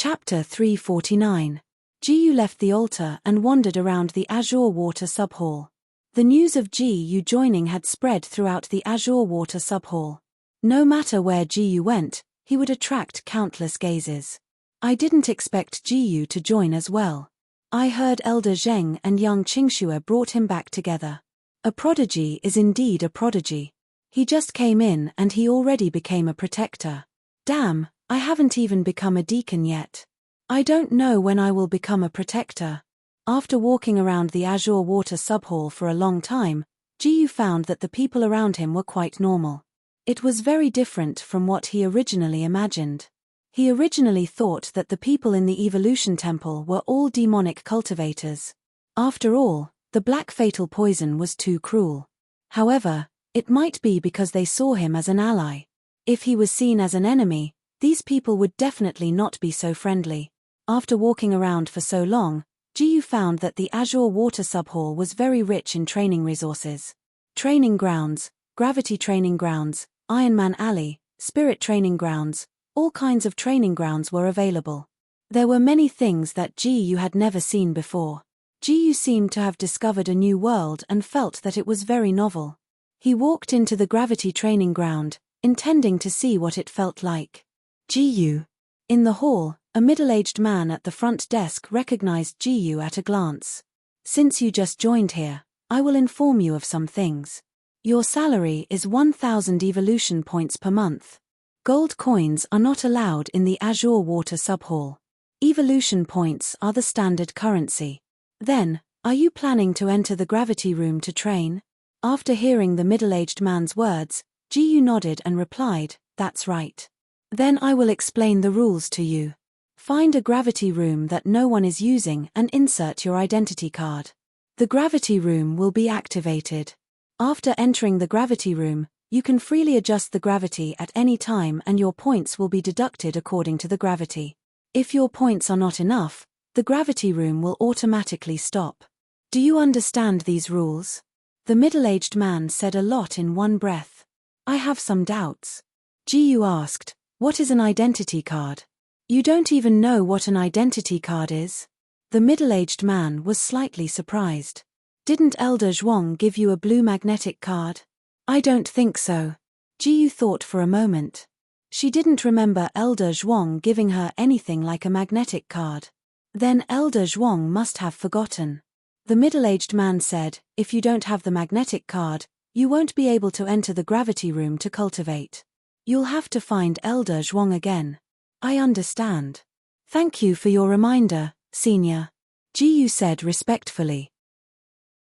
Chapter 349. Ji-yu left the altar and wandered around the Azure Water Subhall. The news of Ji-yu joining had spread throughout the Azure Water Subhall. No matter where Ji-yu went, he would attract countless gazes. I didn't expect Ji-yu to join as well. I heard Elder Zheng and young Qingxue brought him back together. A prodigy is indeed a prodigy. He just came in and he already became a protector. Damn, I haven't even become a deacon yet. I don't know when I will become a protector. After walking around the Azure Water Subhall for a long time, Ji-yu found that the people around him were quite normal. It was very different from what he originally imagined. He originally thought that the people in the Evolution Temple were all demonic cultivators. After all, the black fatal poison was too cruel. However, it might be because they saw him as an ally. If he was seen as an enemy, these people would definitely not be so friendly. After walking around for so long, Ji-yu found that the Azure Water Subhall was very rich in training resources. Training grounds, gravity training grounds, Iron Man Alley, spirit training grounds, all kinds of training grounds were available. There were many things that Ji-yu had never seen before. Ji-yu seemed to have discovered a new world and felt that it was very novel. He walked into the gravity training ground, intending to see what it felt like. Ji-yu. In the hall, a middle-aged man at the front desk recognized Ji-yu at a glance. Since you just joined here, I will inform you of some things. Your salary is 1,000 evolution points per month. Gold coins are not allowed in the Azure Water Subhall. Evolution points are the standard currency. Then, are you planning to enter the gravity room to train? After hearing the middle-aged man's words, Ji-yu nodded and replied, "That's right. Then I will explain the rules to you. Find a gravity room that no one is using and insert your identity card. The gravity room will be activated. After entering the gravity room, you can freely adjust the gravity at any time and your points will be deducted according to the gravity. If your points are not enough, the gravity room will automatically stop. Do you understand these rules?" The middle-aged man said a lot in one breath. "I have some doubts." Ji-yu asked, "What is an identity card?" "You don't even know what an identity card is?" The middle-aged man was slightly surprised. "Didn't Elder Zhuang give you a blue magnetic card?" "I don't think so." Ji-yu thought for a moment. She didn't remember Elder Zhuang giving her anything like a magnetic card. Then Elder Zhuang must have forgotten. The middle-aged man said, "If you don't have the magnetic card, you won't be able to enter the gravity room to cultivate. You'll have to find Elder Zhuang again." "I understand. Thank you for your reminder, Senior," Ji-yu said respectfully.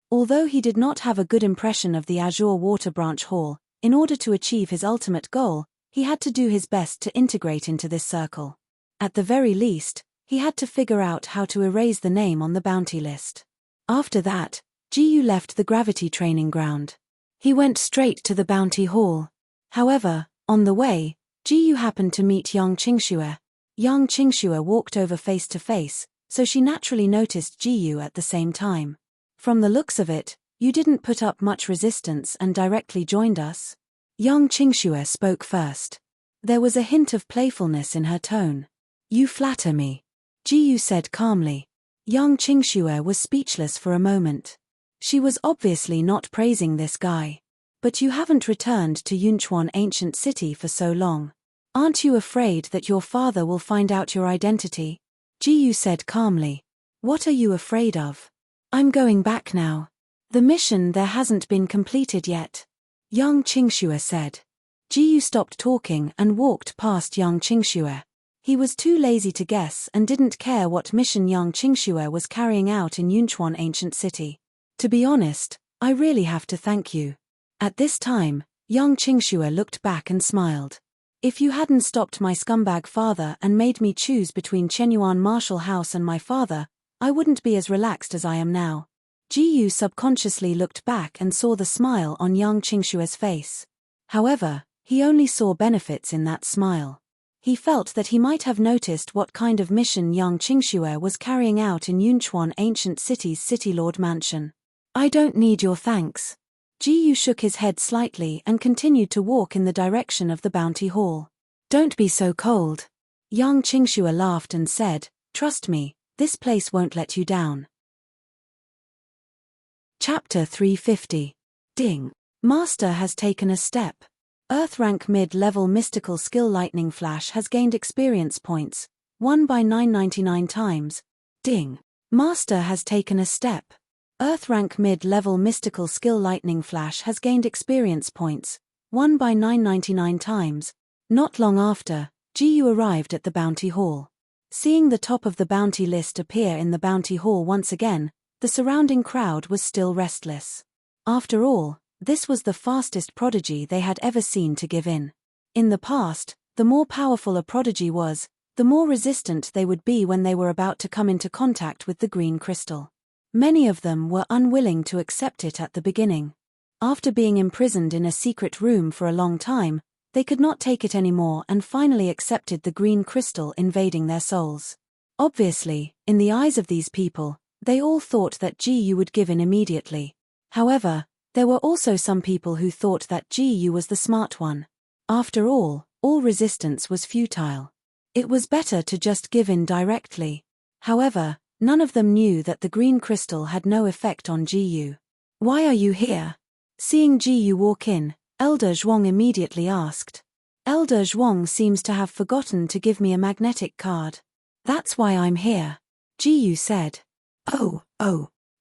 Although he did not have a good impression of the Azure Water Branch Hall, in order to achieve his ultimate goal, he had to do his best to integrate into this circle. At the very least, he had to figure out how to erase the name on the bounty list. After that, Ji-yu left the gravity training ground. He went straight to the bounty hall. However, on the way, Ji-yu happened to meet young Qingxue. Young Qingxue walked over face to face, so she naturally noticed Ji-yu at the same time. "From the looks of it, you didn't put up much resistance and directly joined us." Young Qingxue spoke first. There was a hint of playfulness in her tone. "You flatter me," Ji-yu said calmly. Young Qingxue was speechless for a moment. She was obviously not praising this guy. "But you haven't returned to Yunchuan Ancient City for so long. Aren't you afraid that your father will find out your identity?" Ji-yu said calmly. "What are you afraid of?" "I'm going back now. The mission there hasn't been completed yet," young Qingxue said. Ji-yu stopped talking and walked past young Qingxue. He was too lazy to guess and didn't care what mission young Qingxue was carrying out in Yunchuan Ancient City. "To be honest, I really have to thank you." At this time, young Qingxue looked back and smiled. "If you hadn't stopped my scumbag father and made me choose between Chenyuan Martial House and my father, I wouldn't be as relaxed as I am now." Ji-yu subconsciously looked back and saw the smile on young Qingxue's face. However, he only saw benefits in that smile. He felt that he might have noticed what kind of mission young Qingxue was carrying out in Yunchuan Ancient City's City Lord Mansion. "I don't need your thanks." Ji-yu shook his head slightly and continued to walk in the direction of the bounty hall. "Don't be so cold." Yang Qingxue laughed and said, "Trust me, this place won't let you down." Chapter 350. Ding. Master has taken a step. Earth rank mid-level mystical skill lightning flash has gained experience points, 1 by 999 times. Ding. Master has taken a step. Earth rank mid-level mystical skill lightning flash has gained experience points, 1 by 999 times. Not long after, Jiyu arrived at the bounty hall. Seeing the top of the bounty list appear in the bounty hall once again, the surrounding crowd was still restless. After all, this was the fastest prodigy they had ever seen to give in. In the past, the more powerful a prodigy was, the more resistant they would be when they were about to come into contact with the green crystal. Many of them were unwilling to accept it at the beginning. After being imprisoned in a secret room for a long time, they could not take it anymore and finally accepted the green crystal invading their souls. Obviously, in the eyes of these people, they all thought that Jiyu would give in immediately. However, there were also some people who thought that Jiyu was the smart one. After all resistance was futile. It was better to just give in directly. However, none of them knew that the green crystal had no effect on Jiyu. "Why are you here?" Seeing Jiyu walk in, Elder Zhuang immediately asked. "Elder Zhuang seems to have forgotten to give me a magnetic card. That's why I'm here," Jiyu said. Oh.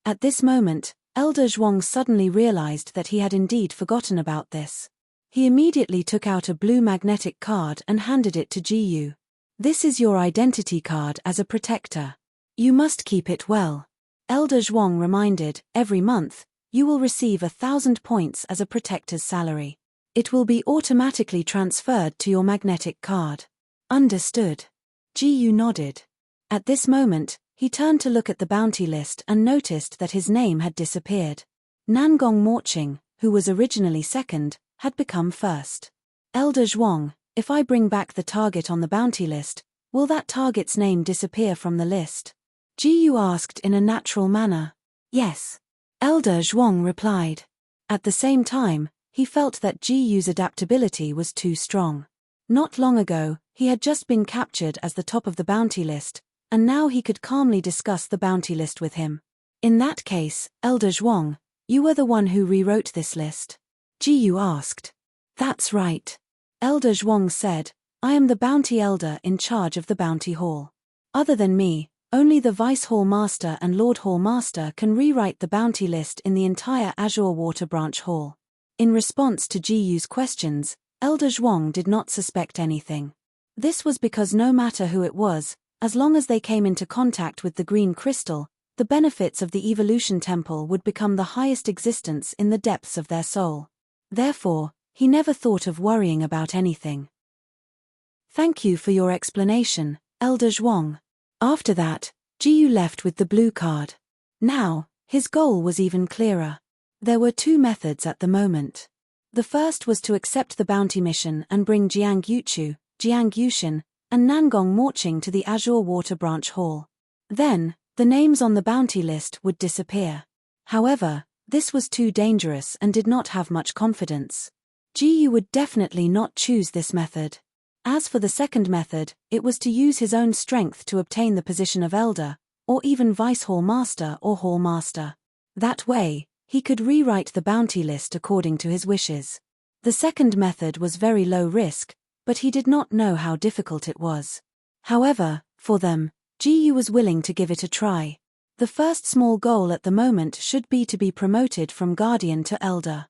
At this moment, Elder Zhuang suddenly realized that he had indeed forgotten about this. He immediately took out a blue magnetic card and handed it to Jiyu. "This is your identity card as a protector. You must keep it well." Elder Zhuang reminded, "Every month, you will receive 1,000 points as a protector's salary. It will be automatically transferred to your magnetic card." "Understood." Jiyu nodded. At this moment, he turned to look at the bounty list and noticed that his name had disappeared. Nangong Morqing, who was originally second, had become first. "Elder Zhuang, if I bring back the target on the bounty list, will that target's name disappear from the list?" Jiyu asked in a natural manner. "Yes." Elder Zhuang replied. At the same time, he felt that Jiyu's adaptability was too strong. Not long ago, he had just been captured as the top of the bounty list, and now he could calmly discuss the bounty list with him. "In that case, Elder Zhuang, you were the one who rewrote this list?" Jiyu asked. "That's right." Elder Zhuang said, "I am the bounty elder in charge of the bounty hall. Other than me, only the Vice Hall Master and Lord Hall Master can rewrite the bounty list in the entire Azure Water Branch Hall." In response to Jiyu's questions, Elder Zhuang did not suspect anything. This was because no matter who it was, as long as they came into contact with the green crystal, the benefits of the evolution temple would become the highest existence in the depths of their soul. Therefore, he never thought of worrying about anything. "Thank you for your explanation, Elder Zhuang." After that, Jiyu left with the blue card. Now, his goal was even clearer. There were two methods at the moment. The first was to accept the bounty mission and bring Jiang Yuchu, Jiang Yushin, and Nangong Morqing to the Azure Water Branch Hall. Then, the names on the bounty list would disappear. However, this was too dangerous and did not have much confidence. Jiyu would definitely not choose this method. As for the second method, it was to use his own strength to obtain the position of Elder, or even Vice Hall Master or Hall Master. That way, he could rewrite the bounty list according to his wishes. The second method was very low risk, but he did not know how difficult it was. However, for them, Jiyu was willing to give it a try. The first small goal at the moment should be to be promoted from Guardian to Elder.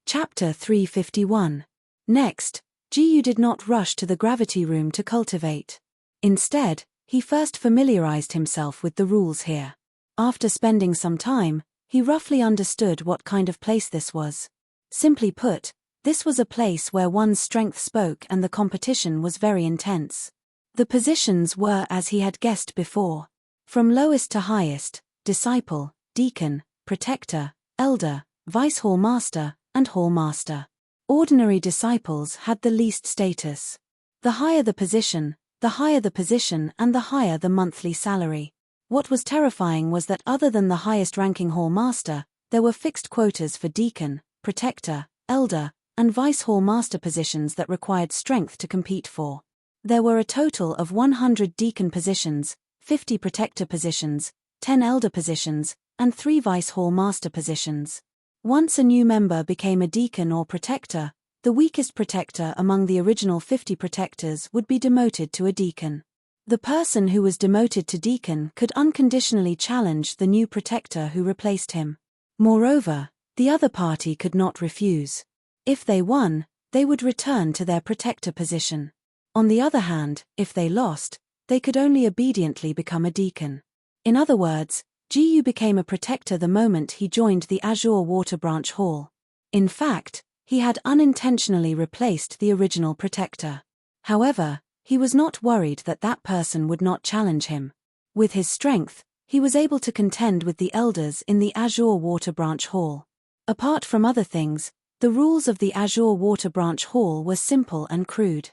Chapter 351. Next, Jiyu did not rush to the gravity room to cultivate. Instead, he first familiarized himself with the rules here. After spending some time, he roughly understood what kind of place this was. Simply put, this was a place where one's strength spoke and the competition was very intense. The positions were as he had guessed before. From lowest to highest, disciple, deacon, protector, elder, vice hall master, and hall master. Ordinary disciples had the least status. The higher the position, and the higher the monthly salary. What was terrifying was that other than the highest ranking hall master, there were fixed quotas for deacon, protector, elder, and Vice Hall Master positions that required strength to compete for. There were a total of 100 Deacon positions, 50 Protector positions, 10 Elder positions, and 3 Vice Hall Master positions. Once a new member became a Deacon or Protector, the weakest Protector among the original 50 Protectors would be demoted to a Deacon. The person who was demoted to Deacon could unconditionally challenge the new Protector who replaced him. Moreover, the other party could not refuse. If they won, they would return to their Protector position. On the other hand, if they lost, they could only obediently become a Deacon. In other words, Gu became a Protector the moment he joined the Azure Water Branch Hall. In fact, he had unintentionally replaced the original Protector. However, he was not worried that that person would not challenge him. With his strength, he was able to contend with the elders in the Azure Water Branch Hall. Apart from other things, the rules of the Azure Water Branch Hall were simple and crude.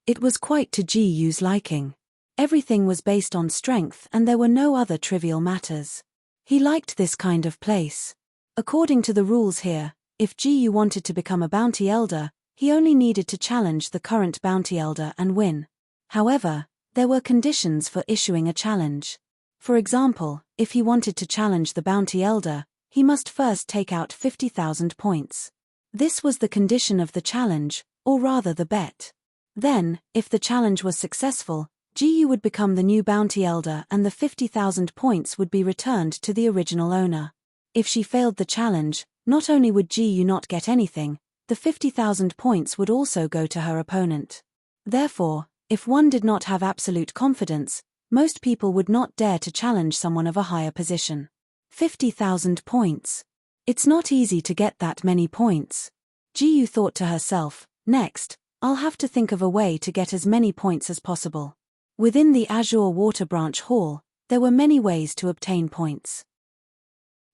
It was quite to Gu's liking. Everything was based on strength and there were no other trivial matters. He liked this kind of place. According to the rules here, if Gu wanted to become a Bounty Elder, he only needed to challenge the current Bounty Elder and win. However, there were conditions for issuing a challenge. For example, if he wanted to challenge the Bounty Elder, he must first take out 50,000 points. This was the condition of the challenge, or rather the bet. Then, if the challenge was successful, Gu would become the new Bounty Elder and the 50,000 points would be returned to the original owner. If she failed the challenge, not only would Gu not get anything, the 50,000 points would also go to her opponent. Therefore, if one did not have absolute confidence, most people would not dare to challenge someone of a higher position. 50,000 points. It's not easy to get that many points. Gu thought to herself, next, I'll have to think of a way to get as many points as possible. Within the Azure Water Branch Hall, there were many ways to obtain points.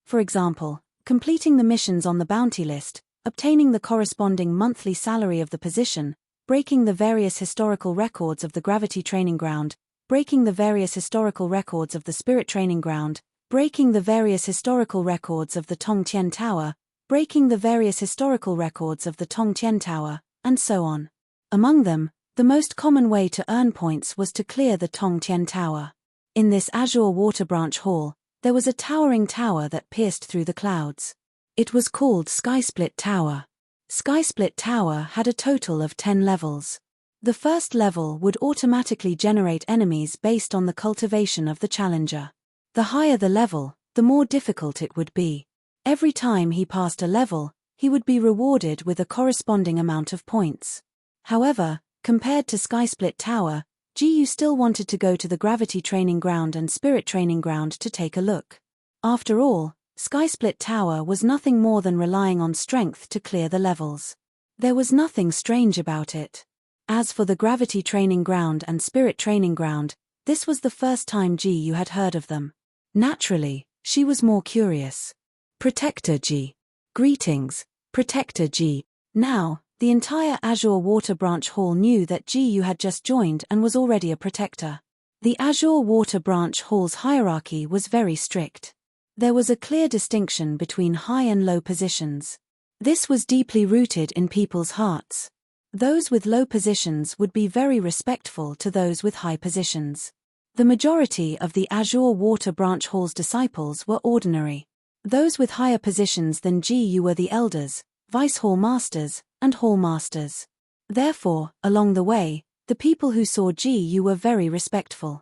For example, completing the missions on the bounty list, obtaining the corresponding monthly salary of the position, breaking the various historical records of the Gravity Training Ground, breaking the various historical records of the Spirit Training Ground, breaking the various historical records of the Tong Tien Tower, breaking the various historical records of the Tong Tien Tower, and so on. Among them, the most common way to earn points was to clear the Tong Tien Tower. In this Azure Water Branch Hall, there was a towering tower that pierced through the clouds. It was called Skysplit Tower. Skysplit Tower had a total of 10 levels. The first level would automatically generate enemies based on the cultivation of the challenger. The higher the level, the more difficult it would be. Every time he passed a level, he would be rewarded with a corresponding amount of points. However, compared to Skysplit Tower, Gu still wanted to go to the Gravity Training Ground and Spirit Training Ground to take a look. After all, Skysplit Tower was nothing more than relying on strength to clear the levels. There was nothing strange about it. As for the Gravity Training Ground and Spirit Training Ground, this was the first time Gu had heard of them. Naturally, she was more curious. Protector Gu. Greetings, Protector Gu. Now, the entire Azure Water Branch Hall knew that Gu had just joined and was already a Protector. The Azure Water Branch Hall's hierarchy was very strict. There was a clear distinction between high and low positions. This was deeply rooted in people's hearts. Those with low positions would be very respectful to those with high positions. The majority of the Azure Water Branch Hall's disciples were ordinary. Those with higher positions than Gu were the elders, Vice Hall Masters, and Hall Masters. Therefore, along the way, the people who saw Gu were very respectful.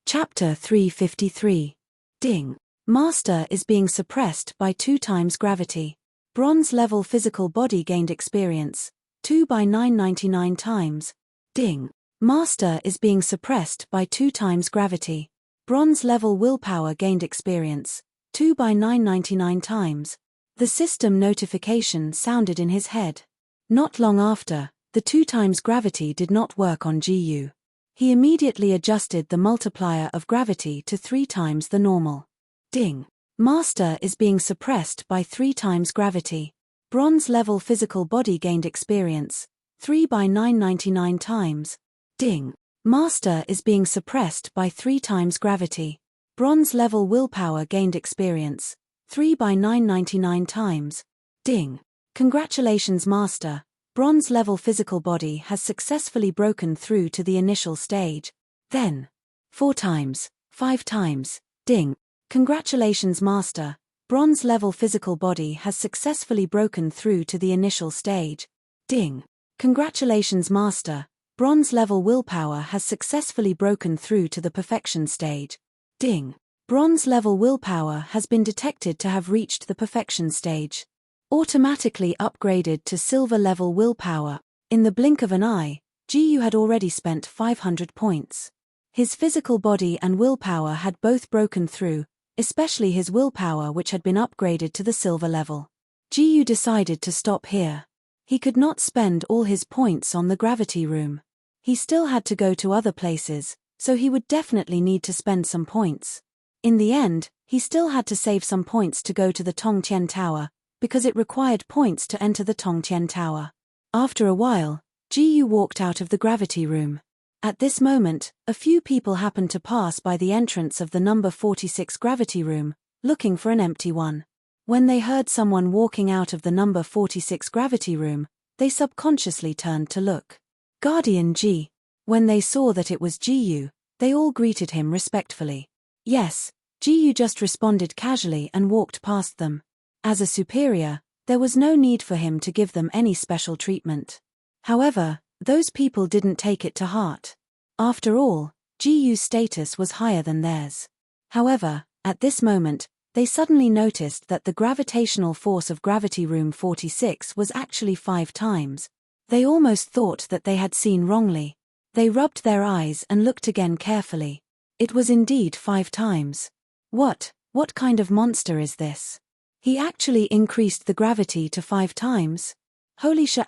Chapter 353. Ding. Master is being suppressed by 2 times gravity. Bronze level physical body gained experience, 2 by 999 times. Ding. Master is being suppressed by 2 times gravity. Bronze level willpower gained experience, 2 by 999 times. The system notification sounded in his head. Not long after, the 2 times gravity did not work on Gu. He immediately adjusted the multiplier of gravity to 3 times the normal. Ding. Master is being suppressed by 3 times gravity. Bronze level physical body gained experience, 3 by 999 times. Ding. Master is being suppressed by 3 times gravity. Bronze level willpower gained experience, 3 by 999 times. Ding. Congratulations, Master. Bronze level physical body has successfully broken through to the initial stage. Then. 4 times, 5 times, ding. Congratulations, Master. Bronze level physical body has successfully broken through to the initial stage. Ding. Congratulations, Master. Bronze level willpower has successfully broken through to the perfection stage. Ding. Bronze level willpower has been detected to have reached the perfection stage. Automatically upgraded to silver level willpower. In the blink of an eye, Jiyu had already spent 500 points. His physical body and willpower had both broken through, especially his willpower, which had been upgraded to the silver level. Jiyu decided to stop here. He could not spend all his points on the gravity room. He still had to go to other places, so he would definitely need to spend some points. In the end, he still had to save some points to go to the Tongtian Tower, because it required points to enter the Tongtian Tower. After a while, Jiyu walked out of the gravity room. At this moment, a few people happened to pass by the entrance of the number 46 gravity room, looking for an empty one. When they heard someone walking out of the number 46 gravity room, they subconsciously turned to look. Guardian Ji. When they saw that it was Jiyu, they all greeted him respectfully. Yes, Jiyu just responded casually and walked past them. As a superior, there was no need for him to give them any special treatment. However, those people didn't take it to heart. After all, Jiyu's status was higher than theirs. However, at this moment, they suddenly noticed that the gravitational force of gravity room 46 was actually 5 times. They almost thought that they had seen wrongly. They rubbed their eyes and looked again carefully. It was indeed 5 times. What kind of monster is this? He actually increased the gravity to 5 times? Holy sh**,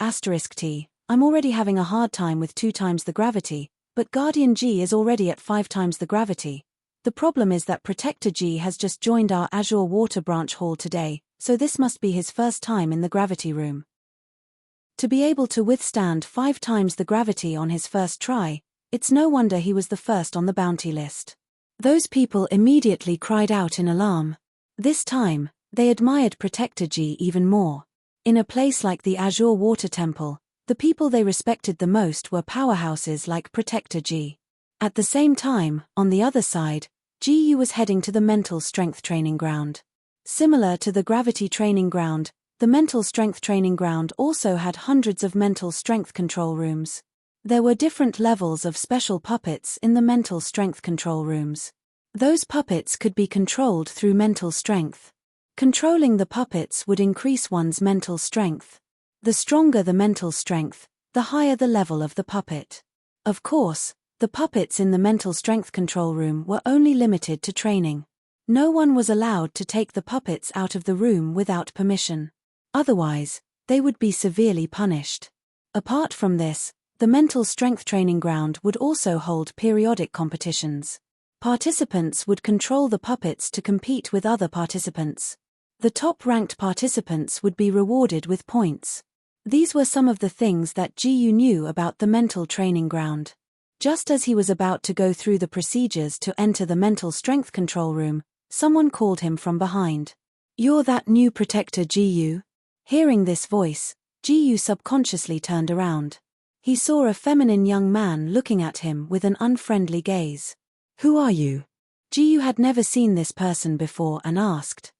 I'm already having a hard time with 2 times the gravity, but Guardian G is already at 5 times the gravity. The problem is that Protector G has just joined our Azure Water Branch Hall today, so this must be his first time in the gravity room. To be able to withstand 5 times the gravity on his first try, it's no wonder he was the first on the bounty list. Those people immediately cried out in alarm. This time, they admired Protector G even more. In a place like the Azure Water Temple, the people they respected the most were powerhouses like Protector G. At the same time, on the other side, Jiyu was heading to the mental strength training ground. Similar to the gravity training ground, the mental strength training ground also had hundreds of mental strength control rooms. There were different levels of special puppets in the mental strength control rooms. Those puppets could be controlled through mental strength. Controlling the puppets would increase one's mental strength. The stronger the mental strength, the higher the level of the puppet. Of course, the puppets in the mental strength control room were only limited to training. No one was allowed to take the puppets out of the room without permission. Otherwise, they would be severely punished. Apart from this, the mental strength training ground would also hold periodic competitions. Participants would control the puppets to compete with other participants. The top-ranked participants would be rewarded with points. These were some of the things that Jiyu knew about the mental training ground. Just as he was about to go through the procedures to enter the mental strength control room, someone called him from behind. "You're that new Protector Jiyu?" Hearing this voice, Jiyu subconsciously turned around. He saw a feminine young man looking at him with an unfriendly gaze. "Who are you?" Jiyu had never seen this person before and asked.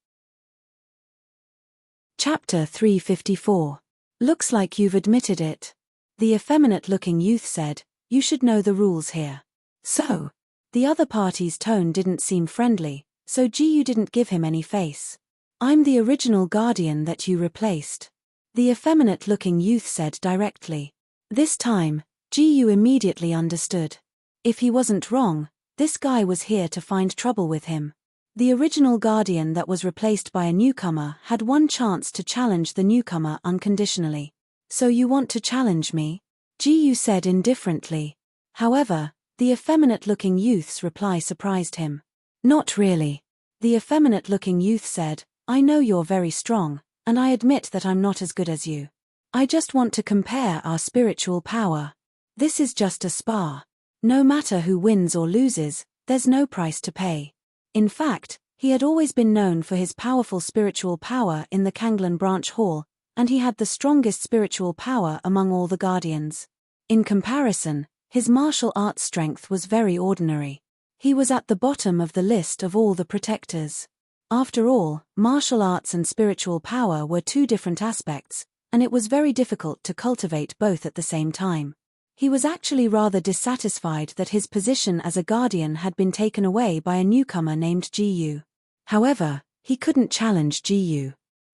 Chapter 354. Looks like you've admitted it. The effeminate-looking youth said, "You should know the rules here." So? The other party's tone didn't seem friendly, so Jiyu didn't give him any face. "I'm the original guardian that you replaced," the effeminate-looking youth said directly. This time, Jiyu immediately understood. If he wasn't wrong, this guy was here to find trouble with him. The original guardian that was replaced by a newcomer had one chance to challenge the newcomer unconditionally. "So you want to challenge me?" Jiyu said indifferently. However, the effeminate-looking youth's reply surprised him. "Not really." The effeminate-looking youth said, "I know you're very strong, and I admit that I'm not as good as you. I just want to compare our spiritual power. This is just a spar. No matter who wins or loses, there's no price to pay." In fact, he had always been known for his powerful spiritual power in the Kanglan Branch Hall, and he had the strongest spiritual power among all the guardians. In comparison, his martial arts strength was very ordinary. He was at the bottom of the list of all the protectors. After all, martial arts and spiritual power were two different aspects, and it was very difficult to cultivate both at the same time. He was actually rather dissatisfied that his position as a guardian had been taken away by a newcomer named Gu. However, he couldn't challenge Gu.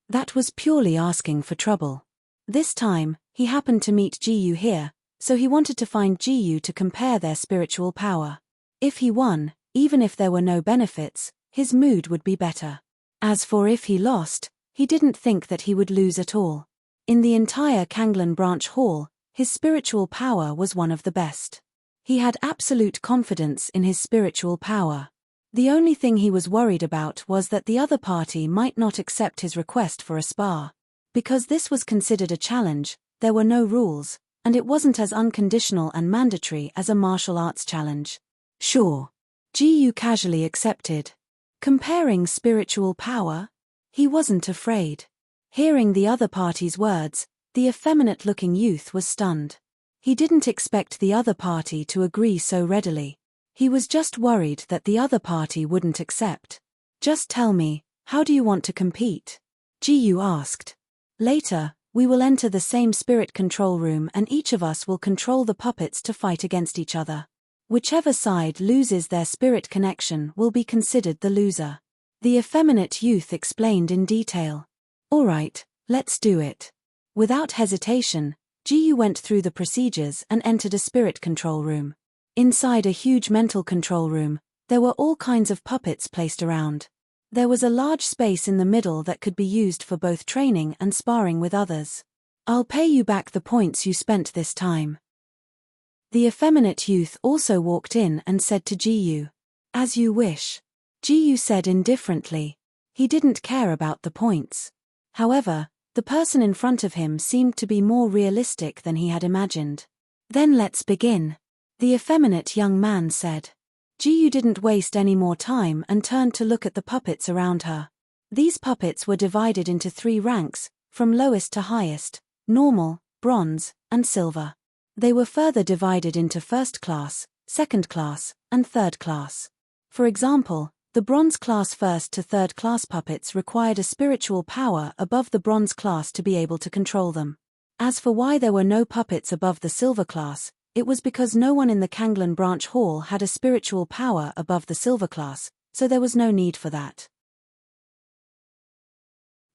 That was purely asking for trouble. This time, he happened to meet Gu here, so he wanted to find Gu to compare their spiritual power. If he won, even if there were no benefits, his mood would be better. As for if he lost, he didn't think that he would lose at all. In the entire Kanglan Branch Hall, his spiritual power was one of the best. He had absolute confidence in his spiritual power. The only thing he was worried about was that the other party might not accept his request for a spar. Because this was considered a challenge, there were no rules, and it wasn't as unconditional and mandatory as a martial arts challenge. Sure. Gu casually accepted. Comparing spiritual power? He wasn't afraid. Hearing the other party's words, the effeminate-looking youth was stunned. He didn't expect the other party to agree so readily. He was just worried that the other party wouldn't accept. Just tell me, how do you want to compete? Gu asked. Later, we will enter the same spirit control room and each of us will control the puppets to fight against each other. Whichever side loses their spirit connection will be considered the loser. The effeminate youth explained in detail. All right, let's do it. Without hesitation, Gu went through the procedures and entered a spirit control room. Inside a huge mental control room, there were all kinds of puppets placed around. There was a large space in the middle that could be used for both training and sparring with others. I'll pay you back the points you spent this time. The effeminate youth also walked in and said to Gu, "As you wish." Gu said indifferently. He didn't care about the points. However, the person in front of him seemed to be more realistic than he had imagined. "Then let's begin," the effeminate young man said. Gu didn't waste any more time and turned to look at the puppets around her. These puppets were divided into 3 ranks, from lowest to highest: normal, bronze, and silver. They were further divided into first class, second class, and third class. For example, the bronze class first to third class puppets required a spiritual power above the bronze class to be able to control them. As for why there were no puppets above the silver class, it was because no one in the Kanglan Branch Hall had a spiritual power above the silver class, so there was no need for that.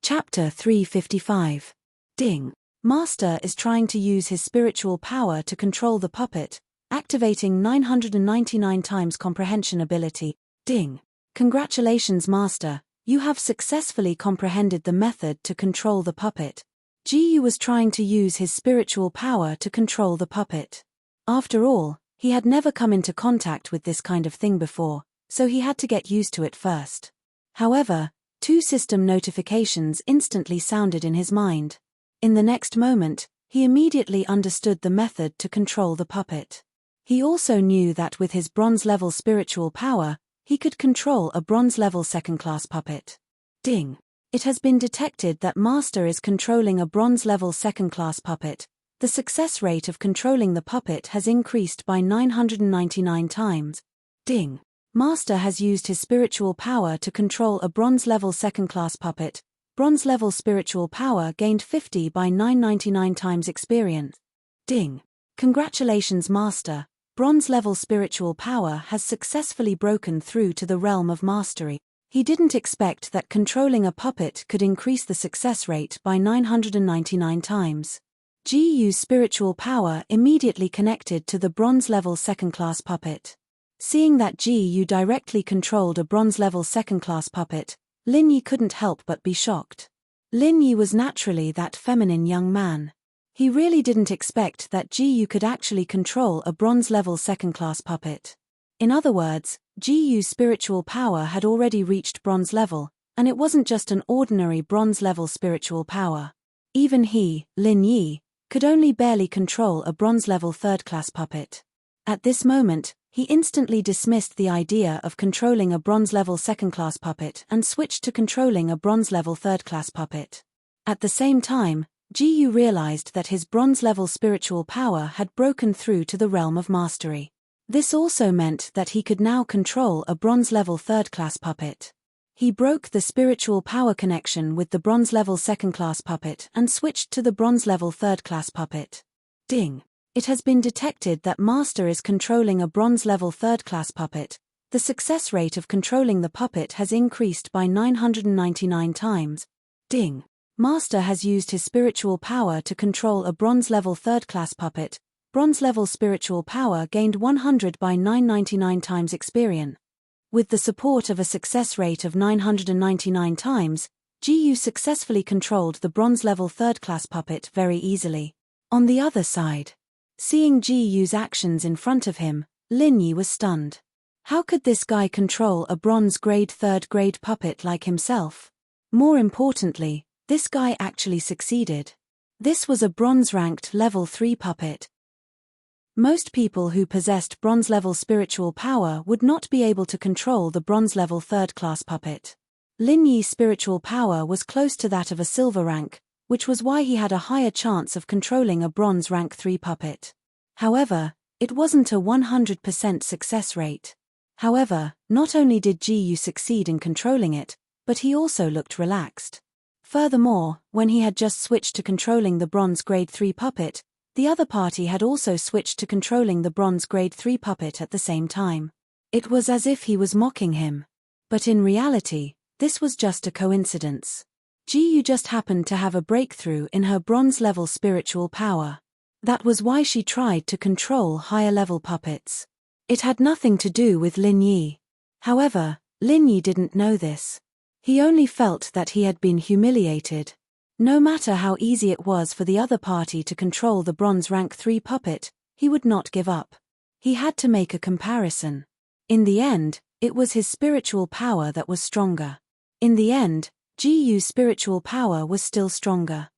Chapter 355. Ding. Master is trying to use his spiritual power to control the puppet, activating 999 times comprehension ability. Ding. Congratulations, Master, you have successfully comprehended the method to control the puppet. Gu was trying to use his spiritual power to control the puppet. After all, he had never come into contact with this kind of thing before, so he had to get used to it first. However, 2 system notifications instantly sounded in his mind. In the next moment, he immediately understood the method to control the puppet. He also knew that with his bronze-level spiritual power, he could control a bronze-level second-class puppet. Ding. It has been detected that Master is controlling a bronze-level second-class puppet. The success rate of controlling the puppet has increased by 999 times. Ding. Master has used his spiritual power to control a bronze-level second-class puppet. Bronze-level spiritual power gained 50 by 999 times experience. Ding. Congratulations, Master. Bronze-level spiritual power has successfully broken through to the realm of mastery. He didn't expect that controlling a puppet could increase the success rate by 999 times. Gu's spiritual power immediately connected to the bronze-level second-class puppet. Seeing that Gu directly controlled a bronze-level second-class puppet, Lin Yi couldn't help but be shocked. Lin Yi was naturally that feminine young man. He really didn't expect that Gu could actually control a bronze-level second-class puppet. In other words, Gu's spiritual power had already reached bronze level, and it wasn't just an ordinary bronze-level spiritual power. Even he, Lin Yi, could only barely control a bronze-level third-class puppet. At this moment, he instantly dismissed the idea of controlling a bronze-level second-class puppet and switched to controlling a bronze-level third-class puppet. At the same time, Ji realized that his bronze-level spiritual power had broken through to the realm of mastery. This also meant that he could now control a bronze-level third-class puppet. He broke the spiritual power connection with the bronze-level second-class puppet and switched to the bronze-level third-class puppet. Ding! It has been detected that Master is controlling a bronze-level third-class puppet. The success rate of controlling the puppet has increased by 999 times. Ding! Master has used his spiritual power to control a bronze-level third-class puppet. Bronze-level spiritual power gained 100 by 999 times experience. With the support of a success rate of 999 times, Ji successfully controlled the bronze-level third-class puppet very easily. On the other side, seeing Ji's actions in front of him, Lin Yi was stunned. How could this guy control a bronze-grade third-grade puppet like himself? More importantly, this guy actually succeeded. This was a bronze-ranked level 3 puppet. Most people who possessed bronze-level spiritual power would not be able to control the bronze-level third-class puppet. Lin Yi's spiritual power was close to that of a silver rank, which was why he had a higher chance of controlling a bronze rank 3 puppet. However, it wasn't a 100% success rate. However, not only did Ji succeed in controlling it, but he also looked relaxed. Furthermore, when he had just switched to controlling the bronze grade 3 puppet, the other party had also switched to controlling the bronze grade 3 puppet at the same time. It was as if he was mocking him. But in reality, this was just a coincidence. Ji just happened to have a breakthrough in her bronze-level spiritual power. That was why she tried to control higher-level puppets. It had nothing to do with Lin Yi. However, Lin Yi didn't know this. He only felt that he had been humiliated. No matter how easy it was for the other party to control the bronze rank 3 puppet, he would not give up. He had to make a comparison. In the end, it was his spiritual power that was stronger. In the end, Ji's spiritual power was still stronger.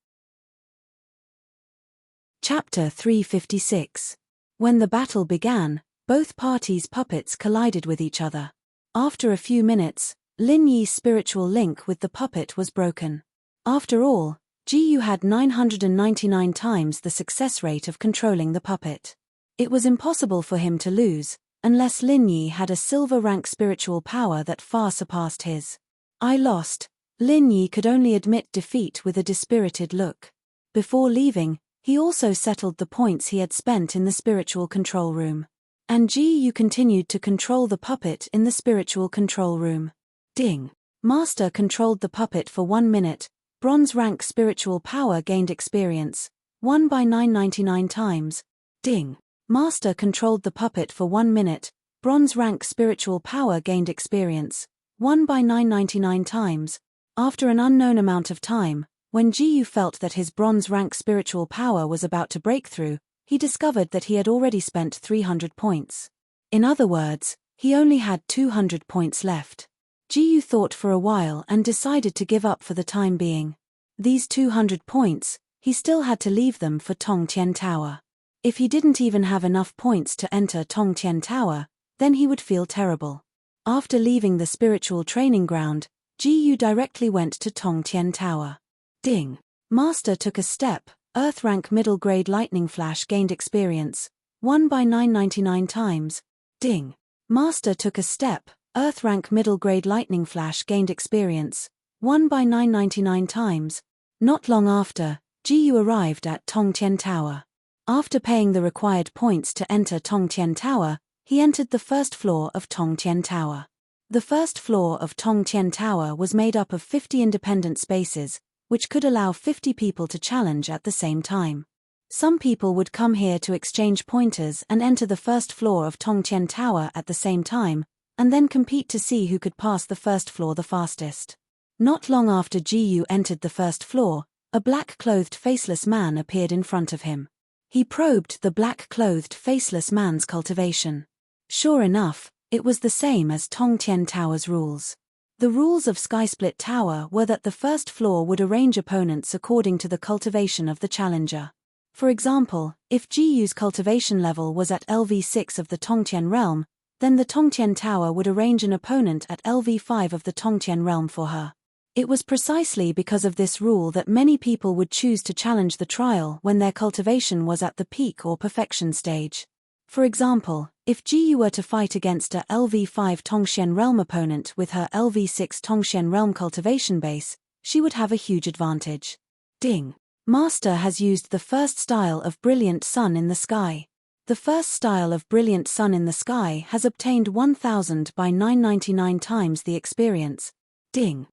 Chapter 356. When the battle began, both parties' puppets collided with each other. After a few minutes, Lin Yi's spiritual link with the puppet was broken. After all, Ji had 999 times the success rate of controlling the puppet. It was impossible for him to lose, unless Lin Yi had a silver rank spiritual power that far surpassed his. I lost. Lin Yi could only admit defeat with a dispirited look. Before leaving, he also settled the points he had spent in the spiritual control room. And Ji continued to control the puppet in the spiritual control room. Ding! Master controlled the puppet for 1 minute. Bronze rank spiritual power gained experience. 1 by 999 times. Ding! Master controlled the puppet for 1 minute. Bronze rank spiritual power gained experience. 1 by 999 times. After an unknown amount of time, when Ji felt that his bronze rank spiritual power was about to break through, he discovered that he had already spent 300 points. In other words, he only had 200 points left. Ji thought for a while and decided to give up for the time being. These 200 points, he still had to leave them for Tongtian Tower. If he didn't even have enough points to enter Tongtian Tower, then he would feel terrible. After leaving the spiritual training ground, Ji directly went to Tongtian Tower. Ding! Master took a step. Earth rank middle grade lightning flash gained experience. 1 by 999 times. Ding! Master took a step. Earth rank middle grade lightning flash gained experience. 1 by 999 times. Not long after, Ji arrived at Tongtian Tower. After paying the required points to enter Tongtian Tower, he entered the first floor of Tongtian Tower. The first floor of Tongtian Tower was made up of 50 independent spaces, which could allow 50 people to challenge at the same time. Some people would come here to exchange pointers and enter the first floor of Tongtian Tower at the same time, and then compete to see who could pass the first floor the fastest. Not long after Ji entered the first floor, a black-clothed faceless man appeared in front of him. He probed the black-clothed faceless man's cultivation. Sure enough, it was the same as Tongtian Tower's rules. The rules of Skysplit Tower were that the first floor would arrange opponents according to the cultivation of the challenger. For example, if Ji's cultivation level was at LV6 of the Tongtian realm, then the Tongtian Tower would arrange an opponent at LV5 of the Tongtian realm for her. It was precisely because of this rule that many people would choose to challenge the trial when their cultivation was at the peak or perfection stage. For example, if Jiyu were to fight against a LV5 Tongxian Realm opponent with her LV6 Tongxian Realm cultivation base, she would have a huge advantage. Ding. Master has used the first style of Brilliant Sun in the Sky. The first style of Brilliant Sun in the Sky has obtained 1000 by 999 times the experience. Ding.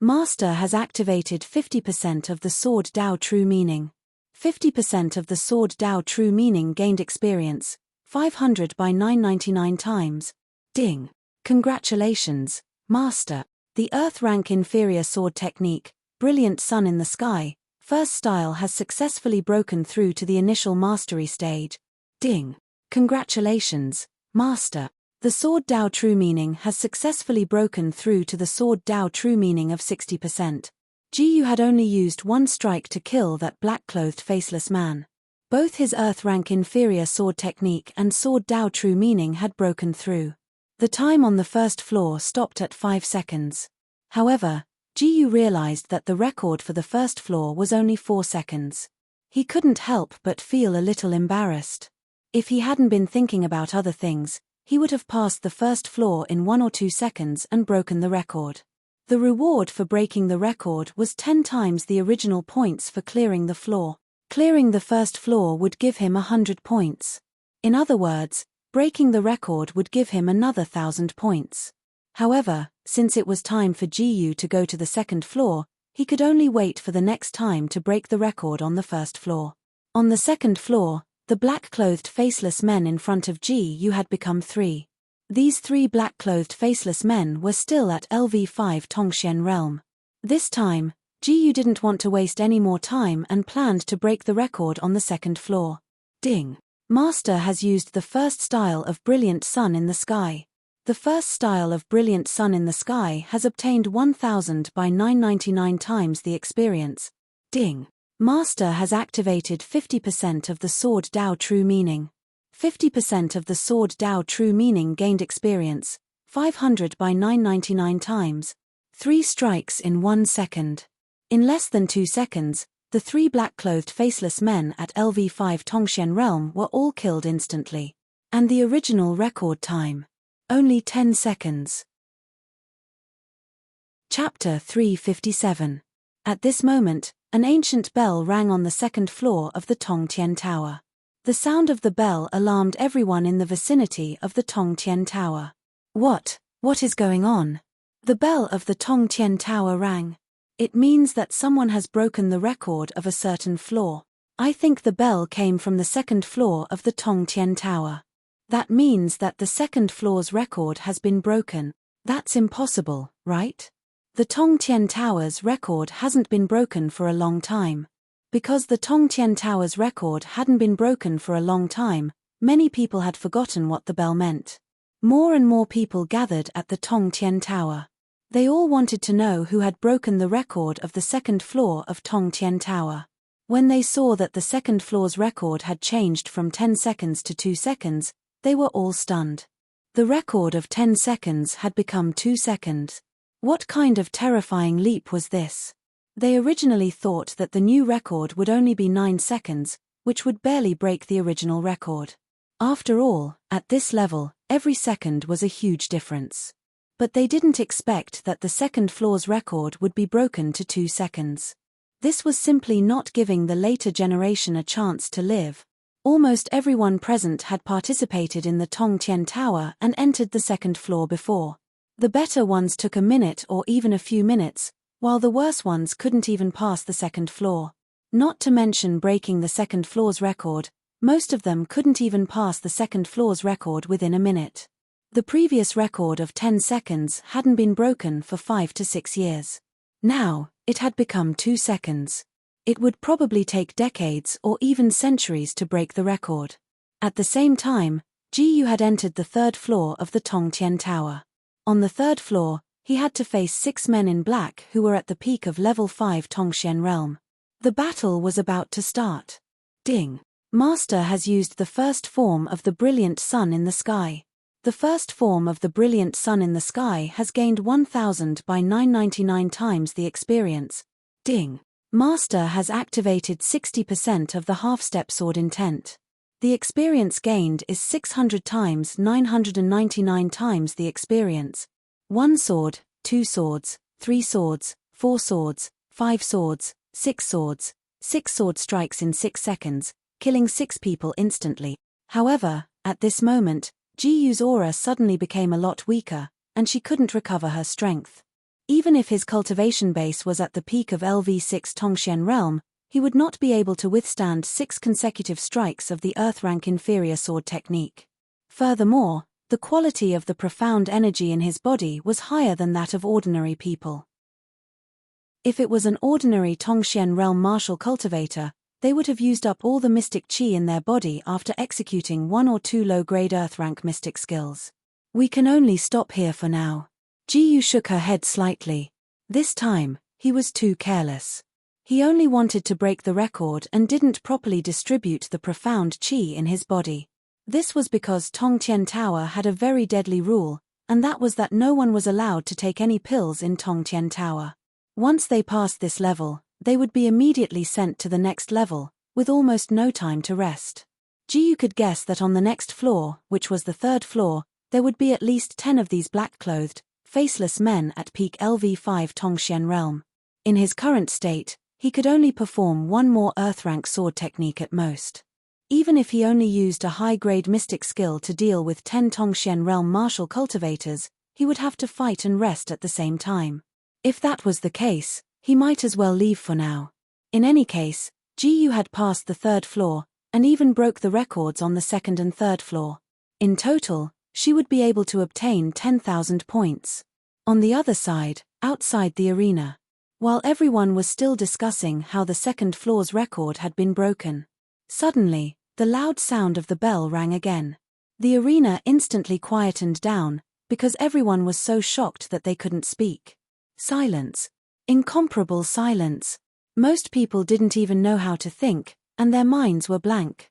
Master has activated 50% of the Sword Dao True Meaning. 50% of the Sword Dao True Meaning gained experience, 500 by 999 times. Ding. Congratulations, Master. The Earth Rank Inferior Sword Technique, Brilliant Sun in the Sky, first style has successfully broken through to the initial mastery stage. Ding. Congratulations, Master. The Sword Dao True Meaning has successfully broken through to the Sword Dao True Meaning of 60%. Jiyu had only used one strike to kill that black-clothed faceless man. Both his Earth Rank Inferior Sword Technique and Sword Dao True Meaning had broken through. The time on the first floor stopped at 5 seconds. However, Jiyu realized that the record for the first floor was only 4 seconds. He couldn't help but feel a little embarrassed. If he hadn't been thinking about other things, he would have passed the first floor in 1 or 2 seconds and broken the record. The reward for breaking the record was 10 times the original points for clearing the floor. Clearing the first floor would give him 100 points. In other words, breaking the record would give him another 1000 points. However, since it was time for Jiyu to go to the second floor, he could only wait for the next time to break the record on the first floor. On the second floor, the black-clothed faceless men in front of Jiyu had become 3. These 3 black-clothed faceless men were still at LV5 Tongxian Realm. This time, Jiyu didn't want to waste any more time and planned to break the record on the second floor. Ding. Master has used the first style of Brilliant Sun in the Sky. The first style of Brilliant Sun in the Sky has obtained 1000 by 999 times the experience. Ding. Master has activated 50% of the Sword Dao True Meaning. 50% of the Sword Dao True Meaning gained experience, 500 by 999 times. 3 strikes in 1 second. In less than 2 seconds, the 3 black-clothed faceless men at LV5 Tongxian Realm were all killed instantly. And the original record time? Only 10 seconds. Chapter 357. At this moment, an ancient bell rang on the second floor of the Tongtian Tower. The sound of the bell alarmed everyone in the vicinity of the Tongtian Tower. What is going on? The bell of the Tongtian Tower rang. It means that someone has broken the record of a certain floor. I think the bell came from the second floor of the Tongtian Tower. That means that the second floor's record has been broken. That's impossible, right? The Tongtian Tower's record hasn't been broken for a long time. Because the Tongtian Tower's record hadn't been broken for a long time, many people had forgotten what the bell meant. More and more people gathered at the Tongtian Tower. They all wanted to know who had broken the record of the second floor of Tongtian Tower. When they saw that the second floor's record had changed from 10 seconds to 2 seconds, they were all stunned. The record of 10 seconds had become 2 seconds. What kind of terrifying leap was this? They originally thought that the new record would only be 9 seconds, which would barely break the original record. After all, at this level, every second was a huge difference. But they didn't expect that the second floor's record would be broken to 2 seconds. This was simply not giving the later generation a chance to live. Almost everyone present had participated in the Tongtian Tower and entered the second floor before. The better ones took a minute or even a few minutes, while the worse ones couldn't even pass the second floor. Not to mention breaking the second floor's record, most of them couldn't even pass the second floor's record within a minute. The previous record of 10 seconds hadn't been broken for 5 to 6 years. Now, it had become 2 seconds. It would probably take decades or even centuries to break the record. At the same time, Jiyu had entered the third floor of the Tongtian Tower. On the third floor, he had to face 6 men in black who were at the peak of level 5 Tongxian Realm. The battle was about to start. Ding. Master has used the first form of the Brilliant Sun in the Sky. The first form of the brilliant sun in the sky has gained 1000 by 999 times the experience. Ding. Master has activated 60% of the half-step sword intent. The experience gained is 600 times 999 times the experience. 1 sword, 2 swords, 3 swords, 4 swords, 5 swords, 6 swords, 6 sword strikes in 6 seconds, killing 6 people instantly. However, at this moment, Jiyu's aura suddenly became a lot weaker, and she couldn't recover her strength. Even if his cultivation base was at the peak of LV6 Tongxian realm, he would not be able to withstand 6 consecutive strikes of the Earth-rank inferior sword technique. Furthermore, the quality of the profound energy in his body was higher than that of ordinary people. If it was an ordinary Tongxian realm martial cultivator, they would have used up all the mystic qi in their body after executing 1 or 2 low-grade Earth-rank mystic skills. We can only stop here for now. Jiyu shook her head slightly. This time, he was too careless. He only wanted to break the record and didn't properly distribute the profound qi in his body. This was because Tongtian Tower had a very deadly rule, and that was that no one was allowed to take any pills in Tongtian Tower. Once they passed this level, they would be immediately sent to the next level, with almost no time to rest. Jiyu could guess that on the next floor, which was the 3rd floor, there would be at least 10 of these black-clothed, faceless men at peak LV5 Tongxian realm. In his current state, he could only perform 1 more Earth-rank sword technique at most. Even if he only used a high-grade mystic skill to deal with 10 Tongxian realm martial cultivators, he would have to fight and rest at the same time. If that was the case, he might as well leave for now. In any case, Jiyu had passed the 3rd floor, and even broke the records on the 2nd and 3rd floor. In total, she would be able to obtain 10,000 points. On the other side, outside the arena, while everyone was still discussing how the 2nd floor's record had been broken, suddenly, the loud sound of the bell rang again. The arena instantly quietened down, because everyone was so shocked that they couldn't speak. Silence. Incomparable silence. Most people didn't even know how to think, and their minds were blank.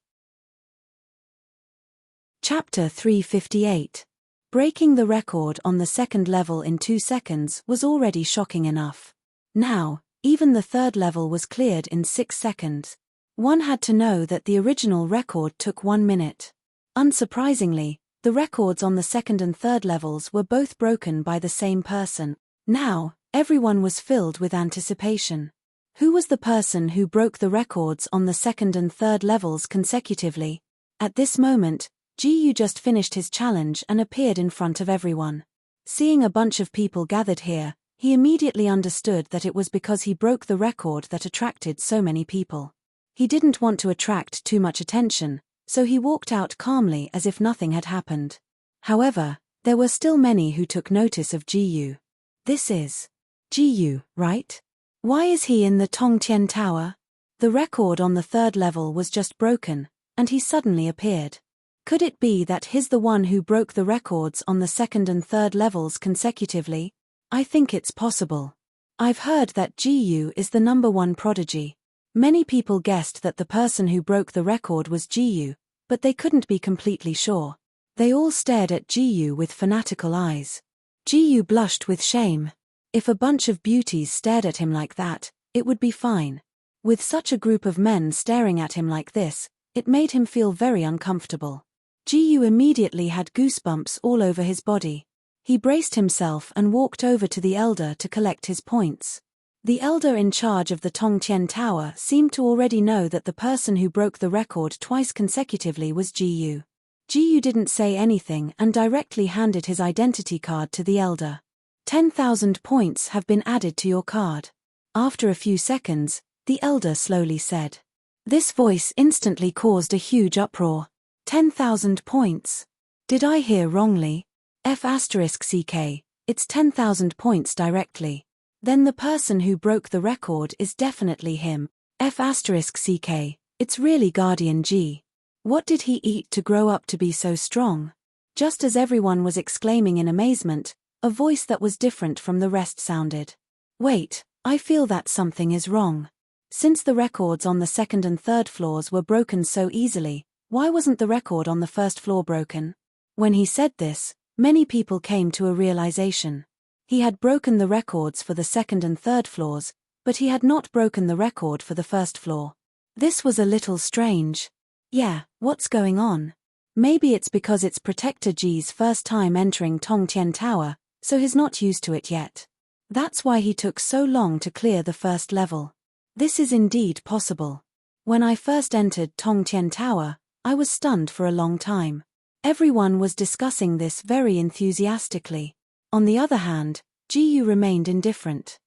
Chapter 358. Breaking the record on the 2nd level in 2 seconds was already shocking enough. Now, even the 3rd level was cleared in 6 seconds. One had to know that the original record took 1 minute. Unsurprisingly, the records on the 2nd and 3rd levels were both broken by the same person. Now, everyone was filled with anticipation. Who was the person who broke the records on the 2nd and 3rd levels consecutively? At this moment, Jiyu just finished his challenge and appeared in front of everyone. Seeing a bunch of people gathered here, he immediately understood that it was because he broke the record that attracted so many people. He didn't want to attract too much attention, so he walked out calmly as if nothing had happened. However, there were still many who took notice of Jiyu. This is Jiyu, right? Why is he in the Tongtian Tower? The record on the 3rd level was just broken, and he suddenly appeared. Could it be that he's the one who broke the records on the 2nd and 3rd levels consecutively? I think it's possible. I've heard that Jiyu is the #1 prodigy. Many people guessed that the person who broke the record was Jiyu, but they couldn't be completely sure. They all stared at Jiyu with fanatical eyes. Jiyu blushed with shame. If a bunch of beauties stared at him like that, it would be fine. With such a group of men staring at him like this, it made him feel very uncomfortable. Jiyu immediately had goosebumps all over his body. He braced himself and walked over to the elder to collect his points. The elder in charge of the Tongtian Tower seemed to already know that the person who broke the record twice consecutively was Jiyu. Jiyu didn't say anything and directly handed his identity card to the elder. 10,000 points have been added to your card. After a few seconds, the elder slowly said. This voice instantly caused a huge uproar. 10,000 points. Did I hear wrongly? F***ck, it's 10,000 points directly. Then the person who broke the record is definitely him. F***ck, it's really Guardian G. What did he eat to grow up to be so strong? Just as everyone was exclaiming in amazement, a voice that was different from the rest sounded. Wait, I feel that something is wrong. Since the records on the 2nd and 3rd floors were broken so easily, why wasn't the record on the 1st floor broken? When he said this, many people came to a realization. He had broken the records for the second and third floors, but he had not broken the record for the first floor. This was a little strange. Yeah, what's going on? Maybe it's because it's Protector G's first time entering Tongtian Tower, so he's not used to it yet. That's why he took so long to clear the first level. This is indeed possible. When I first entered Tongtian Tower, I was stunned for a long time. Everyone was discussing this very enthusiastically. On the other hand, Jiyu remained indifferent.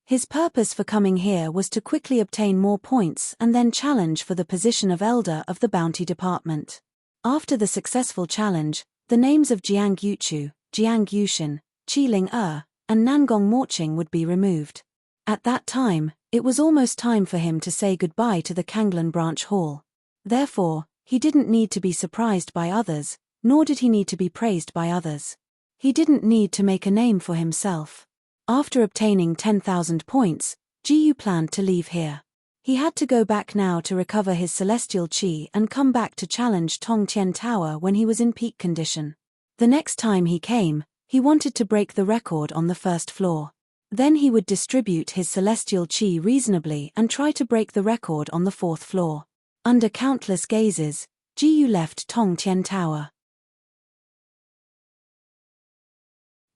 His purpose for coming here was to quickly obtain more points and then challenge for the position of Elder of the Bounty Department. After the successful challenge, the names of Jiang Yuchu, Jiang Yushin, Qiling and Nangong Morching would be removed. At that time, it was almost time for him to say goodbye to the Kanglan Branch Hall. Therefore, he didn't need to be surprised by others, nor did he need to be praised by others. He didn't need to make a name for himself. After obtaining 10,000 points, Jiyu planned to leave here. He had to go back now to recover his celestial chi and come back to challenge Tongtian Tower when he was in peak condition. The next time he came, he wanted to break the record on the first floor. Then he would distribute his celestial chi reasonably and try to break the record on the fourth floor. Under countless gazes, Jiyu left Tongtian Tower.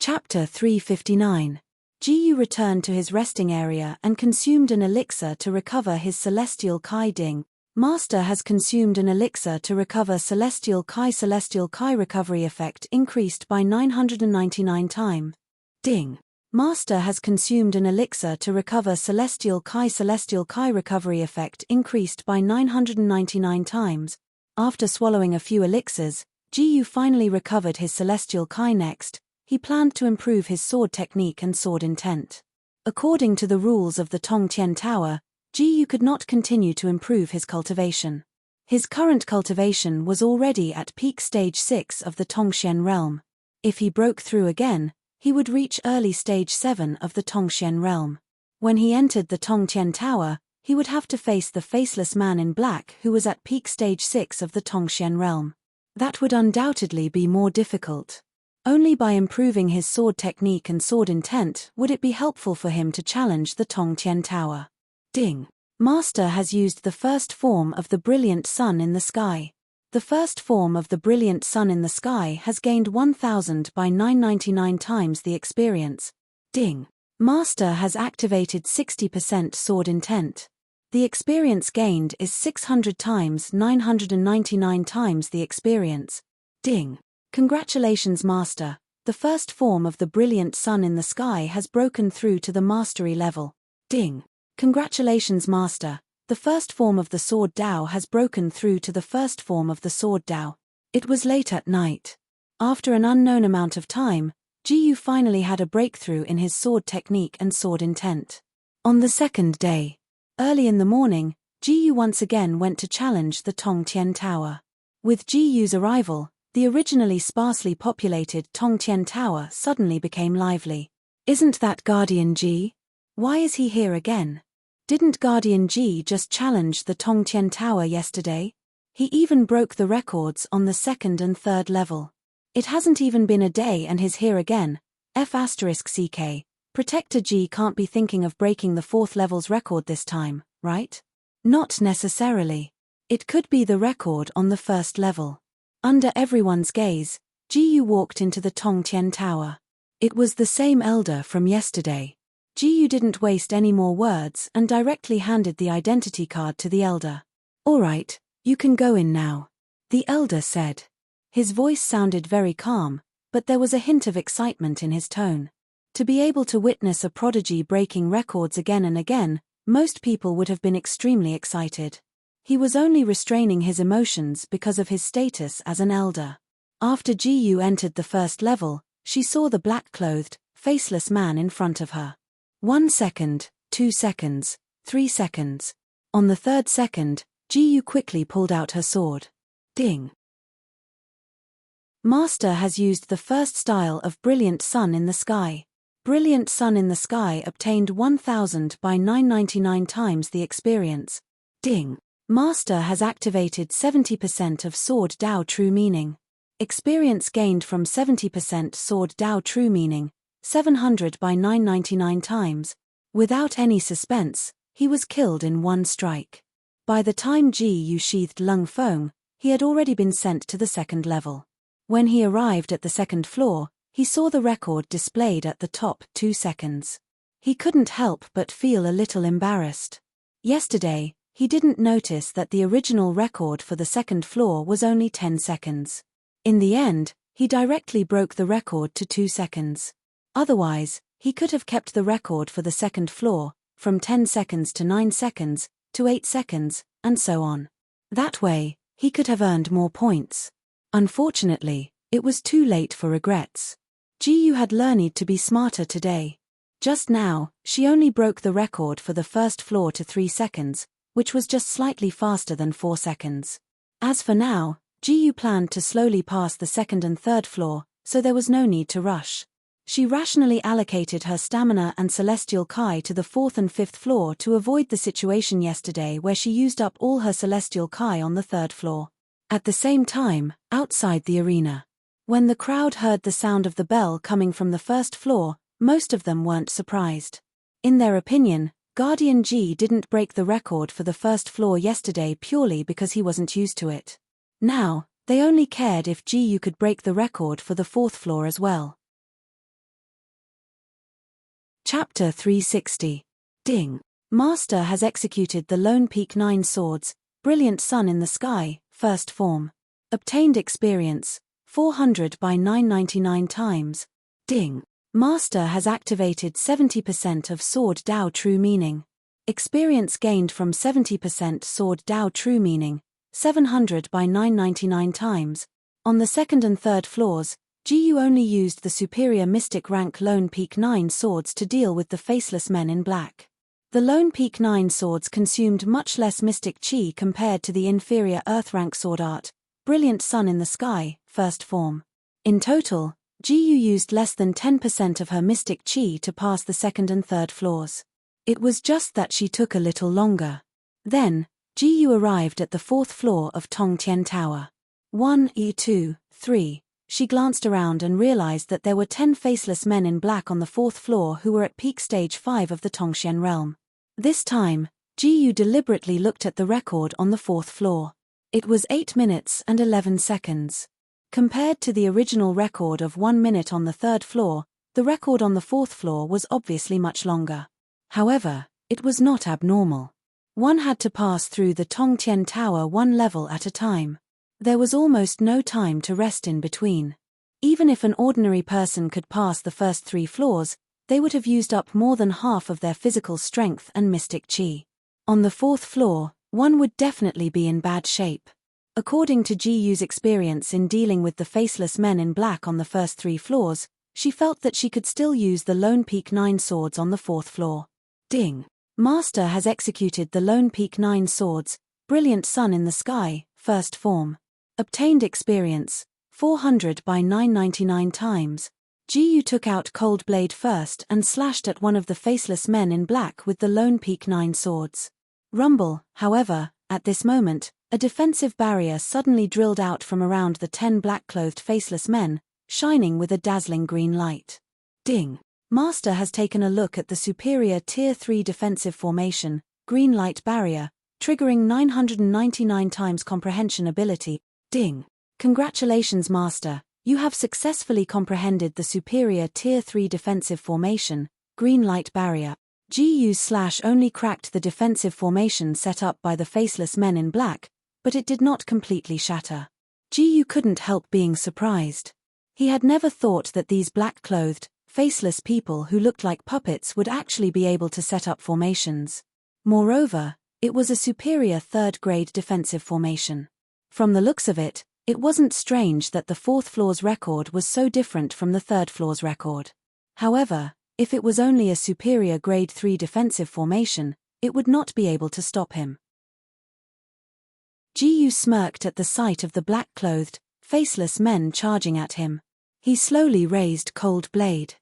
Chapter 359. Jiyu returned to his resting area and consumed an elixir to recover his celestial Kai Ding. Master has consumed an elixir to recover celestial Kai. Celestial Kai recovery effect increased by 999 times. Ding. Master has consumed an elixir to recover celestial Kai. Celestial Kai recovery effect increased by 999 times. After swallowing a few elixirs, Jiyu finally recovered his celestial Kai. Next, he planned to improve his sword technique and sword intent. According to the rules of the Tongtian Tower, Jiyu could not continue to improve his cultivation. His current cultivation was already at peak stage 6 of the Tongxian realm. If he broke through again, he would reach early stage 7 of the Tongxian realm. When he entered the Tongtian Tower, he would have to face the faceless man in black who was at peak stage 6 of the Tongxian realm. That would undoubtedly be more difficult. Only by improving his sword technique and sword intent would it be helpful for him to challenge the Tongtian Tower. Ding. Master has used the first form of the brilliant sun in the sky. The first form of the brilliant sun in the sky has gained 1000 by 999 times the experience. Ding. Master has activated 60% sword intent. The experience gained is 600 times 999 times the experience. Ding. Congratulations Master, the first form of the brilliant sun in the sky has broken through to the mastery level. Ding. Congratulations Master, the first form of the sword Dao has broken through to the first form of the sword Dao. It was late at night. After an unknown amount of time, Jiyu finally had a breakthrough in his sword technique and sword intent. On the second day, early in the morning, Jiyu once again went to challenge the Tongtian Tower. With Jiyu's arrival, the originally sparsely populated Tongtian Tower suddenly became lively. Isn't that Guardian Ji? Why is he here again? Didn't Guardian Ji just challenge the Tongtian Tower yesterday? He even broke the records on the second and third level. It hasn't even been a day and he's here again. F***CK. Protector Ji can't be thinking of breaking the fourth level's record this time, right? Not necessarily. It could be the record on the first level. Under everyone's gaze, Jiyu walked into the Tongtian Tower. It was the same elder from yesterday. Jiyu didn't waste any more words and directly handed the identity card to the elder. All right, you can go in now, the elder said. His voice sounded very calm, but there was a hint of excitement in his tone. To be able to witness a prodigy breaking records again and again, most people would have been extremely excited. He was only restraining his emotions because of his status as an elder. After Jiyu entered the first level, she saw the black-clothed, faceless man in front of her. 1 second, 2 seconds, 3 seconds. On the third second, Jiyu quickly pulled out her sword. Ding. Master has used the first style of Brilliant Sun in the Sky. Brilliant Sun in the Sky obtained 1000 by 999 times the experience. Ding. Master has activated 70% of Sword Dao True Meaning. Experience gained from 70% Sword Dao True Meaning, 700 by 999 times. Without any suspense, he was killed in one strike. By the time Ji sheathed Lung Feng, he had already been sent to the second level. When he arrived at the second floor, he saw the record displayed at the top 2 seconds. He couldn't help but feel a little embarrassed. Yesterday, he didn't notice that the original record for the second floor was only 10 seconds. In the end, he directly broke the record to 2 seconds. Otherwise, he could have kept the record for the second floor, from 10 seconds to 9 seconds, to 8 seconds, and so on. That way, he could have earned more points. Unfortunately, it was too late for regrets. Ji had learned to be smarter today. Just now, she only broke the record for the first floor to 3 seconds, which was just slightly faster than 4 seconds. As for now, Ji planned to slowly pass the second and third floor, so there was no need to rush. She rationally allocated her stamina and celestial Kai to the fourth and fifth floor to avoid the situation yesterday where she used up all her celestial Kai on the third floor. At the same time, outside the arena, when the crowd heard the sound of the bell coming from the first floor, most of them weren't surprised. In their opinion, Guardian Ji didn't break the record for the first floor yesterday purely because he wasn't used to it. Now, they only cared if Ji could break the record for the fourth floor as well. Chapter 360. Ding. Master has executed the Lone Peak 9 Swords, Brilliant Sun in the Sky, first form. Obtained experience, 400 by 999 times. Ding. Master has activated 70% of Sword Dao True Meaning. Experience gained from 70% Sword Dao True Meaning, 700 by 999 times. On the second and third floors, Ji only used the superior mystic rank Lone Peak 9 swords to deal with the faceless men in black. The Lone Peak 9 swords consumed much less mystic chi compared to the inferior earth rank sword art, Brilliant Sun in the Sky, first form. In total, Ji used less than 10% of her mystic chi to pass the second and third floors. It was just that she took a little longer. Then, Ji arrived at the fourth floor of Tongtian Tower. 1E2, 3. She glanced around and realized that there were 10 faceless men in black on the fourth floor who were at peak stage 5 of the Tongxian realm. This time, Ji deliberately looked at the record on the fourth floor. It was 8 minutes and 11 seconds. Compared to the original record of 1 minute on the third floor, the record on the fourth floor was obviously much longer. However, it was not abnormal. One had to pass through the Tongtian Tower one level at a time. There was almost no time to rest in between. Even if an ordinary person could pass the first 3 floors, they would have used up more than half of their physical strength and mystic chi. On the fourth floor, one would definitely be in bad shape. According to Ji's experience in dealing with the faceless men in black on the first 3 floors, she felt that she could still use the Lone Peak 9 swords on the fourth floor. Ding. Master has executed the Lone Peak 9 swords, Brilliant Sun in the Sky, first form. Obtained experience, 400 by 999 times. Ji took out Cold Blade first and slashed at one of the faceless men in black with the Lone Peak 9 swords. Rumble, however, at this moment, a defensive barrier suddenly drilled out from around the 10 black-clothed faceless men, shining with a dazzling green light. Ding. Master has taken a look at the superior Tier 3 defensive formation, Green Light Barrier, triggering 999 times comprehension ability. Ding. Congratulations Master, you have successfully comprehended the superior Tier 3 defensive formation, Green Light Barrier. Ji only cracked the defensive formation set up by the faceless men in black, but it did not completely shatter. Ji couldn't help being surprised. He had never thought that these black-clothed, faceless people who looked like puppets would actually be able to set up formations. Moreover, it was a superior third-grade defensive formation. From the looks of it, it wasn't strange that the fourth floor's record was so different from the third floor's record. However, if it was only a superior grade 3 defensive formation, it would not be able to stop him. Ji smirked at the sight of the black-clothed, faceless men charging at him. He slowly raised Cold Blade.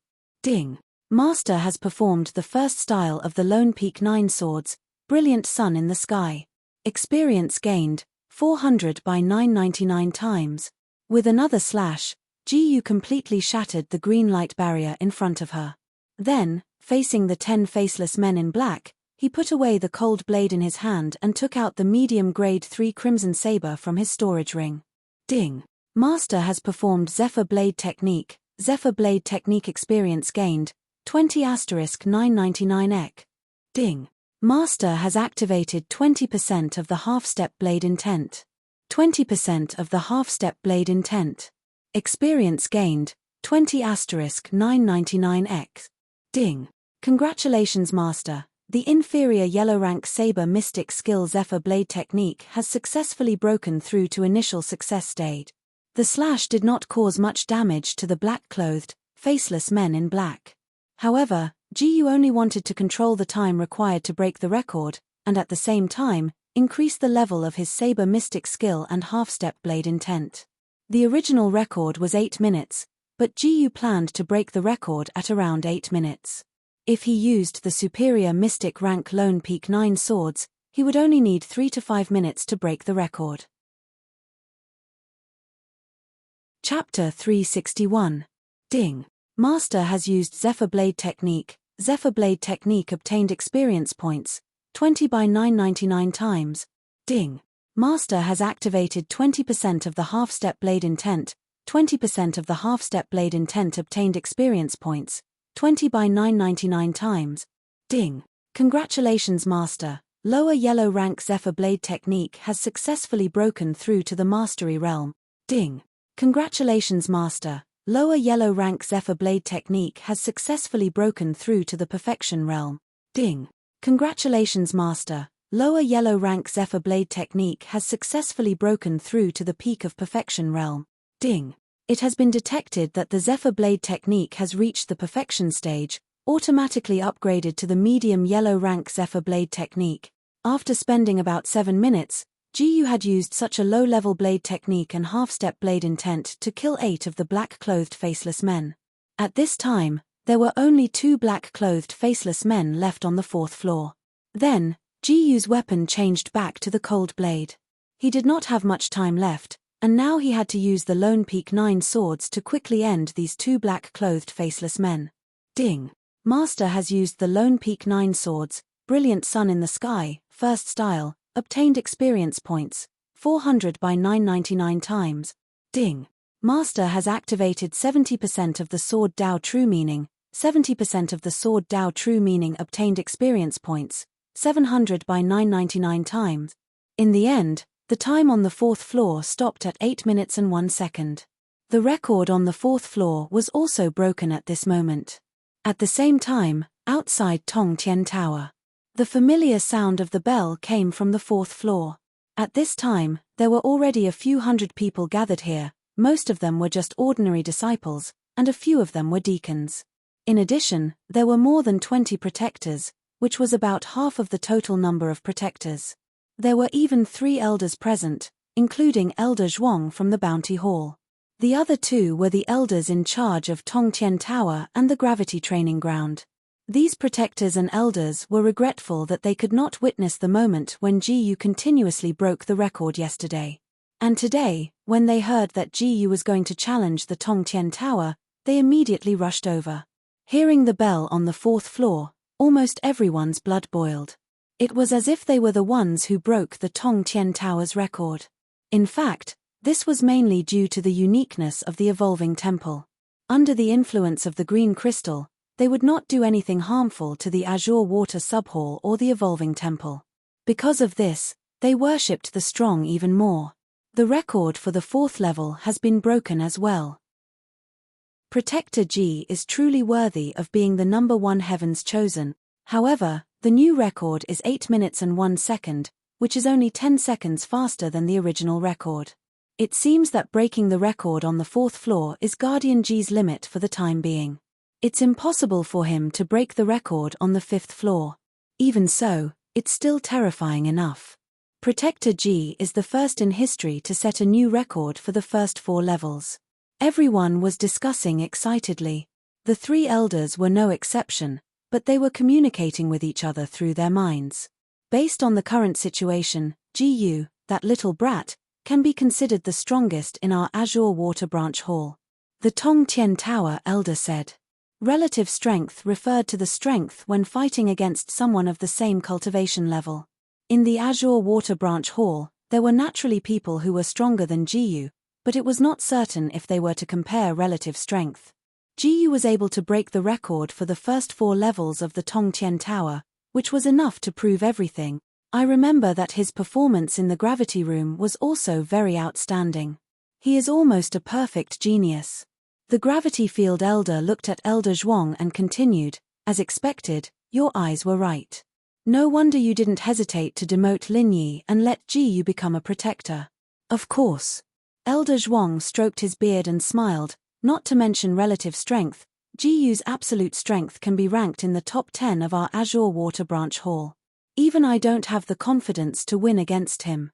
Ding. Master has performed the first style of the Lone Peak 9 swords, Brilliant Sun in the Sky. Experience gained, 400 by 999 times. With another slash, Ji Yu completely shattered the green light barrier in front of her. Then, facing the 10 faceless men in black, he put away the cold blade in his hand and took out the medium grade 3 crimson saber from his storage ring. Ding. Master has performed Zephyr Blade Technique. Zephyr Blade Technique experience gained, 20*999 ek. Ding. Master has activated 20% of the half-step blade intent. 20% of the half-step blade intent. Experience gained, 20*999 ek. Ding. Congratulations Master. The inferior yellow rank Saber Mystic Skill Zephyr Blade Technique has successfully broken through to initial success state. The slash did not cause much damage to the black-clothed, faceless men in black. However, Ji Yu only wanted to control the time required to break the record, and at the same time, increase the level of his Saber Mystic Skill and half-step blade intent. The original record was 8 minutes, but Ji Yu planned to break the record at around 8 minutes. If he used the superior Mystic Rank Lone Peak 9 swords, he would only need 3 to 5 minutes to break the record. Chapter 361. Ding. Master has used Zephyr Blade Technique. Zephyr Blade Technique obtained experience points, 20 by 999 times. Ding. Master has activated 20% of the half-step blade intent. 20% of the half-step blade intent obtained experience points, 20 by 999 times. Ding. Congratulations Master. Lower yellow rank Zephyr Blade Technique has successfully broken through to the Mastery Realm. Ding. Congratulations Master. Lower yellow rank Zephyr Blade Technique has successfully broken through to the Perfection Realm. Ding. Congratulations Master. Lower yellow rank Zephyr Blade Technique has successfully broken through to the Peak of Perfection Realm. Ding. It has been detected that the Zephyr Blade Technique has reached the Perfection stage, automatically upgraded to the medium yellow rank Zephyr Blade Technique. After spending about 7 minutes, Ji Yu had used such a low-level blade technique and half-step blade intent to kill 8 of the black-clothed faceless men. At this time, there were only 2 black-clothed faceless men left on the 4th floor. Then, Ji Yu's weapon changed back to the cold blade. He did not have much time left, and now he had to use the Lone Peak 9 swords to quickly end these 2 black-clothed faceless men. Ding. Master has used the Lone Peak 9 swords, Brilliant Sun in the Sky, first style, obtained experience points, 400 by 999 times. Ding. Master has activated 70% of the Sword Dao True Meaning, 70% of the Sword Dao True Meaning obtained experience points, 700 by 999 times. In the end, the time on the 4th floor stopped at 8 minutes and 1 second. The record on the 4th floor was also broken at this moment. At the same time, outside Tong Tien Tower, the familiar sound of the bell came from the 4th floor. At this time, there were already a few hundred people gathered here. Most of them were just ordinary disciples, and a few of them were deacons. In addition, there were more than 20 protectors, which was about half of the total number of protectors. There were even 3 elders present, including Elder Zhuang from the Bounty Hall. The other 2 were the elders in charge of Tong Tien Tower and the Gravity Training Ground. These protectors and elders were regretful that they could not witness the moment when Ji Yu continuously broke the record yesterday. And today, when they heard that Ji Yu was going to challenge the Tong Tien Tower, they immediately rushed over. Hearing the bell on the 4th floor, almost everyone's blood boiled. It was as if they were the ones who broke the Tong Tien Tower's record. In fact, this was mainly due to the uniqueness of the evolving temple. Under the influence of the green crystal, they would not do anything harmful to the azure water subhall or the evolving temple. Because of this, they worshipped the strong even more. The record for the 4th level has been broken as well. Protector Ji is truly worthy of being the number 1 Heaven's Chosen. However, the new record is 8 minutes and 1 second, which is only 10 seconds faster than the original record. It seems that breaking the record on the 4th floor is Guardian Ji's limit for the time being. It's impossible for him to break the record on the 5th floor. Even so, it's still terrifying enough. Protector Ji is the first in history to set a new record for the first 4 levels. Everyone was discussing excitedly. The 3 elders were no exception, but they were communicating with each other through their minds. Based on the current situation, Gu, that little brat, can be considered the strongest in our Azure Water Branch Hall. The Tong Tien Tower elder said. Relative strength referred to the strength when fighting against someone of the same cultivation level. In the Azure Water Branch Hall, there were naturally people who were stronger than Gu, but it was not certain if they were to compare relative strength. Gu was able to break the record for the first 4 levels of the Tong Tien Tower, which was enough to prove everything. I remember that his performance in the gravity room was also very outstanding. He is almost a perfect genius. The gravity field elder looked at Elder Zhuang and continued, as expected, your eyes were right. No wonder you didn't hesitate to demote Lin Yi and let Gu become a protector. Of course. Elder Zhuang stroked his beard and smiled, not to mention relative strength, Gu's absolute strength can be ranked in the top 10 of our Azure Water Branch Hall. Even I don't have the confidence to win against him.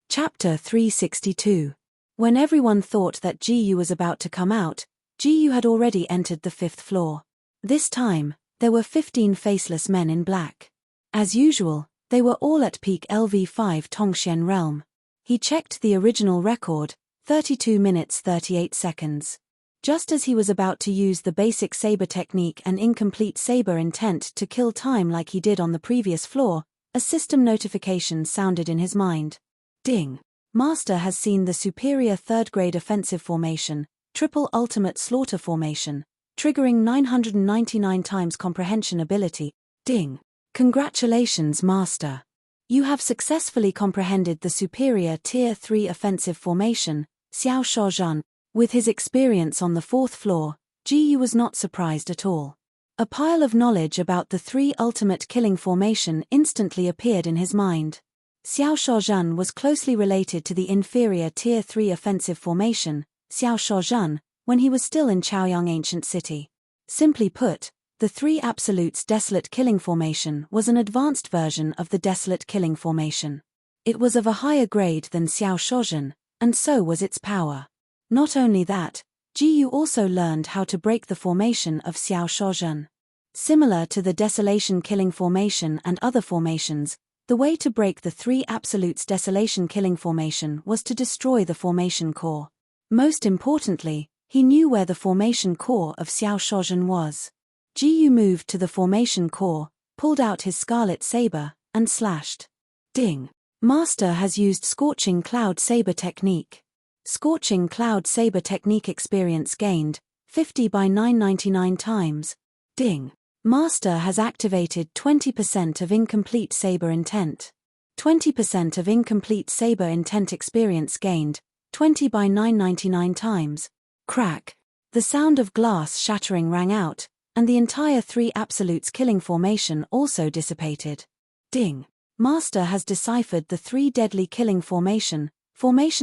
Chapter 362. When everyone thought that Gu was about to come out, Gu had already entered the 5th floor. This time, there were 15 faceless men in black. As usual, they were all at peak LV5 Tongxian realm. He checked the original record, 32 minutes 38 seconds. Just as he was about to use the basic saber technique and incomplete saber intent to kill time like he did on the previous floor, a system notification sounded in his mind. Ding! Master has seen the superior 3rd grade offensive formation, triple ultimate slaughter formation, triggering 999 times comprehension ability. Ding! Congratulations, Master! You have successfully comprehended the superior Tier 3 offensive formation, Xiao Shozhan. With his experience on the 4th floor, Gu was not surprised at all. A pile of knowledge about the 3 ultimate killing formation instantly appeared in his mind. Xiao Shozhan was closely related to the inferior Tier 3 offensive formation, Xiao Shozhan, when he was still in Chaoyang Ancient City. Simply put, the 3 absolutes desolate killing formation was an advanced version of the desolate killing formation. It was of a higher grade than Xiao Shozhan, and so was its power. Not only that, Gu also learned how to break the formation of Xiao Shozhan. Similar to the desolation killing formation and other formations, the way to break the 3 absolutes desolation killing formation was to destroy the formation core. Most importantly, he knew where the formation core of Xiao Shozhan was. Gu moved to the formation core, pulled out his scarlet saber, and slashed. Ding! Master has used Scorching Cloud Saber technique. Scorching Cloud Saber technique experience gained, 50 by 999 times. Ding! Master has activated 20% of incomplete saber intent. 20% of incomplete saber intent experience gained, 20 by 999 times. Crack! The sound of glass shattering rang out, and the entire 3 absolutes killing formation also dissipated. Ding! Master has deciphered the 3 deadly killing formation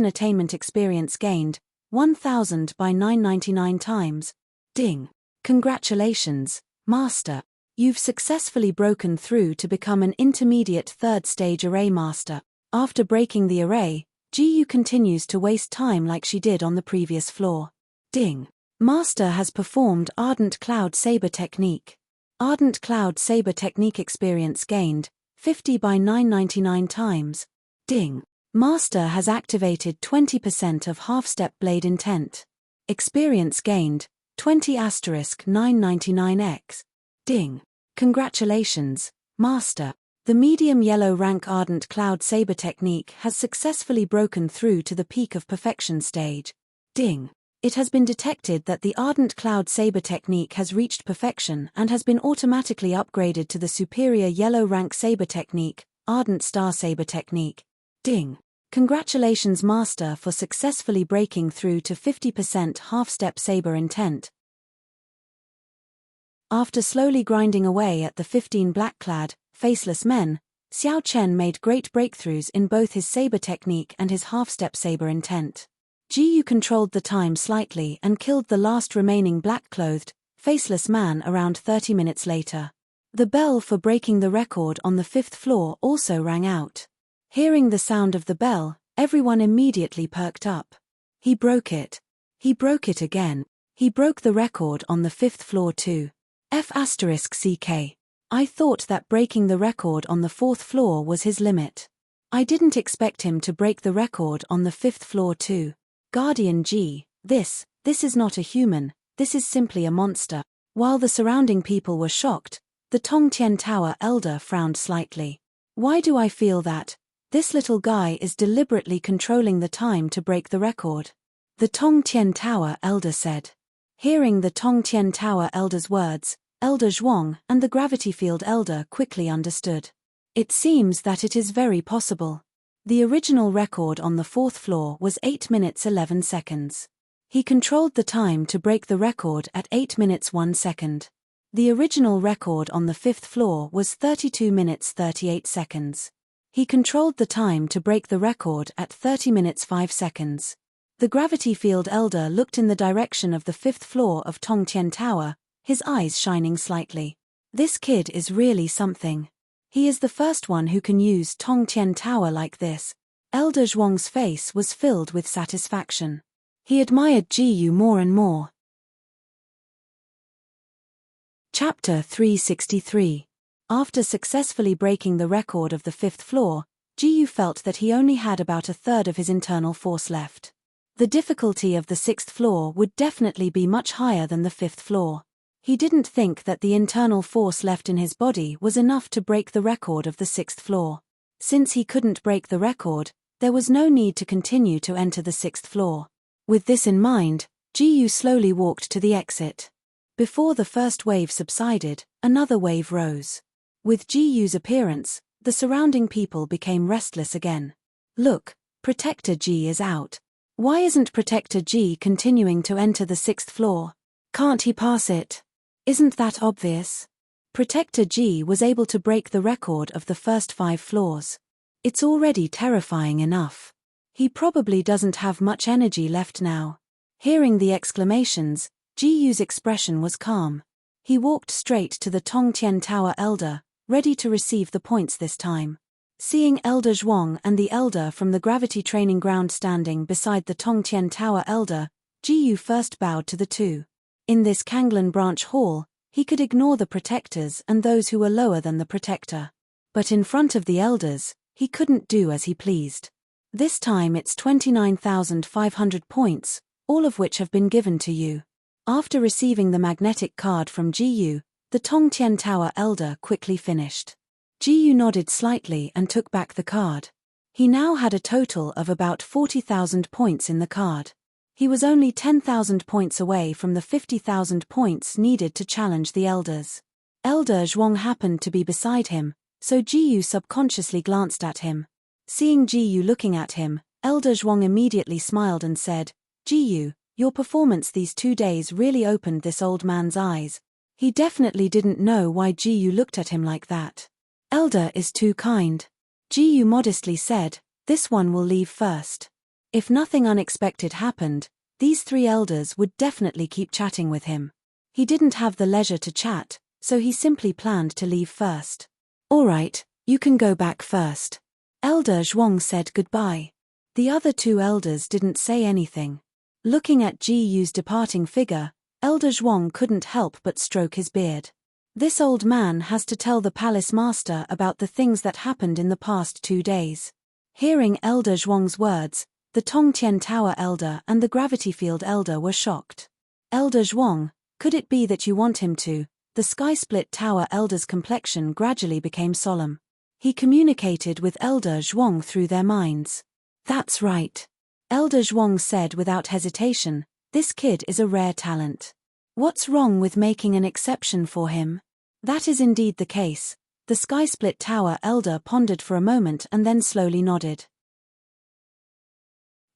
attainment experience gained, 1000 by 999 times. Ding! Congratulations, Master. You've successfully broken through to become an intermediate 3rd stage array master. After breaking the array, Gu continues to waste time like she did on the previous floor. Ding! Master has performed Ardent Cloud Saber technique. Ardent Cloud Saber technique experience gained, 50 by 999 times. Ding! Master has activated 20% of half-step blade intent. Experience gained, 20 * 999x. Ding! Congratulations, Master. The medium yellow rank Ardent Cloud Saber technique has successfully broken through to the peak of perfection stage. Ding! It has been detected that the Ardent Cloud Saber technique has reached perfection and has been automatically upgraded to the superior yellow rank saber technique, Ardent Star Saber technique. Ding! Congratulations, Master, for successfully breaking through to 50% half-step saber intent. After slowly grinding away at the 15 black-clad, faceless men, Xiao Chen made great breakthroughs in both his saber technique and his half-step saber intent. Gu controlled the time slightly and killed the last remaining black-clothed, faceless man around 30 minutes later. The bell for breaking the record on the 5th floor also rang out. Hearing the sound of the bell, everyone immediately perked up. He broke it. He broke it again. He broke the record on the 5th floor too. F*CK. I thought that breaking the record on the 4th floor was his limit. I didn't expect him to break the record on the 5th floor too. Guardian G, this is not a human, this is simply a monster. While the surrounding people were shocked, the Tongtian Tower elder frowned slightly. Why do I feel that this little guy is deliberately controlling the time to break the record? The Tongtian Tower elder said. Hearing the Tongtian Tower elder's words, Elder Zhuang and the gravity field elder quickly understood. It seems that it is very possible. The original record on the 4th floor was 8 minutes 11 seconds. He controlled the time to break the record at 8 minutes 1 second. The original record on the 5th floor was 32 minutes 38 seconds. He controlled the time to break the record at 30 minutes 5 seconds. The gravity field elder looked in the direction of the 5th floor of Tongtian Tower, his eyes shining slightly. This kid is really something. He is the first one who can use Tongtian Tower like this. Elder Zhuang's face was filled with satisfaction. He admired Jiyu more and more. Chapter 363. After successfully breaking the record of the 5th floor, Jiyu felt that he only had about a third of his internal force left. The difficulty of the 6th floor would definitely be much higher than the 5th floor. He didn't think that the internal force left in his body was enough to break the record of the 6th floor. Since he couldn't break the record, there was no need to continue to enter the 6th floor. With this in mind, Jiyu slowly walked to the exit. Before the first wave subsided, another wave rose. With Jiyu's appearance, the surrounding people became restless again. Look, Protector Ji is out. Why isn't Protector Ji continuing to enter the 6th floor? Can't he pass it? Isn't that obvious? Protector Ji was able to break the record of the first 5 floors. It's already terrifying enough. He probably doesn't have much energy left now. Hearing the exclamations, Jiyu's expression was calm. He walked straight to the Tongtian Tower elder, ready to receive the points this time. Seeing Elder Zhuang and the elder from the gravity training ground standing beside the Tongtian Tower elder, Jiyu first bowed to the two. In this Kanglan branch hall, he could ignore the protectors and those who were lower than the protector. But in front of the elders, he couldn't do as he pleased. This time it's 29,500 points, all of which have been given to you. After receiving the magnetic card from Jiyu, the Tongtian Tower elder quickly finished. Jiyu nodded slightly and took back the card. He now had a total of about 40,000 points in the card. He was only 10,000 points away from the 50,000 points needed to challenge the elders. Elder Zhuang happened to be beside him, so Jiyu subconsciously glanced at him. Seeing Jiyu looking at him, Elder Zhuang immediately smiled and said, "Jiyu, your performance these 2 days really opened this old man's eyes." He definitely didn't know why Jiyu looked at him like that. Elder is too kind. Jiyu modestly said, "This one will leave first." If nothing unexpected happened, these 3 elders would definitely keep chatting with him. He didn't have the leisure to chat, so he simply planned to leave first. "All right, you can go back first." Elder Zhuang said goodbye. The other 2 elders didn't say anything. Looking at Jiyu's departing figure, Elder Zhuang couldn't help but stroke his beard. This old man has to tell the palace master about the things that happened in the past 2 days. Hearing Elder Zhuang's words, the Tongtian Tower elder and the gravity field elder were shocked. "Elder Zhuang, could it be that you want him to?" The Sky Split Tower elder's complexion gradually became solemn. He communicated with Elder Zhuang through their minds. "That's right." Elder Zhuang said without hesitation, "This kid is a rare talent. What's wrong with making an exception for him?" "That is indeed the case." The Sky Split Tower elder pondered for a moment and then slowly nodded.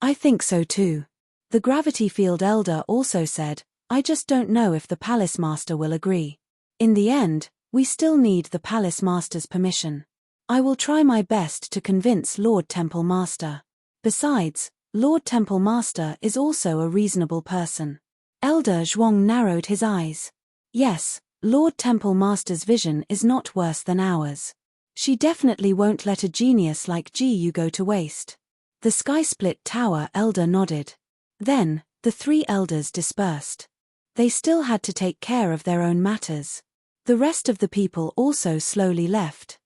"I think so too." The gravity field elder also said, "I just don't know if the palace master will agree. In the end, we still need the palace master's permission. I will try my best to convince Lord Temple Master. Besides, Lord Temple Master is also a reasonable person." Elder Zhuang narrowed his eyes. "Yes, Lord Temple Master's vision is not worse than ours. She definitely won't let a genius like Jiyu go to waste." The Sky Split Tower elder nodded. Then, the 3 elders dispersed. They still had to take care of their own matters. The rest of the people also slowly left.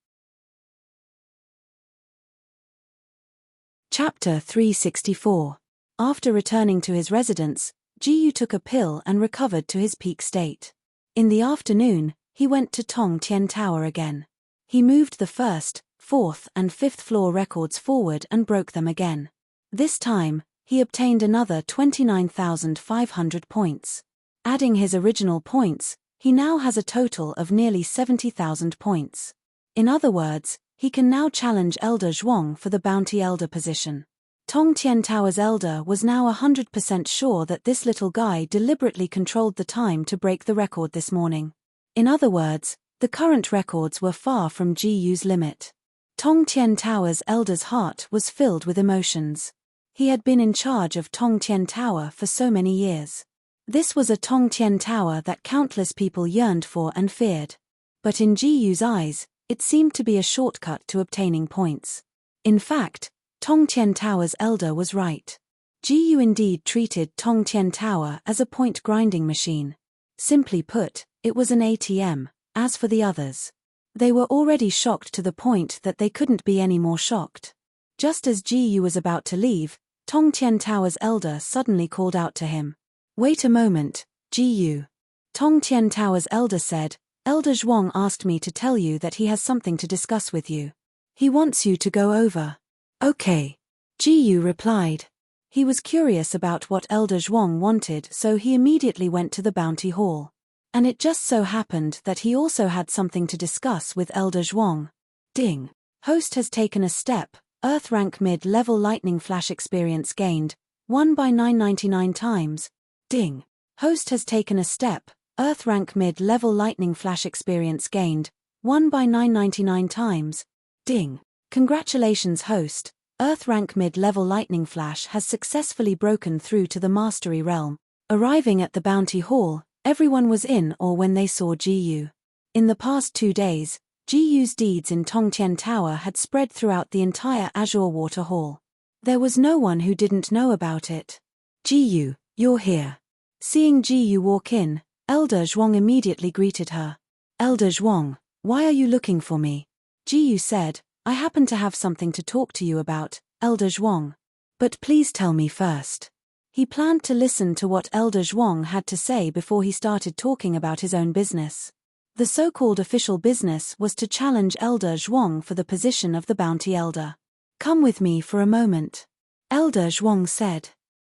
Chapter 364. After returning to his residence, Jiyu took a pill and recovered to his peak state. In the afternoon, he went to Tong Tien Tower again. He moved the first, fourth and fifth floor records forward and broke them again. This time, he obtained another 29,500 points. Adding his original points, he now has a total of nearly 70,000 points. In other words, he can now challenge Elder Zhuang for the Bounty Elder position. Tong Tien Tower's Elder was now 100% sure that this little guy deliberately controlled the time to break the record this morning. In other words, the current records were far from Jiyu's limit. Tong Tien Tower's Elder's heart was filled with emotions. He had been in charge of Tong Tien Tower for so many years. This was a Tong Tien Tower that countless people yearned for and feared. But in Jiyu's eyes, it seemed to be a shortcut to obtaining points. In fact, Tong Tien Tower's Elder was right. Jiyu indeed treated Tong Tien Tower as a point-grinding machine. Simply put, it was an ATM. As for the others, they were already shocked to the point that they couldn't be any more shocked. Just as Jiyu was about to leave, Tong Tien Tower's Elder suddenly called out to him. "Wait a moment, Jiyu." Tong Tien Tower's Elder said, "Elder Zhuang asked me to tell you that he has something to discuss with you. He wants you to go over." "Okay," Jiyu replied. He was curious about what Elder Zhuang wanted, so he immediately went to the Bounty Hall. And it just so happened that he also had something to discuss with Elder Zhuang. Ding. Host has taken a step. Earth rank mid-level lightning flash experience gained. 1 by 999 times. Ding. Host has taken a step. Earth rank mid-level lightning flash experience gained. 1 by 999 times. Ding. Congratulations host. Earth rank mid-level lightning flash has successfully broken through to the mastery realm. Arriving at the Bounty Hall, everyone was in awe when they saw Jiyu. In the past 2 days, Jiyu's deeds in Tong Tien Tower had spread throughout the entire Azure Water Hall. There was no one who didn't know about it. "Jiyu, you're here." Seeing Jiyu walk in, Elder Zhuang immediately greeted her. "Elder Zhuang, why are you looking for me?" Jiyu said, "I happen to have something to talk to you about, Elder Zhuang. But please tell me first." He planned to listen to what Elder Zhuang had to say before he started talking about his own business. The so-called official business was to challenge Elder Zhuang for the position of the Bounty Elder. "Come with me for a moment," Elder Zhuang said.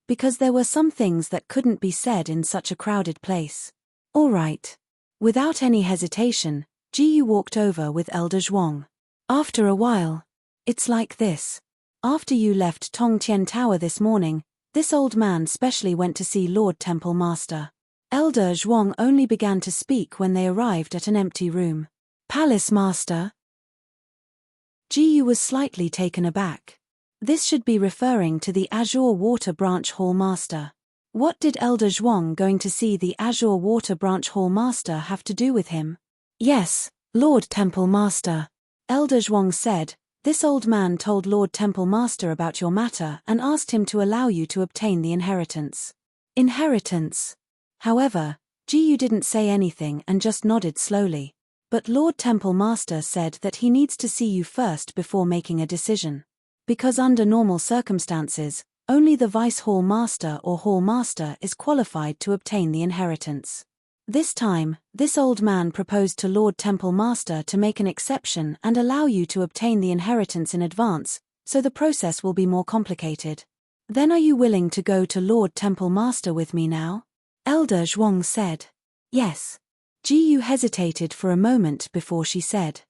Because there were some things that couldn't be said in such a crowded place. "All right." Without any hesitation, Jiyu walked over with Elder Zhuang. After a while, "It's like this. After you left Tong Tien Tower this morning, this old man specially went to see Lord Temple Master." Elder Zhuang only began to speak when they arrived at an empty room. "Palace Master?" Jiyu was slightly taken aback. This should be referring to the Azure Water Branch Hall Master. What did Elder Zhuang going to see the Azure Water Branch Hall Master have to do with him? "Yes, Lord Temple Master." Elder Zhuang said, "This old man told Lord Temple Master about your matter and asked him to allow you to obtain the inheritance." Inheritance? However, Jiyu didn't say anything and just nodded slowly. But Lord Temple Master said that he needs to see you first before making a decision. Because under normal circumstances, only the Vice Hall Master or Hall Master is qualified to obtain the inheritance. This time, this old man proposed to Lord Temple Master to make an exception and allow you to obtain the inheritance in advance, so the process will be more complicated. "Then are you willing to go to Lord Temple Master with me now?" Elder Zhuang said. "Yes." Jiyu hesitated for a moment before she said.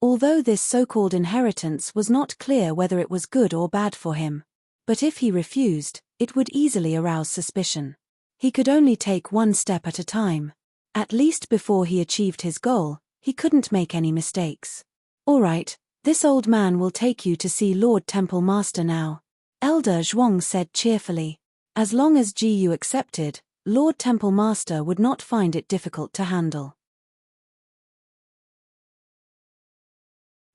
Although this so-called inheritance was not clear whether it was good or bad for him. But if he refused, it would easily arouse suspicion. He could only take one step at a time. At least before he achieved his goal, he couldn't make any mistakes. "All right, this old man will take you to see Lord Temple Master now," Elder Zhuang said cheerfully. As long as Jiyu accepted, Lord Temple Master would not find it difficult to handle.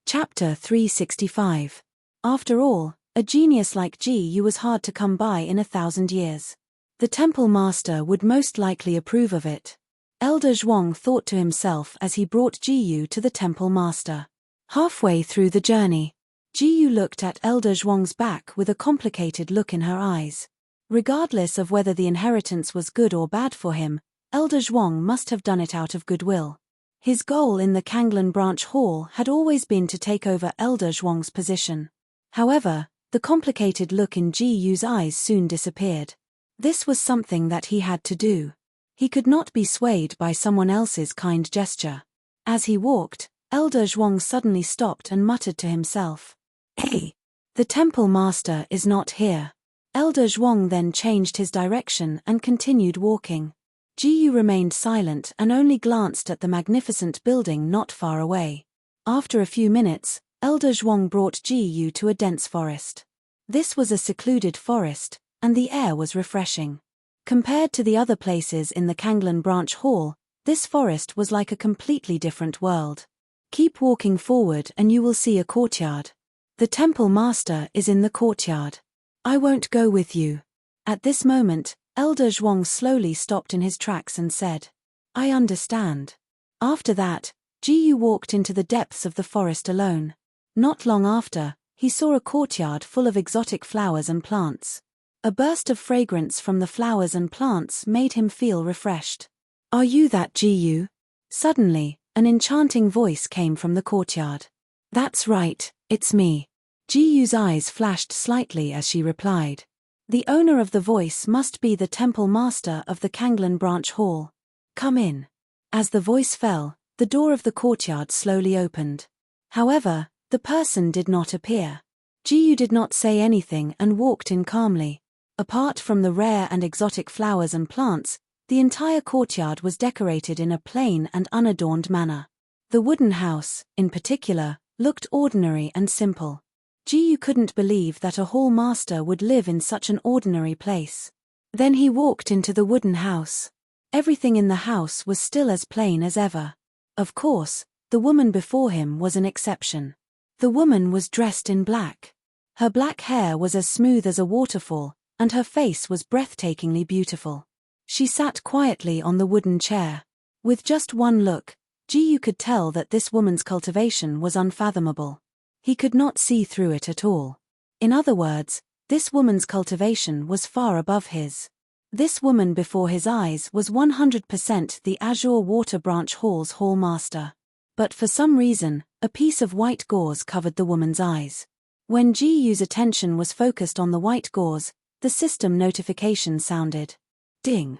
Chapter 365. After all, a genius like Jiyu was hard to come by in 1,000 years. The Temple Master would most likely approve of it. Elder Zhuang thought to himself as he brought Jiyu to the temple master. Halfway through the journey, Jiyu looked at Elder Zhuang's back with a complicated look in her eyes. Regardless of whether the inheritance was good or bad for him, Elder Zhuang must have done it out of goodwill. His goal in the Kanglan branch hall had always been to take over Elder Zhuang's position. However, the complicated look in Jiyu's eyes soon disappeared. This was something that he had to do. He could not be swayed by someone else's kind gesture. As he walked, Elder Zhuang suddenly stopped and muttered to himself, "Hey! The temple master is not here." Elder Zhuang then changed his direction and continued walking. Jiyu remained silent and only glanced at the magnificent building not far away. After a few minutes, Elder Zhuang brought Jiyu to a dense forest. This was a secluded forest, and the air was refreshing. Compared to the other places in the Kanglan branch hall, this forest was like a completely different world. Keep walking forward and you will see a courtyard. The temple master is in the courtyard. I won't go with you. At this moment, Elder Zhuang slowly stopped in his tracks and said, I understand. After that, Jiyu walked into the depths of the forest alone. Not long after, he saw a courtyard full of exotic flowers and plants. A burst of fragrance from the flowers and plants made him feel refreshed. Are you that Jiyu? Suddenly, an enchanting voice came from the courtyard. That's right, it's me. Jiyu's eyes flashed slightly as she replied. The owner of the voice must be the temple master of the Kanglan branch hall. Come in. As the voice fell, the door of the courtyard slowly opened. However, the person did not appear. Jiyu did not say anything and walked in calmly. Apart from the rare and exotic flowers and plants, the entire courtyard was decorated in a plain and unadorned manner. The wooden house, in particular, looked ordinary and simple. Jiyu couldn't believe that a hall master would live in such an ordinary place. Then he walked into the wooden house. Everything in the house was still as plain as ever. Of course, the woman before him was an exception. The woman was dressed in black. Her black hair was as smooth as a waterfall, and her face was breathtakingly beautiful. She sat quietly on the wooden chair. With just one look, Jiyu could tell that this woman's cultivation was unfathomable. He could not see through it at all. In other words, this woman's cultivation was far above his. This woman before his eyes was 100% the Azure Water Branch Hall's hall master. But for some reason, a piece of white gauze covered the woman's eyes. When Jiyu's attention was focused on the white gauze, the system notification sounded. Ding.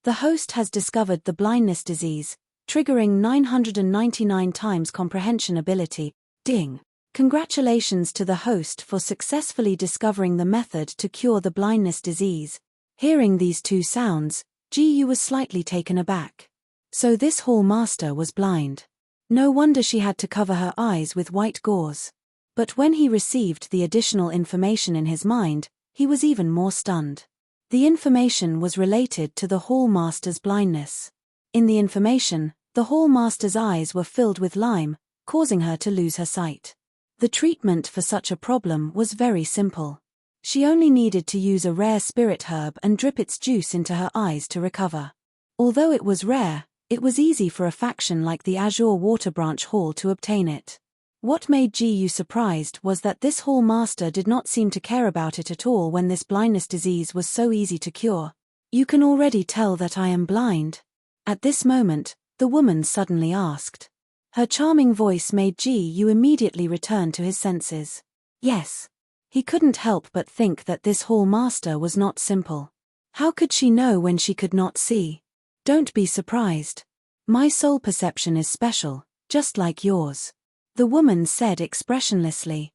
The host has discovered the blindness disease, triggering 999 times comprehension ability. Ding. Congratulations to the host for successfully discovering the method to cure the blindness disease. Hearing these two sounds, Jiyu was slightly taken aback. So this hall master was blind. No wonder she had to cover her eyes with white gauze. But when he received the additional information in his mind, he was even more stunned. The information was related to the hall master's blindness. In the information, the hall master's eyes were filled with lime, causing her to lose her sight. The treatment for such a problem was very simple. She only needed to use a rare spirit herb and drip its juice into her eyes to recover. Although it was rare, it was easy for a faction like the Azure Water Branch Hall to obtain it. What made Jiyu surprised was that this hall master did not seem to care about it at all when this blindness disease was so easy to cure. You can already tell that I am blind. At this moment, the woman suddenly asked. Her charming voice made Jiyu immediately return to his senses. Yes. He couldn't help but think that this hall master was not simple. How could she know when she could not see? Don't be surprised. My soul perception is special, just like yours. The woman said expressionlessly.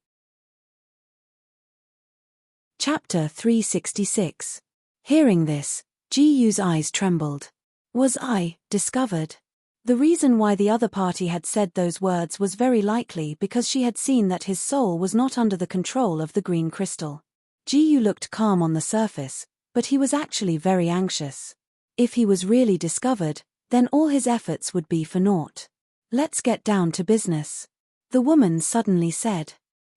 Chapter 366. Hearing this, Jiyu's eyes trembled. Was I discovered? The reason why the other party had said those words was very likely because she had seen that his soul was not under the control of the green crystal. Jiyu looked calm on the surface, but he was actually very anxious. If he was really discovered, then all his efforts would be for naught. Let's get down to business. The woman suddenly said.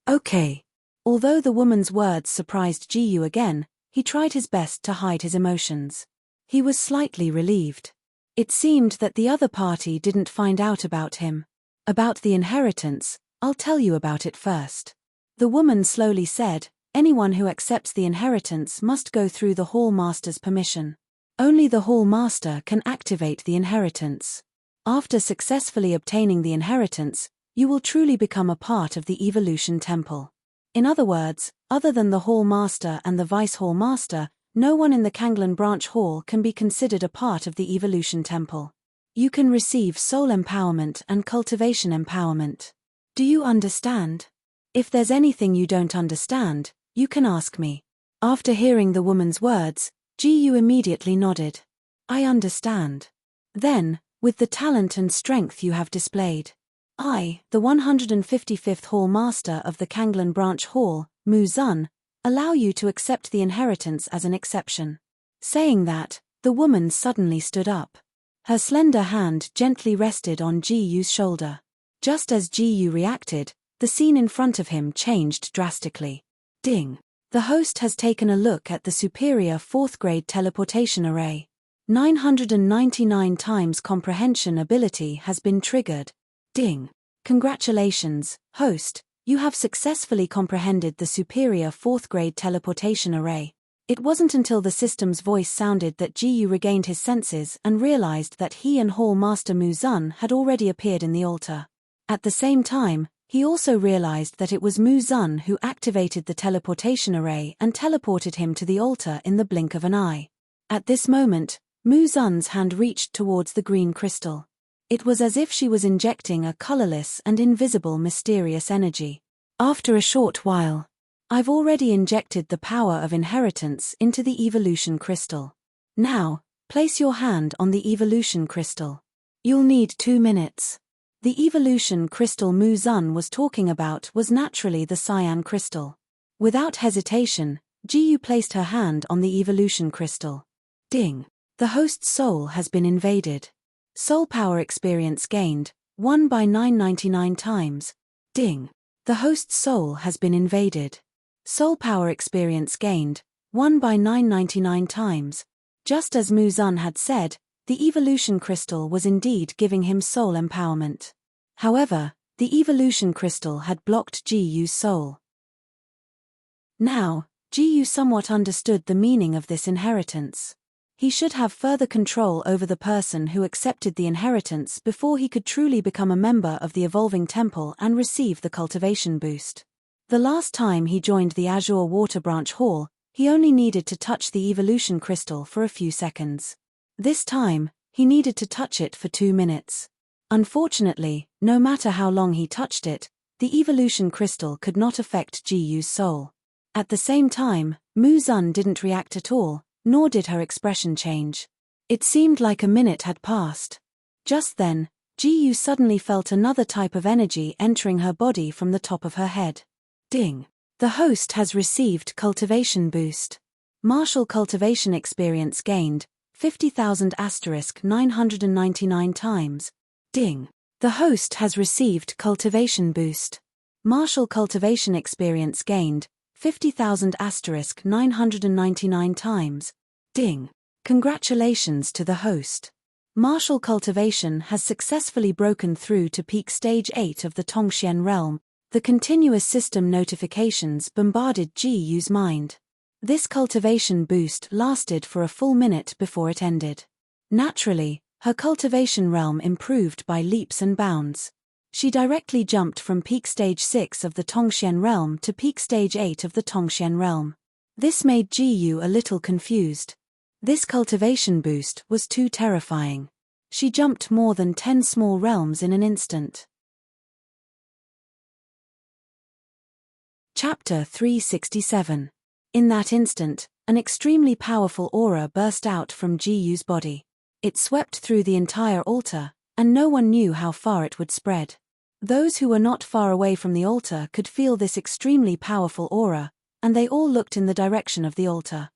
Okay. Although the woman's words surprised Jiyu again, he tried his best to hide his emotions. He was slightly relieved. It seemed that the other party didn't find out about him. About the inheritance, I'll tell you about it first. The woman slowly said, anyone who accepts the inheritance must go through the Hall Master's permission. Only the Hall Master can activate the inheritance. After successfully obtaining the inheritance, you will truly become a part of the Evolution Temple. In other words, other than the Hall Master and the Vice Hall Master, no one in the Kanglen Branch Hall can be considered a part of the Evolution Temple. You can receive soul empowerment and cultivation empowerment. Do you understand? If there's anything you don't understand, you can ask me. After hearing the woman's words, Gu immediately nodded. I understand. Then, with the talent and strength you have displayed, I, the 155th Hall Master of the Kanglen Branch Hall, Mu Zun, allow you to accept the inheritance as an exception. Saying that, the woman suddenly stood up. Her slender hand gently rested on Gu's shoulder. Just as Gu reacted, the scene in front of him changed drastically. Ding! The host has taken a look at the superior 4th grade teleportation array. 999 times comprehension ability has been triggered. Ding! Congratulations, host. You have successfully comprehended the superior 4th grade teleportation array. It wasn't until the system's voice sounded that Gu regained his senses and realized that he and Hall Master Mu Zun had already appeared in the altar. At the same time, he also realized that it was Mu Zun who activated the teleportation array and teleported him to the altar in the blink of an eye. At this moment, Mu Zun's hand reached towards the green crystal. It was as if she was injecting a colorless and invisible mysterious energy. After a short while, I've already injected the power of inheritance into the evolution crystal. Now, place your hand on the evolution crystal. You'll need 2 minutes. The evolution crystal Mu Zun was talking about was naturally the cyan crystal. Without hesitation, Gu placed her hand on the evolution crystal. Ding! The host's soul has been invaded. Soul power experience gained, 1 by 999 times. Ding! The host's soul has been invaded. Soul power experience gained, 1 by 999 times. Just as Mu Zun had said, the evolution crystal was indeed giving him soul empowerment. However, the evolution crystal had blocked Gu's soul. Now, Gu somewhat understood the meaning of this inheritance. He should have further control over the person who accepted the inheritance before he could truly become a member of the Evolving Temple and receive the cultivation boost. The last time he joined the Azure Water Branch Hall, he only needed to touch the evolution crystal for a few seconds. This time, he needed to touch it for 2 minutes. Unfortunately, no matter how long he touched it, the evolution crystal could not affect Gu's soul. At the same time, Mu Zun didn't react at all, nor did her expression change. It seemed like a minute had passed. Just then, Gu suddenly felt another type of energy entering her body from the top of her head. Ding! The host has received cultivation boost. Martial cultivation experience gained, 50,000 * 999 times. Ding! The host has received cultivation boost. Martial cultivation experience gained, 50,000 * 999 times. Ding! Congratulations to the host. Martial cultivation has successfully broken through to peak stage 8 of the Tongxian realm. The continuous system notifications bombarded Gu's mind. This cultivation boost lasted for a full minute before it ended. Naturally, her cultivation realm improved by leaps and bounds. She directly jumped from peak stage 6 of the Tongxian realm to peak stage 8 of the Tongxian realm. This made Gu a little confused. This cultivation boost was too terrifying. She jumped more than 10 small realms in an instant. Chapter 367. In that instant, an extremely powerful aura burst out from Gu's body. It swept through the entire altar, and no one knew how far it would spread. Those who were not far away from the altar could feel this extremely powerful aura, and they all looked in the direction of the altar.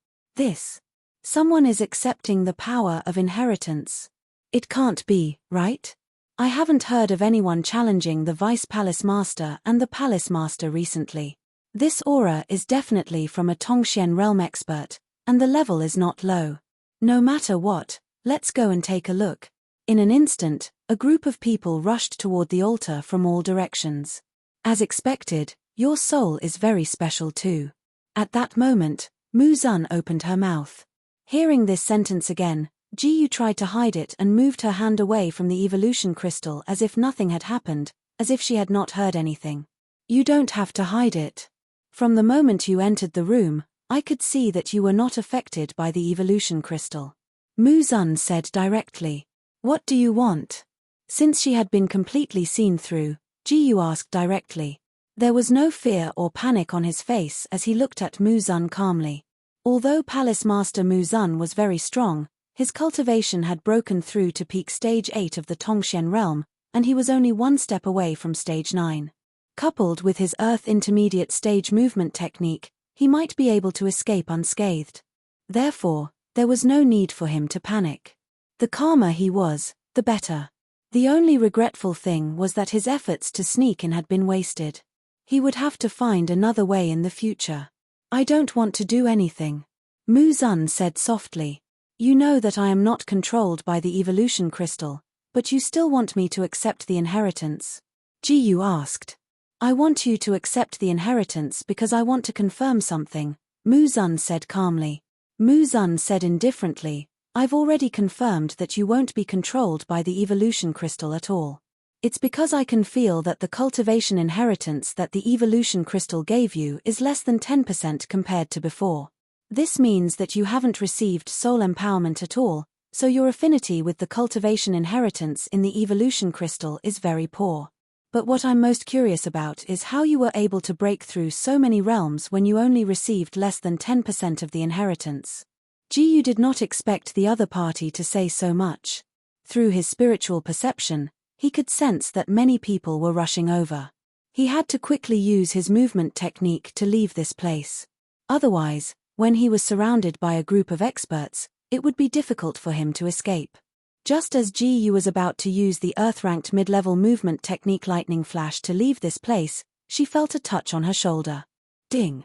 Someone is accepting the power of inheritance. It can't be, right? I haven't heard of anyone challenging the Vice Palace Master and the Palace Master recently. This aura is definitely from a Tongxian realm expert, and the level is not low. No matter what, Let's go and take a look. In an instant, a group of people rushed toward the altar from all directions. As expected, your soul is very special too. At that moment, Muzan opened her mouth. Hearing this sentence again, Jiyu tried to hide it and moved her hand away from the evolution crystal as if nothing had happened, as if she had not heard anything. You don't have to hide it. From the moment you entered the room, I could see that you were not affected by the evolution crystal. Muzan said directly. What do you want? Since she had been completely seen through, Jiyu asked directly. There was no fear or panic on his face as he looked at Muzan calmly. Although Palace Master Muzan was very strong, his cultivation had broken through to peak stage 8 of the Tongxian realm, and he was only one step away from stage 9. Coupled with his Earth intermediate stage movement technique, he might be able to escape unscathed. Therefore, there was no need for him to panic. The calmer he was, the better. The only regretful thing was that his efforts to sneak in had been wasted. He would have to find another way in the future. I don't want to do anything. Muzan said softly. You know that I am not controlled by the evolution crystal, but you still want me to accept the inheritance? Jiyu asked. I want you to accept the inheritance because I want to confirm something, Muzan said calmly. Muzan said indifferently, I've already confirmed that you won't be controlled by the evolution crystal at all. It's because I can feel that the cultivation inheritance that the evolution crystal gave you is less than 10% compared to before. This means that you haven't received soul empowerment at all, so your affinity with the cultivation inheritance in the evolution crystal is very poor. But what I'm most curious about is how you were able to break through so many realms when you only received less than 10% of the inheritance. Jiyu did not expect the other party to say so much. Through his spiritual perception, he could sense that many people were rushing over. He had to quickly use his movement technique to leave this place. Otherwise, when he was surrounded by a group of experts, it would be difficult for him to escape. Just as Jiyu was about to use the Earth-ranked mid-level movement technique Lightning Flash to leave this place, she felt a touch on her shoulder. Ding!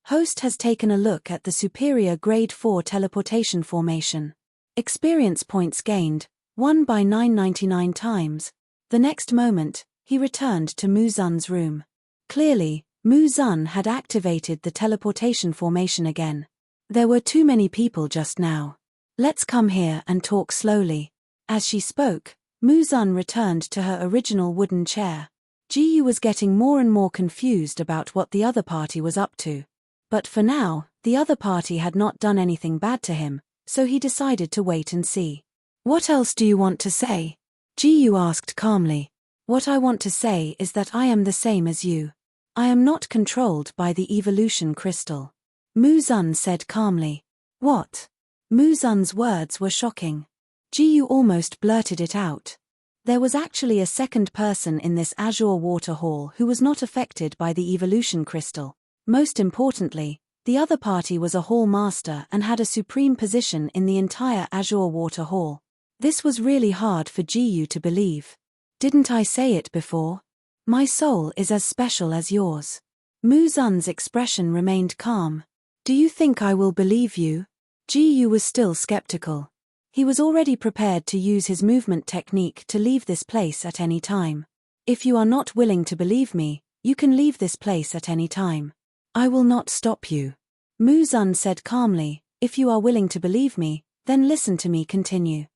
Host has taken a look at the superior Grade 4 teleportation formation. Experience points gained, 1 by 999 times. The next moment, he returned to Muzan's room. Clearly, Muzan had activated the teleportation formation again. There were too many people just now. Let's come here and talk slowly. As she spoke, Muzan returned to her original wooden chair. Jiyu was getting more and more confused about what the other party was up to. But for now, the other party had not done anything bad to him, so he decided to wait and see. What else do you want to say? Jiyu asked calmly. What I want to say is that I am the same as you. I am not controlled by the evolution crystal. Muzan said calmly. What? Muzan's words were shocking. Jiyu almost blurted it out. There was actually a second person in this azure water hall who was not affected by the evolution crystal. Most importantly, the other party was a hall master and had a supreme position in the entire azure water hall. This was really hard for Jiyu to believe. Didn't I say it before? My soul is as special as yours. Muzan's expression remained calm. Do you think I will believe you? Jiyu was still skeptical. He was already prepared to use his movement technique to leave this place at any time. If you are not willing to believe me, you can leave this place at any time. I will not stop you. Muzan said calmly, if you are willing to believe me, then listen to me continue.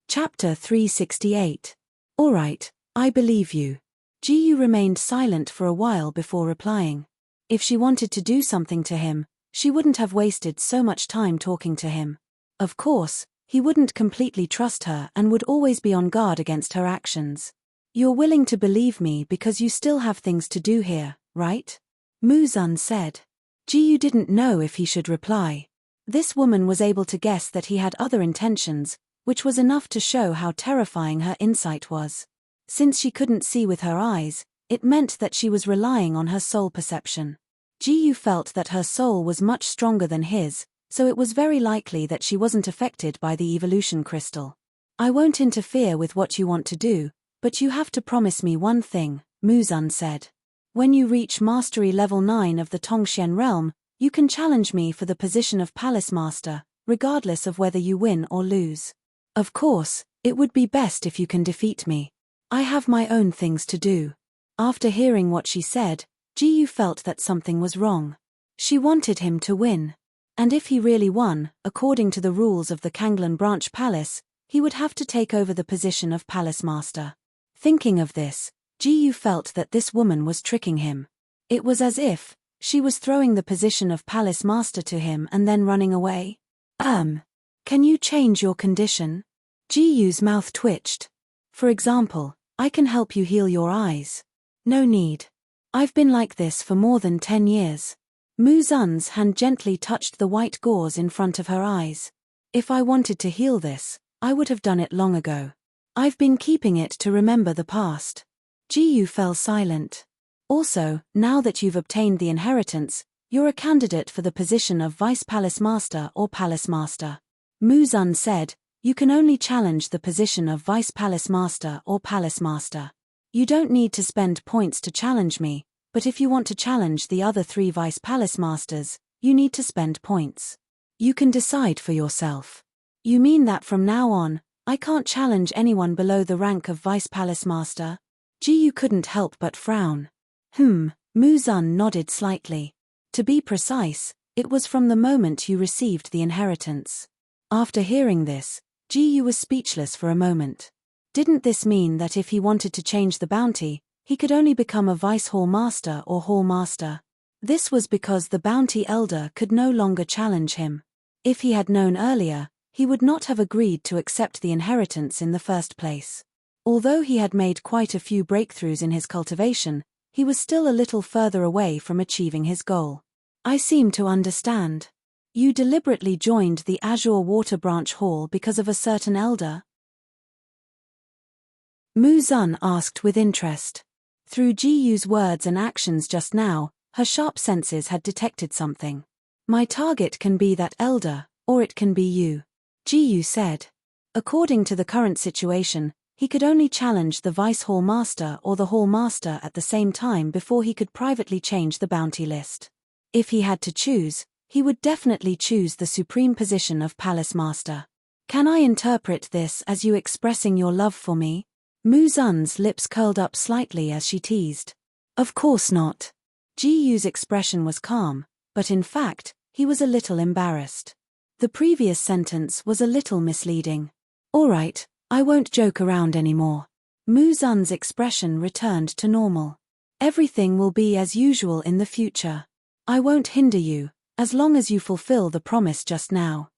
Chapter 368. Alright, I believe you. Jiyu remained silent for a while before replying. If she wanted to do something to him, she wouldn't have wasted so much time talking to him. Of course, he wouldn't completely trust her and would always be on guard against her actions. You're willing to believe me because you still have things to do here, right? Muzan said. Jiyu didn't know if he should reply. This woman was able to guess that he had other intentions, which was enough to show how terrifying her insight was. Since she couldn't see with her eyes, it meant that she was relying on her soul perception. Jiyu felt that her soul was much stronger than his, so it was very likely that she wasn't affected by the evolution crystal. I won't interfere with what you want to do, but you have to promise me one thing, Muzan said. When you reach Mastery Level 9 of the Tongxian realm, You can challenge me for the position of Palace Master, regardless of whether you win or lose. Of course, it would be best if you can defeat me. I have my own things to do. After hearing what she said, Ji felt that something was wrong. She wanted him to win. And if he really won, according to the rules of the Kanglan Branch Palace, he would have to take over the position of Palace Master. Thinking of this, Ji felt that this woman was tricking him. It was as if she was throwing the position of Palace Master to him and then running away. Can you change your condition? Ji's mouth twitched. For example, I can help you heal your eyes. No need. I've been like this for more than 10 years. Mu Zun's hand gently touched the white gauze in front of her eyes. If I wanted to heal this, I would have done it long ago. I've been keeping it to remember the past. Ji fell silent. Also, now that you've obtained the inheritance, you're a candidate for the position of Vice Palace Master or Palace Master. Mu Zun said, you can only challenge the position of Vice Palace Master or Palace Master. You don't need to spend points to challenge me, but if you want to challenge the other 3 Vice Palace Masters, you need to spend points. You can decide for yourself. You mean that from now on, I can't challenge anyone below the rank of Vice Palace Master? Ji couldn't help but frown. Mu Zun nodded slightly. To be precise, it was from the moment you received the inheritance. After hearing this, Ji was speechless for a moment. Didn't this mean that if he wanted to change the bounty, he could only become a Vice Hall Master or Hall Master? This was because the Bounty Elder could no longer challenge him. If he had known earlier, he would not have agreed to accept the inheritance in the first place. Although he had made quite a few breakthroughs in his cultivation, he was still a little further away from achieving his goal. I seem to understand. You deliberately joined the Azure Water Branch Hall because of a certain elder? Mu Zun asked with interest. Through Ji's words and actions just now, her sharp senses had detected something. My target can be that elder, or it can be you. Ji said. According to the current situation, he could only challenge the Vice Hall Master or the Hall Master at the same time before he could privately change the bounty list. If he had to choose, he would definitely choose the supreme position of Palace Master. Can I interpret this as you expressing your love for me? Mu Zun's lips curled up slightly as she teased. Of course not. Ji's expression was calm, but in fact, he was a little embarrassed. The previous sentence was a little misleading. All right, I won't joke around anymore. Mu Zun's expression returned to normal. Everything will be as usual in the future. I won't hinder you, as long as you fulfill the promise just now.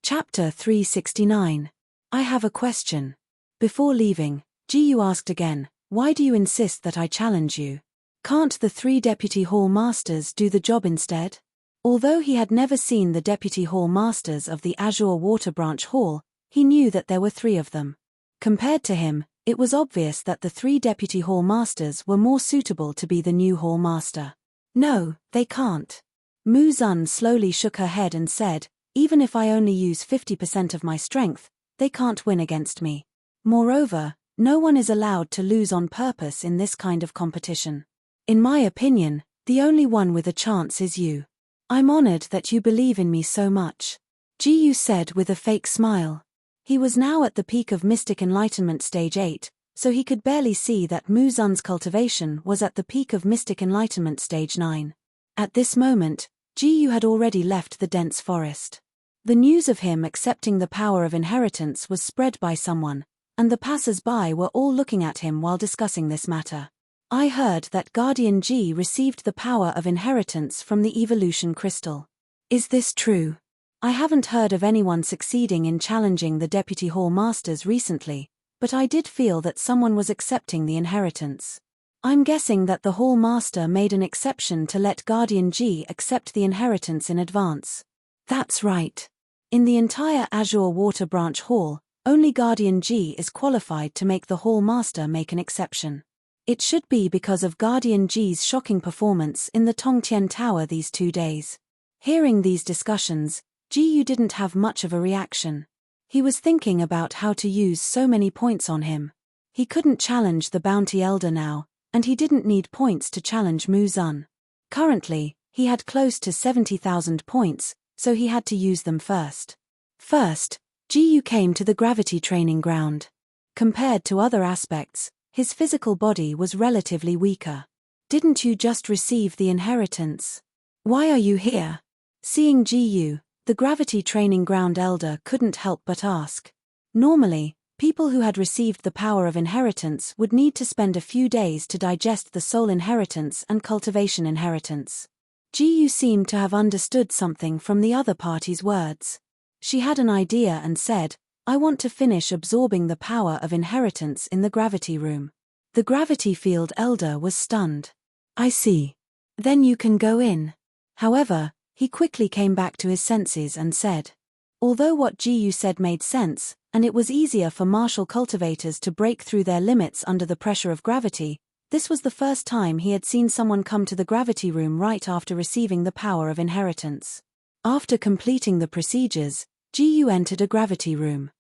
Chapter 369. I have a question. Before leaving, Ji asked again, why do you insist that I challenge you? Can't the 3 Deputy Hall Masters do the job instead? Although he had never seen the Deputy Hall Masters of the Azure Water Branch Hall, he knew that there were 3 of them. Compared to him, it was obvious that the 3 Deputy Hall Masters were more suitable to be the new Hall Master. No, they can't. Mu Zun slowly shook her head and said, even if I only use 50% of my strength, they can't win against me. Moreover, no one is allowed to lose on purpose in this kind of competition. In my opinion, the only one with a chance is you. I'm honored that you believe in me so much. Ji said with a fake smile. He was now at the peak of Mystic Enlightenment Stage 8, so he could barely see that Mu Zun's cultivation was at the peak of Mystic Enlightenment Stage 9. At this moment, Ji had already left the dense forest. The news of him accepting the power of inheritance was spread by someone, and the passers-by were all looking at him while discussing this matter. I heard that Guardian Ji received the power of inheritance from the evolution crystal. Is this true? I haven't heard of anyone succeeding in challenging the Deputy Hall Masters recently, but I did feel that someone was accepting the inheritance. I'm guessing that the Hall Master made an exception to let Guardian Ji accept the inheritance in advance. That's right. In the entire Azure Water Branch Hall, only Guardian Ji is qualified to make the Hall Master make an exception. It should be because of Guardian Ji's shocking performance in the Tongtian Tower these 2 days. Hearing these discussions, Ji didn't have much of a reaction. He was thinking about how to use so many points on him. He couldn't challenge the Bounty Elder now, and he didn't need points to challenge Muzan. Currently, he had close to 70,000 points, so he had to use them first. First, Jiyu came to the gravity training ground. Compared to other aspects, his physical body was relatively weaker. Didn't you just receive the inheritance? Why are you here? Seeing Jiyu, the gravity training ground elder couldn't help but ask. Normally, people who had received the power of inheritance would need to spend a few days to digest the soul inheritance and cultivation inheritance. Jiyu seemed to have understood something from the other party's words. She had an idea and said, "I want to finish absorbing the power of inheritance in the gravity room." The gravity field elder was stunned. "I see. Then you can go in." However, he quickly came back to his senses and said. Although what Jiyu said made sense, and it was easier for martial cultivators to break through their limits under the pressure of gravity, this was the first time he had seen someone come to the gravity room right after receiving the power of inheritance. After completing the procedures, Jiyu entered a gravity room.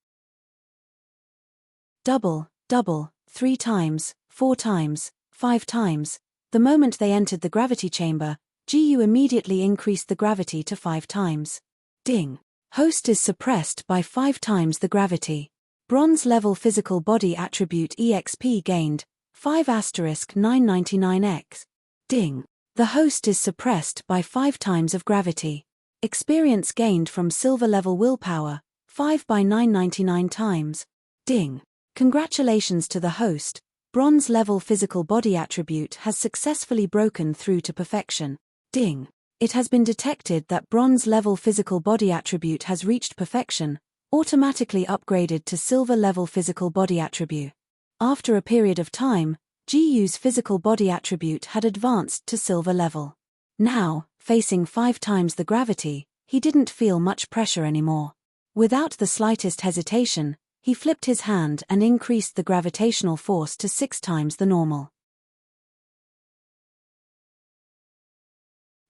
Double, 3 times, 4 times, 5 times. The moment they entered the gravity chamber, Jiyu immediately increased the gravity to 5 times. Ding. Host is suppressed by 5 times the gravity. Bronze level physical body attribute EXP gained, 5*999x. Ding. The host is suppressed by 5 times of gravity. Experience gained from silver level willpower, 5/999 times. Ding. Congratulations to the host, bronze level physical body attribute has successfully broken through to perfection. Ding. It has been detected that bronze level physical body attribute has reached perfection, automatically upgraded to silver level physical body attribute. After a period of time, Jiyu's physical body attribute had advanced to silver level. Now, facing 5 times the gravity, he didn't feel much pressure anymore. Without the slightest hesitation, he flipped his hand and increased the gravitational force to 6 times the normal.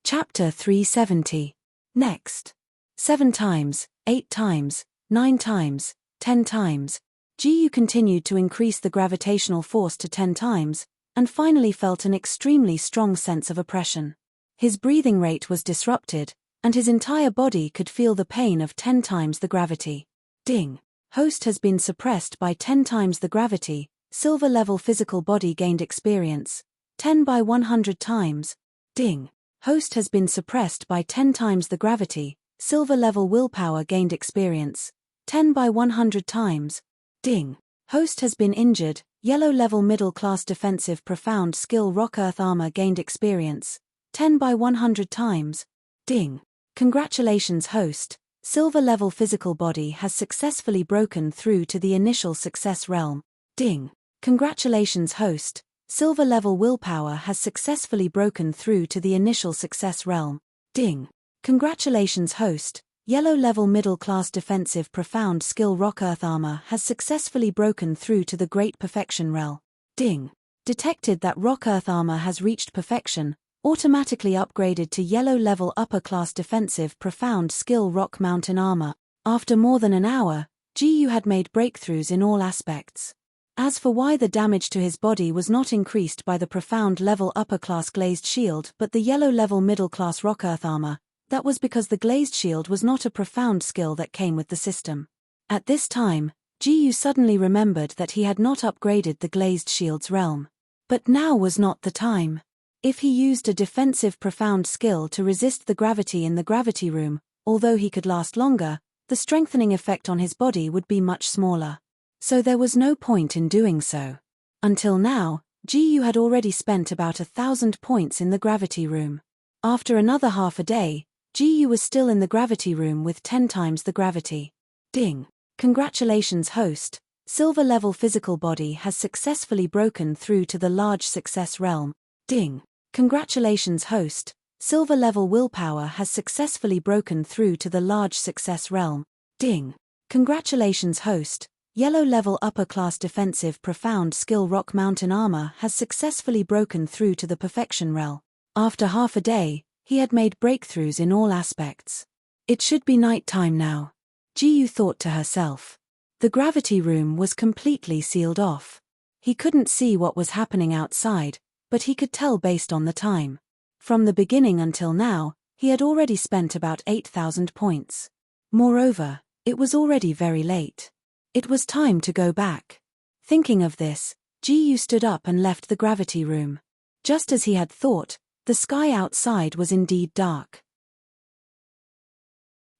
Chapter 370. Next. 7 times, 8 times, 9 times, 10 times. Jiyu continued to increase the gravitational force to 10 times, and finally felt an extremely strong sense of oppression. His breathing rate was disrupted, and his entire body could feel the pain of 10 times the gravity. Ding. Host has been suppressed by 10 times the gravity, silver level physical body gained experience, 10/100 times. Ding. Host has been suppressed by 10 times the gravity, silver level willpower gained experience, 10/100 times. Ding. Host has been injured, yellow level middle class defensive profound skill rock earth armor gained experience, 10/100 times. Ding. Congratulations host, silver level physical body has successfully broken through to the initial success realm. Ding. Congratulations host, silver level willpower has successfully broken through to the initial success realm. Ding. Congratulations host, yellow level middle class defensive profound skill rock earth armor has successfully broken through to the great perfection realm. Ding. Detected that rock earth armor has reached perfection, automatically upgraded to yellow level upper class defensive profound skill rock mountain armor. After more than an hour, Jiyu had made breakthroughs in all aspects. As for why the damage to his body was not increased by the profound level upper class glazed shield but the yellow level middle class rock earth armor, that was because the glazed shield was not a profound skill that came with the system. At this time, Jiyu suddenly remembered that he had not upgraded the glazed shield's realm. But now was not the time. If he used a defensive profound skill to resist the gravity in the gravity room, although he could last longer, the strengthening effect on his body would be much smaller. So there was no point in doing so. Until now, Jiyu had already spent about 1,000 points in the gravity room. After another half a day, Jiyu was still in the gravity room with 10 times the gravity. Ding. Congratulations host, silver level physical body has successfully broken through to the large success realm. Ding. Congratulations host, silver level willpower has successfully broken through to the large success realm. Ding. Congratulations host, yellow level upper class defensive profound skill rock mountain armor has successfully broken through to the perfection realm. After half a day, he had made breakthroughs in all aspects. It should be night time now. Jiyu thought to herself. The gravity room was completely sealed off. He couldn't see what was happening outside, but he could tell based on the time. From the beginning until now, he had already spent about 8,000 points. Moreover, it was already very late. It was time to go back. Thinking of this, Ji Yu stood up and left the gravity room. Just as he had thought, the sky outside was indeed dark.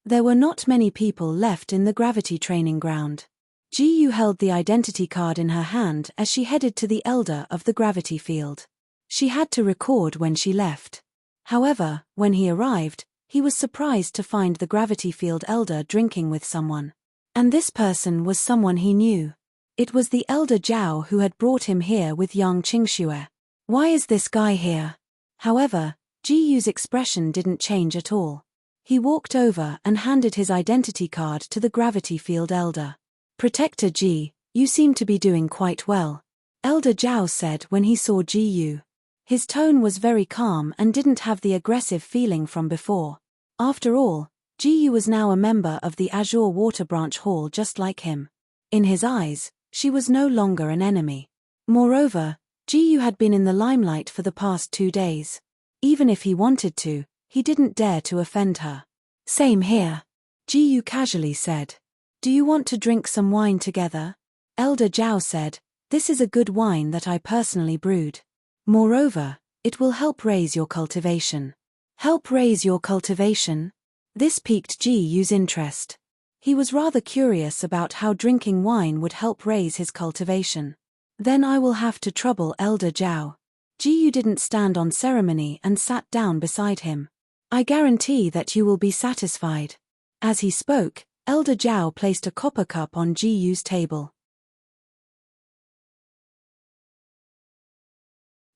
There were not many people left in the gravity training ground. Ji Yu held the identity card in her hand as she headed to the elder of the gravity field. She had to record when she left. However, when he arrived, he was surprised to find the gravity field elder drinking with someone. And this person was someone he knew. It was the elder Zhao who had brought him here with young Qingxue. Why is this guy here? However, Ji Yu's expression didn't change at all. He walked over and handed his identity card to the gravity field elder. Protector Ji, you seem to be doing quite well, Elder Zhao said when he saw Ji Yu. His tone was very calm and didn't have the aggressive feeling from before. After all, Ji Yu was now a member of the Azure Water Branch Hall just like him. In his eyes, she was no longer an enemy. Moreover, Ji Yu had been in the limelight for the past 2 days. Even if he wanted to, he didn't dare to offend her. Same here, Ji Yu casually said. Do you want to drink some wine together? Elder Zhao said, this is a good wine that I personally brewed. Moreover, it will help raise your cultivation. Help raise your cultivation? This piqued Ji Yu's interest. He was rather curious about how drinking wine would help raise his cultivation. Then I will have to trouble Elder Zhao. Ji Yu didn't stand on ceremony and sat down beside him. I guarantee that you will be satisfied. As he spoke, Elder Zhao placed a copper cup on Ji Yu's table.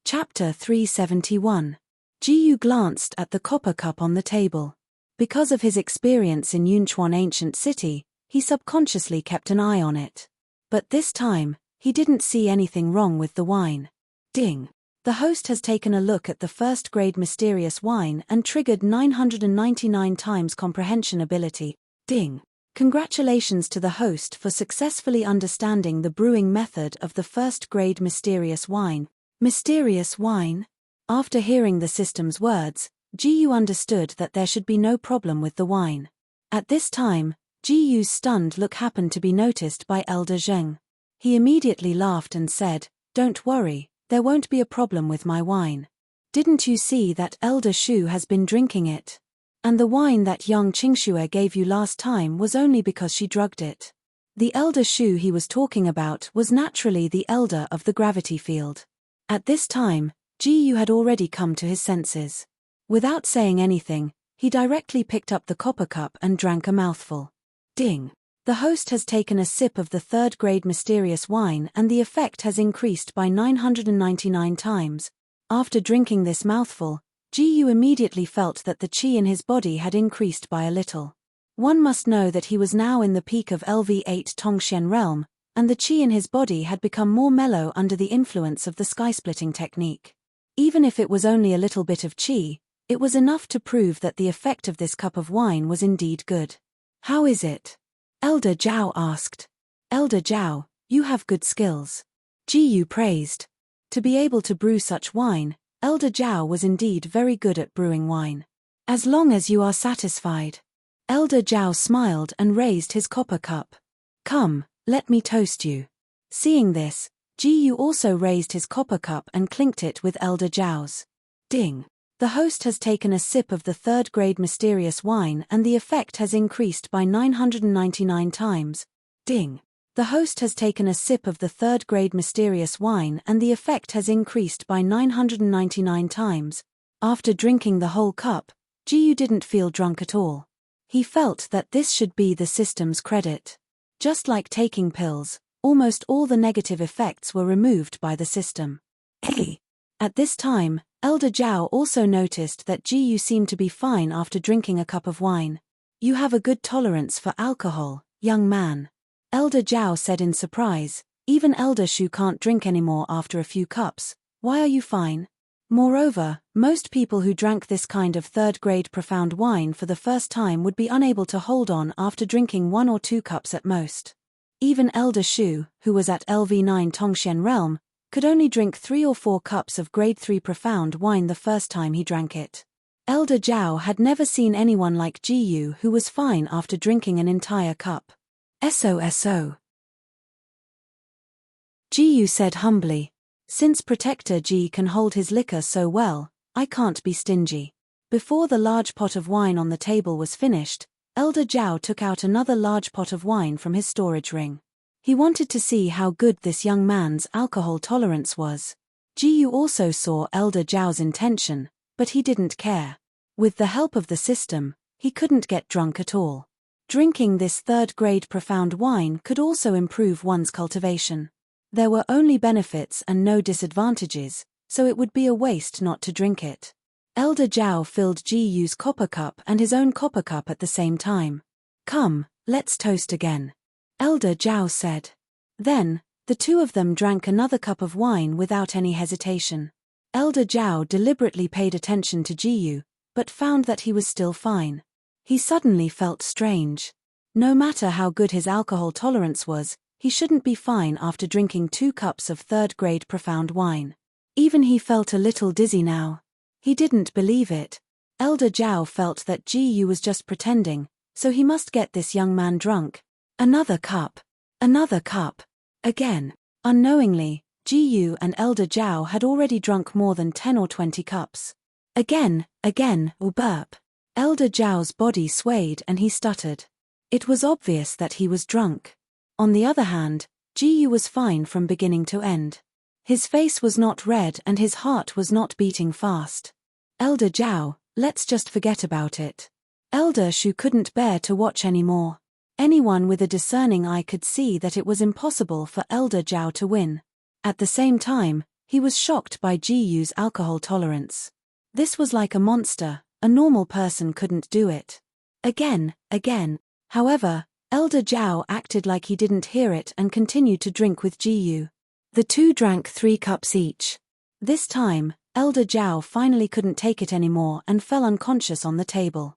Chapter 371. Ji Yu glanced at the copper cup on the table. Because of his experience in Yunchuan Ancient City, he subconsciously kept an eye on it. But this time, he didn't see anything wrong with the wine. Ding! The host has taken a look at the first-grade mysterious wine and triggered 999 times comprehension ability. Ding! Congratulations to the host for successfully understanding the brewing method of the first-grade mysterious wine. Mysterious wine? After hearing the system's words, Ji Yu understood that there should be no problem with the wine. At this time, Ji Yu's stunned look happened to be noticed by Elder Zheng. He immediately laughed and said, don't worry, there won't be a problem with my wine. Didn't you see that Elder Shu has been drinking it? And the wine that young Qingxue gave you last time was only because she drugged it. The Elder Shu he was talking about was naturally the elder of the gravity field. At this time, Ji Yu had already come to his senses. Without saying anything, he directly picked up the copper cup and drank a mouthful. Ding! The host has taken a sip of the third-grade mysterious wine and the effect has increased by 999 times. After drinking this mouthful, Ji Yu immediately felt that the qi in his body had increased by a little. One must know that he was now in the peak of LV8 Tongxian realm, and the qi in his body had become more mellow under the influence of the sky-splitting technique. Even if it was only a little bit of qi, it was enough to prove that the effect of this cup of wine was indeed good. How is it? Elder Zhao asked. Elder Zhao, you have good skills. Ji Yu praised. To be able to brew such wine, Elder Zhao was indeed very good at brewing wine. As long as you are satisfied. Elder Zhao smiled and raised his copper cup. Come, let me toast you. Seeing this, Ji Yu also raised his copper cup and clinked it with Elder Zhao's. Ding! The host has taken a sip of the third-grade mysterious wine and the effect has increased by 999 times. Ding! The host has taken a sip of the third-grade mysterious wine and the effect has increased by 999 times. After drinking the whole cup, Ji Yu didn't feel drunk at all. He felt that this should be the system's credit. Just like taking pills, almost all the negative effects were removed by the system. Hey! At this time, Elder Zhao also noticed that Ji Yu seemed to be fine after drinking a cup of wine. You have a good tolerance for alcohol, young man. Elder Zhao said in surprise, even Elder Shu can't drink anymore after a few cups. Why are you fine? Moreover, most people who drank this kind of third-grade profound wine for the first time would be unable to hold on after drinking 1 or 2 cups at most. Even Elder Shu, who was at LV9 Tongxian realm, could only drink 3 or 4 cups of grade 3 profound wine the first time he drank it. Elder Zhao had never seen anyone like Ji Yu who was fine after drinking an entire cup. SOSO. Ji Yu said humbly. Since Protector Ji can hold his liquor so well, I can't be stingy. Before the large pot of wine on the table was finished, Elder Zhao took out another large pot of wine from his storage ring. He wanted to see how good this young man's alcohol tolerance was. Ji Yu also saw Elder Zhao's intention, but he didn't care. With the help of the system, he couldn't get drunk at all. Drinking this third-grade profound wine could also improve one's cultivation. There were only benefits and no disadvantages, so it would be a waste not to drink it. Elder Zhao filled Ji Yu's copper cup and his own copper cup at the same time. Come, let's toast again, Elder Zhao said. Then, the two of them drank another cup of wine without any hesitation. Elder Zhao deliberately paid attention to Ji Yu, but found that he was still fine. He suddenly felt strange. No matter how good his alcohol tolerance was, he shouldn't be fine after drinking 2 cups of third-grade profound wine. Even he felt a little dizzy now. He didn't believe it. Elder Zhao felt that Ji Yu was just pretending, so he must get this young man drunk. Another cup. Another cup. Again. Unknowingly, Ji Yu and Elder Zhao had already drunk more than 10 or 20 cups. Again, burp. Elder Zhao's body swayed and he stuttered. It was obvious that he was drunk. On the other hand, Ji Yu was fine from beginning to end. His face was not red and his heart was not beating fast. Elder Zhao, let's just forget about it. Elder Shu couldn't bear to watch anymore. Anyone with a discerning eye could see that it was impossible for Elder Zhao to win. At the same time, he was shocked by Ji Yu's alcohol tolerance. This was like a monster, a normal person couldn't do it. Again. However, Elder Zhao acted like he didn't hear it and continued to drink with Ji Yu. The two drank 3 cups each. This time, Elder Zhao finally couldn't take it anymore and fell unconscious on the table.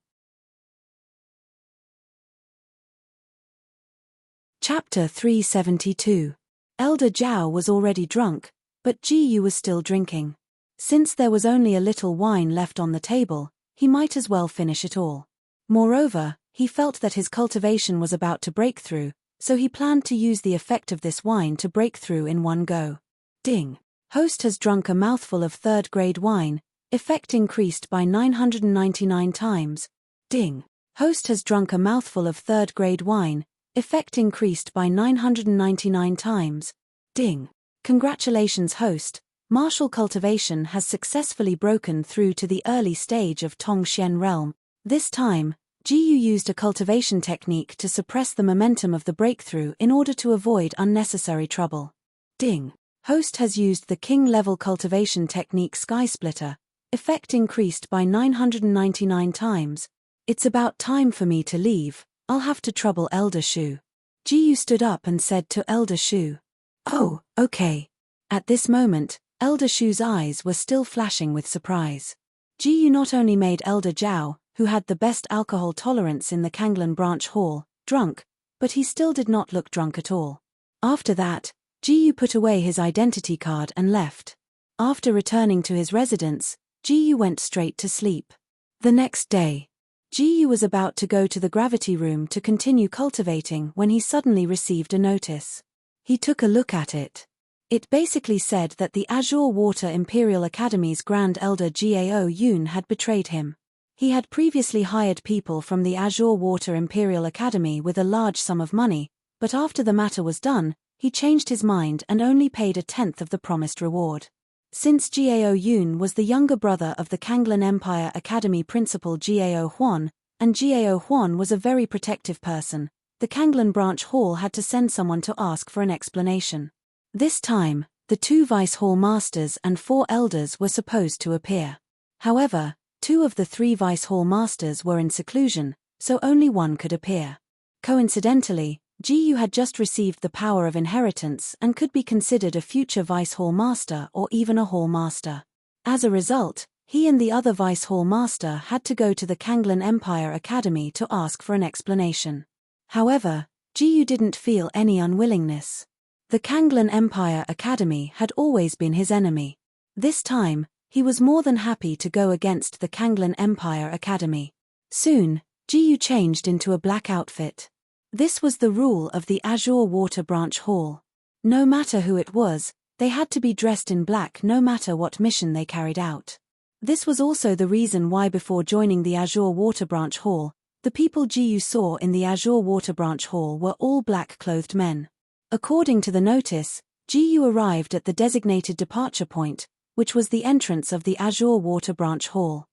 Chapter 372. Elder Zhao was already drunk, but Ji Yu was still drinking. Since there was only a little wine left on the table, he might as well finish it all. Moreover, he felt that his cultivation was about to break through, so he planned to use the effect of this wine to break through in one go. Ding! Host has drunk a mouthful of third-grade wine, effect increased by 999 times. Ding! Host has drunk a mouthful of third-grade wine, effect increased by 999 times. Ding! Congratulations host, martial cultivation has successfully broken through to the early stage of Tongxian realm. This time, Ji Yu used a cultivation technique to suppress the momentum of the breakthrough in order to avoid unnecessary trouble. Ding! Host has used the king-level cultivation technique Sky Splitter, effect increased by 999 times. It's about time for me to leave, I'll have to trouble Elder Shu. Ji Yu stood up and said to Elder Shu. Oh, okay. At this moment, Elder Shu's eyes were still flashing with surprise. Ji Yu not only made Elder Zhao, who had the best alcohol tolerance in the Kanglan branch hall, drunk, but he still did not look drunk at all. After that, Ji Yu put away his identity card and left. After returning to his residence, Ji Yu went straight to sleep. The next day, Ji Yu was about to go to the gravity room to continue cultivating when he suddenly received a notice. He took a look at it. It basically said that the Azure Water Imperial Academy's Grand Elder Gao Yun had betrayed him. He had previously hired people from the Azure Water Imperial Academy with a large sum of money, but after the matter was done, he changed his mind and only paid 1/10 of the promised reward. Since Gao Yun was the younger brother of the Kanglan Empire Academy principal Gao Huan, and Gao Huan was a very protective person, the Kanglan branch hall had to send someone to ask for an explanation. This time, the 2 vice hall masters and 4 elders were supposed to appear. However, 2 of the 3 vice hall masters were in seclusion, so only one could appear. Coincidentally, Ji Yu had just received the power of inheritance and could be considered a future vice hall master or even a hall master. As a result, he and the other vice hall master had to go to the Kanglan Empire Academy to ask for an explanation. However, Ji Yu didn't feel any unwillingness. The Kanglan Empire Academy had always been his enemy. This time, he was more than happy to go against the Kanglan Empire Academy. Soon, Ji Yu changed into a black outfit. This was the rule of the Azure Water Branch Hall. No matter who it was, they had to be dressed in black no matter what mission they carried out. This was also the reason why before joining the Azure Water Branch Hall, the people Ji Yu saw in the Azure Water Branch Hall were all black-clothed men. According to the notice, Ji Yu arrived at the designated departure point, which was the entrance of the Azure Water Branch Hall.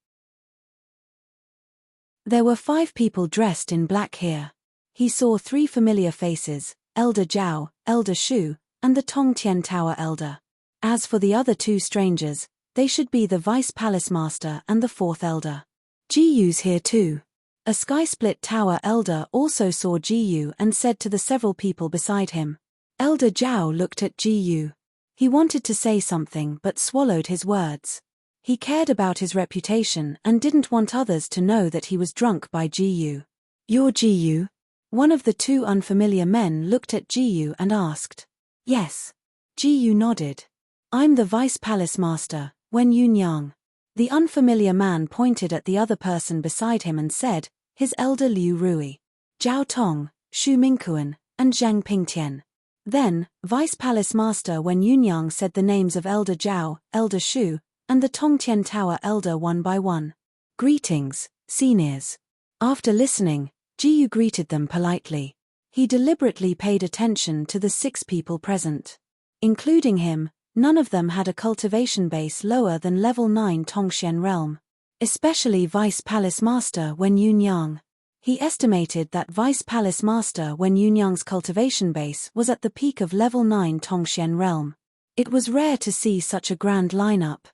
There were 5 people dressed in black here. He saw 3 familiar faces, Elder Zhao, Elder Shu, and the Tongtian Tower Elder. As for the other 2 strangers, they should be the Vice Palace Master and the 4th Elder. Ji Yu's here too. A Sky-Split Tower Elder also saw Ji Yu and said to the several people beside him. Elder Zhao looked at Ji Yu. He wanted to say something but swallowed his words. He cared about his reputation and didn't want others to know that he was drunk by Ji Yu. You're Ji Yu? One of the 2 unfamiliar men looked at Ji Yu and asked. Yes. Ji Yu nodded. I'm the Vice Palace Master, Wen Yunyang. The unfamiliar man pointed at the other person beside him and said, his elder Liu Rui, Zhao Tong, Shu Mingquan, and Zhang Pingtian. Then, Vice Palace Master Wen Yunyang said the names of Elder Zhao, Elder Shu, and the Tongtian Tower Elder one by one. Greetings, seniors. After listening, Ji Yu greeted them politely. He deliberately paid attention to the 6 people present. Including him, none of them had a cultivation base lower than level 9 Tongxian realm. Especially Vice Palace Master Wen Yunyang. He estimated that Vice Palace Master Wen Yunyang's cultivation base was at the peak of level 9 Tongxian realm. It was rare to see such a grand lineup.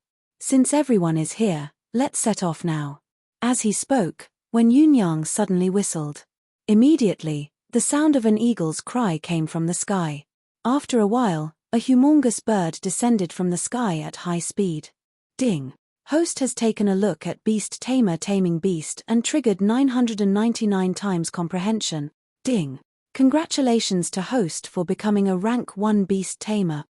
Since everyone is here, let's set off now. As he spoke, Wen Yunyang suddenly whistled. Immediately, the sound of an eagle's cry came from the sky. After a while, a humongous bird descended from the sky at high speed. Ding! Host has taken a look at Beast Tamer taming beast and triggered 999 times comprehension. Ding! Congratulations to host for becoming a rank 1 beast tamer.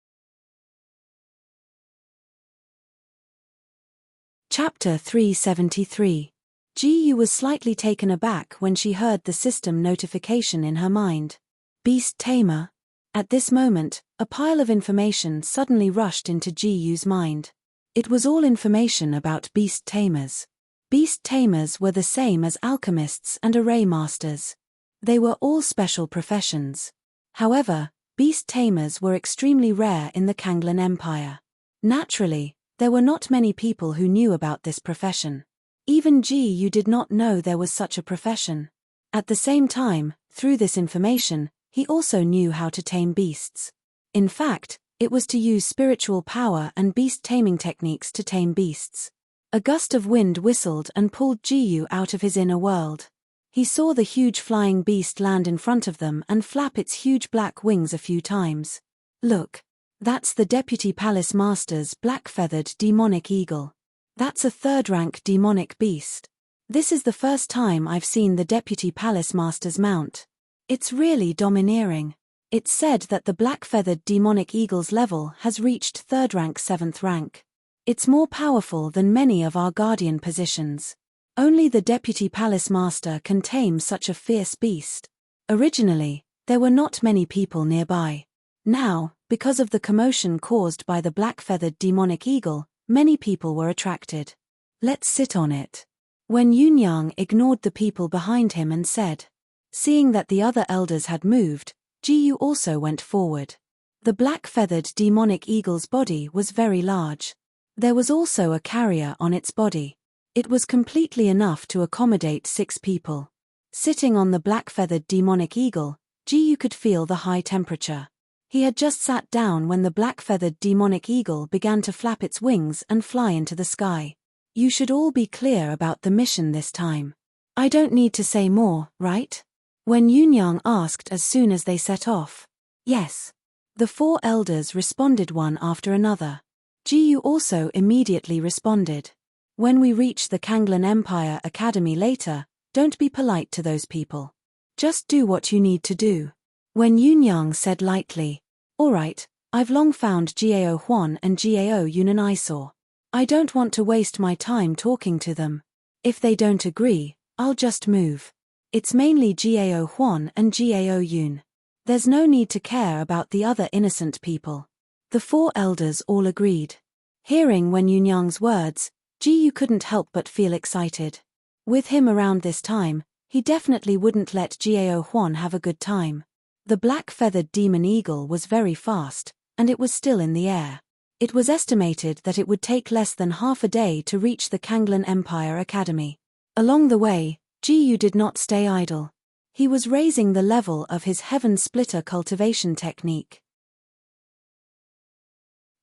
Chapter 373. Ji Yu was slightly taken aback when she heard the system notification in her mind. Beast tamer? At this moment, a pile of information suddenly rushed into Ji Yu's mind. It was all information about beast tamers. Beast tamers were the same as alchemists and array masters. They were all special professions. However, beast tamers were extremely rare in the Kanglan Empire. Naturally, there were not many people who knew about this profession. Even Ji Yu did not know there was such a profession. At the same time, through this information, he also knew how to tame beasts. In fact, it was to use spiritual power and beast taming techniques to tame beasts. A gust of wind whistled and pulled Ji Yu out of his inner world. He saw the huge flying beast land in front of them and flap its huge black wings a few times. Look. That's the Deputy Palace Master's black-feathered demonic eagle. That's a 3rd-rank demonic beast. This is the first time I've seen the Deputy Palace Master's mount. It's really domineering. It's said that the black-feathered demonic eagle's level has reached 3rd rank 7th rank. It's more powerful than many of our guardian positions. Only the Deputy Palace Master can tame such a fierce beast. Originally, there were not many people nearby. Now, because of the commotion caused by the black-feathered demonic eagle, many people were attracted. Let's sit on it. Wen Yunyang ignored the people behind him and said. Seeing that the other elders had moved, Ji Yu also went forward. The black-feathered demonic eagle's body was very large. There was also a carrier on its body. It was completely enough to accommodate 6 people. Sitting on the black-feathered demonic eagle, Ji Yu could feel the high temperature. He had just sat down when the black-feathered demonic eagle began to flap its wings and fly into the sky. You should all be clear about the mission this time. I don't need to say more, right? Wen Yunyang asked as soon as they set off. Yes. The 4 elders responded one after another. Ji Yu also immediately responded. When we reach the Kanglan Empire Academy later, don't be polite to those people. Just do what you need to do. Wen Yunyang said lightly. Alright, I've long found Gao Huan and Gao Yun an eyesore. I don't want to waste my time talking to them. If they don't agree, I'll just move. It's mainly Gao Huan and Gao Yun. There's no need to care about the other innocent people. The four elders all agreed. Hearing Wen Yunyang's words, Ji couldn't help but feel excited. With him around this time, he definitely wouldn't let Gao Huan have a good time. The black-feathered demon eagle was very fast, and it was still in the air. It was estimated that it would take less than half a day to reach the Kanglan Empire Academy. Along the way, Ji did not stay idle. He was raising the level of his Heaven Splitter cultivation technique.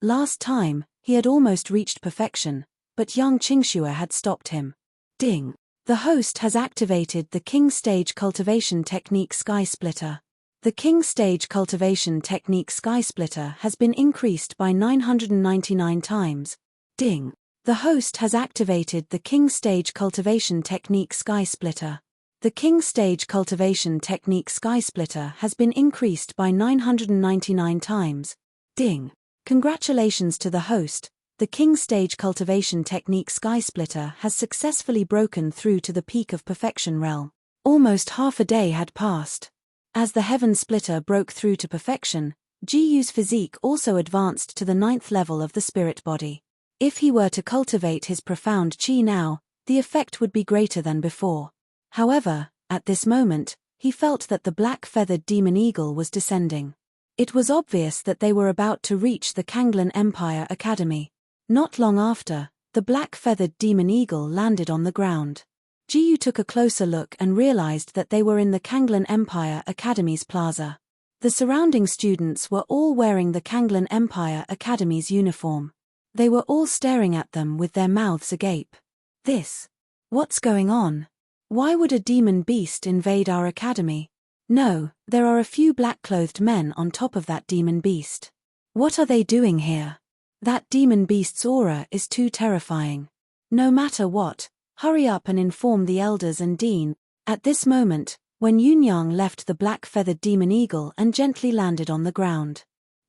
Last time, he had almost reached perfection, but young Qingxue had stopped him. Ding! The host has activated the King Stage Cultivation Technique Sky Splitter. The King Stage Cultivation Technique Sky Splitter has been increased by 999 times. Ding! The host has activated the King Stage Cultivation Technique Sky Splitter. The King Stage Cultivation Technique Sky Splitter has been increased by 999 times. Ding! Congratulations to the host. The King Stage Cultivation Technique Sky Splitter has successfully broken through to the peak of perfection realm. Almost half a day had passed. As the Heaven Splitter broke through to perfection, Jiu's physique also advanced to the 9th level of the spirit body. If he were to cultivate his profound qi now, the effect would be greater than before. However, at this moment, he felt that the black-feathered demon eagle was descending. It was obvious that they were about to reach the Kanglan Empire Academy. Not long after, the black-feathered demon eagle landed on the ground. Jiu took a closer look and realized that they were in the Kanglan Empire Academy's plaza. The surrounding students were all wearing the Kanglan Empire Academy's uniform. They were all staring at them with their mouths agape. What's going on? Why would a demon beast invade our academy? No, there are a few black-clothed men on top of that demon beast. What are they doing here? That demon beast's aura is too terrifying. No matter what, hurry up and inform the elders and dean. At this moment, when Yunyang left the black-feathered demon eagle and gently landed on the ground.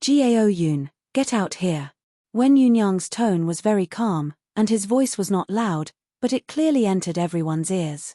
Gao Yun, get out here. Wen Yunyang's tone was very calm, and his voice was not loud, but it clearly entered everyone's ears.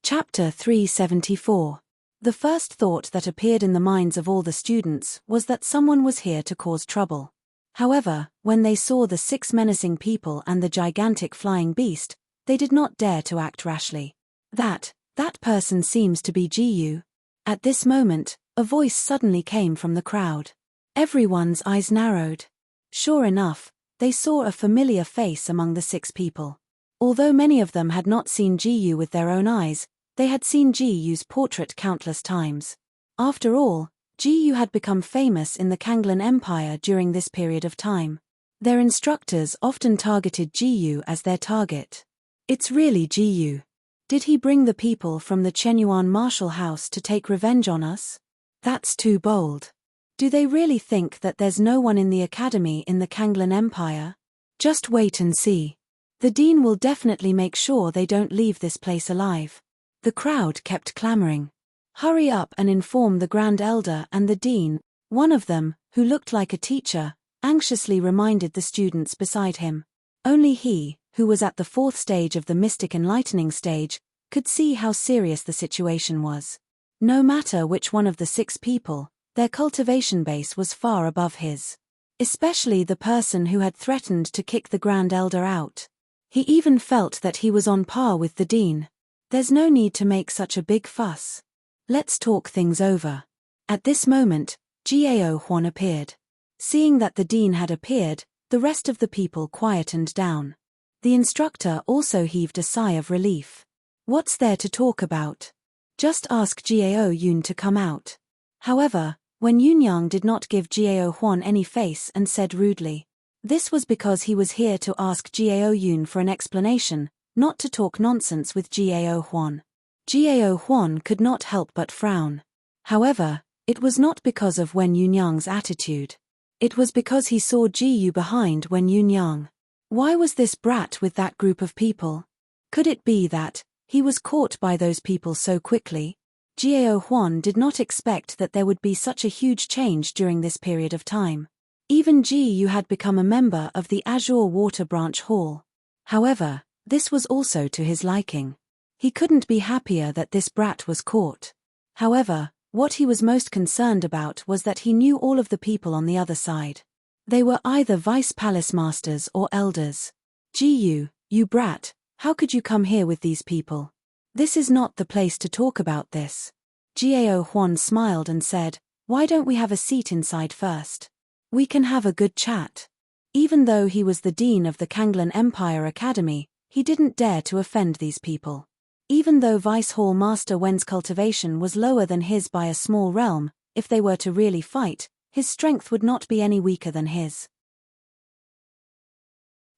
Chapter 374. The first thought that appeared in the minds of all the students was that someone was here to cause trouble. However, when they saw the 6 menacing people and the gigantic flying beast, they did not dare to act rashly. That person seems to be Jiu. At this moment, a voice suddenly came from the crowd. Everyone's eyes narrowed. Sure enough, they saw a familiar face among the 6 people. Although many of them had not seen Jiu with their own eyes, they had seen Jiu's portrait countless times. After all, Jiu had become famous in the Kanglan Empire during this period of time. Their instructors often targeted Jiu as their target. It's really Jiu. Did he bring the people from the Chenyuan martial house to take revenge on us? That's too bold. Do they really think that there's no one in the academy in the Kanglan Empire? Just wait and see. The dean will definitely make sure they don't leave this place alive. The crowd kept clamoring. Hurry up and inform the Grand Elder and the dean. One of them, who looked like a teacher, anxiously reminded the students beside him. Only he, who was at the 4th stage of the mystic enlightening stage, could see how serious the situation was. No matter which one of the 6 people, their cultivation base was far above his. Especially the person who had threatened to kick the Grand Elder out. He even felt that he was on par with the dean. There's no need to make such a big fuss. Let's talk things over. At this moment, Gao Huan appeared. Seeing that the dean had appeared, the rest of the people quietened down. The instructor also heaved a sigh of relief. What's there to talk about? Just ask Gao Yun to come out. However, when Yunyang did not give Gao Huan any face and said rudely. This was because he was here to ask Gao Yun for an explanation, not to talk nonsense with Gao Huan. Gao Huan could not help but frown. However, it was not because of Wen Yunyang's attitude. It was because he saw Jiu behind Wen Yunyang. Why was this brat with that group of people? Could it be that he was caught by those people so quickly? Jiao Huan did not expect that there would be such a huge change during this period of time. Even Ji Yu had become a member of the Azure Water Branch Hall. However, this was also to his liking. He couldn't be happier that this brat was caught. However, what he was most concerned about was that he knew all of the people on the other side. They were either vice palace masters or elders. Ji Yu, you brat, how could you come here with these people? This is not the place to talk about this. Jiao Huan smiled and said, why don't we have a seat inside first? We can have a good chat. Even though he was the dean of the Kanglan Empire Academy, he didn't dare to offend these people. Even though Vice Hall Master Wen's cultivation was lower than his by a small realm, if they were to really fight, his strength would not be any weaker than his.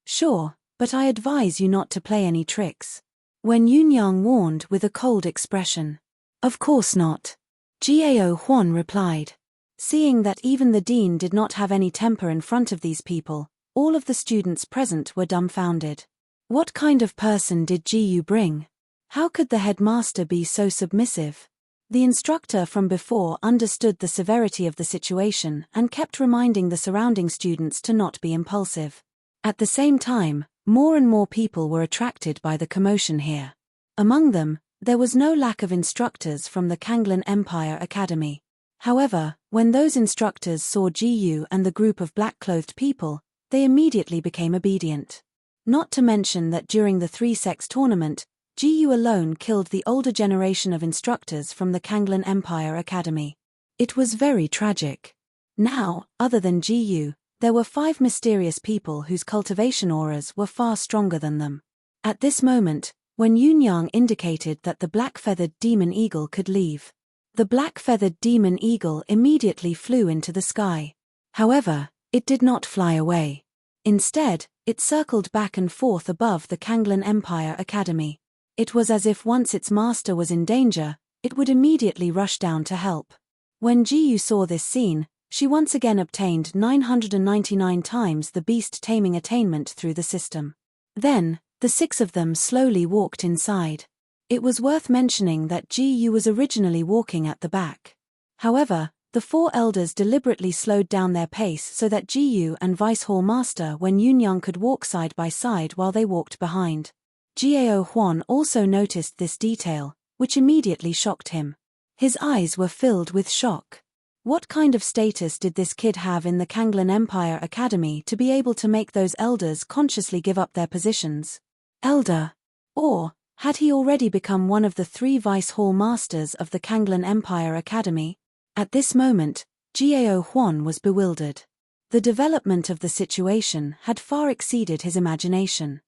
Sure, but I advise you not to play any tricks. Wen Yunyang warned with a cold expression. Of course not. Jiao Huan replied. Seeing that even the dean did not have any temper in front of these people, all of the students present were dumbfounded. What kind of person did Ji Yu bring? How could the headmaster be so submissive? The instructor from before understood the severity of the situation and kept reminding the surrounding students to not be impulsive. At the same time, more and more people were attracted by the commotion here. Among them, there was no lack of instructors from the Kanglan Empire Academy. However, when those instructors saw Ji Yu and the group of black-clothed people, they immediately became obedient. Not to mention that during the 3-sex tournament, Ji Yu alone killed the older generation of instructors from the Kanglan Empire Academy. It was very tragic. Now, other than Ji Yu, there were 5 mysterious people whose cultivation auras were far stronger than them. At this moment, when Yunyang indicated that the black-feathered demon eagle could leave, the black-feathered demon eagle immediately flew into the sky. However, it did not fly away. Instead, it circled back and forth above the Kanglan Empire Academy. It was as if once its master was in danger, it would immediately rush down to help. When Ji Yu saw this scene, she once again obtained 999 times the beast taming attainment through the system. Then, the 6 of them slowly walked inside. It was worth mentioning that Ji Yu was originally walking at the back. However, the 4 elders deliberately slowed down their pace so that Ji Yu and Vice Hall Master Wen Yunyang could walk side by side while they walked behind. Jiao Huan also noticed this detail, which immediately shocked him. His eyes were filled with shock. What kind of status did this kid have in the Kanglan Empire Academy to be able to make those elders consciously give up their positions? Elder? Or, had he already become one of the 3 Vice Hall Masters of the Kanglan Empire Academy? At this moment, Jiao Huan was bewildered. The development of the situation had far exceeded his imagination.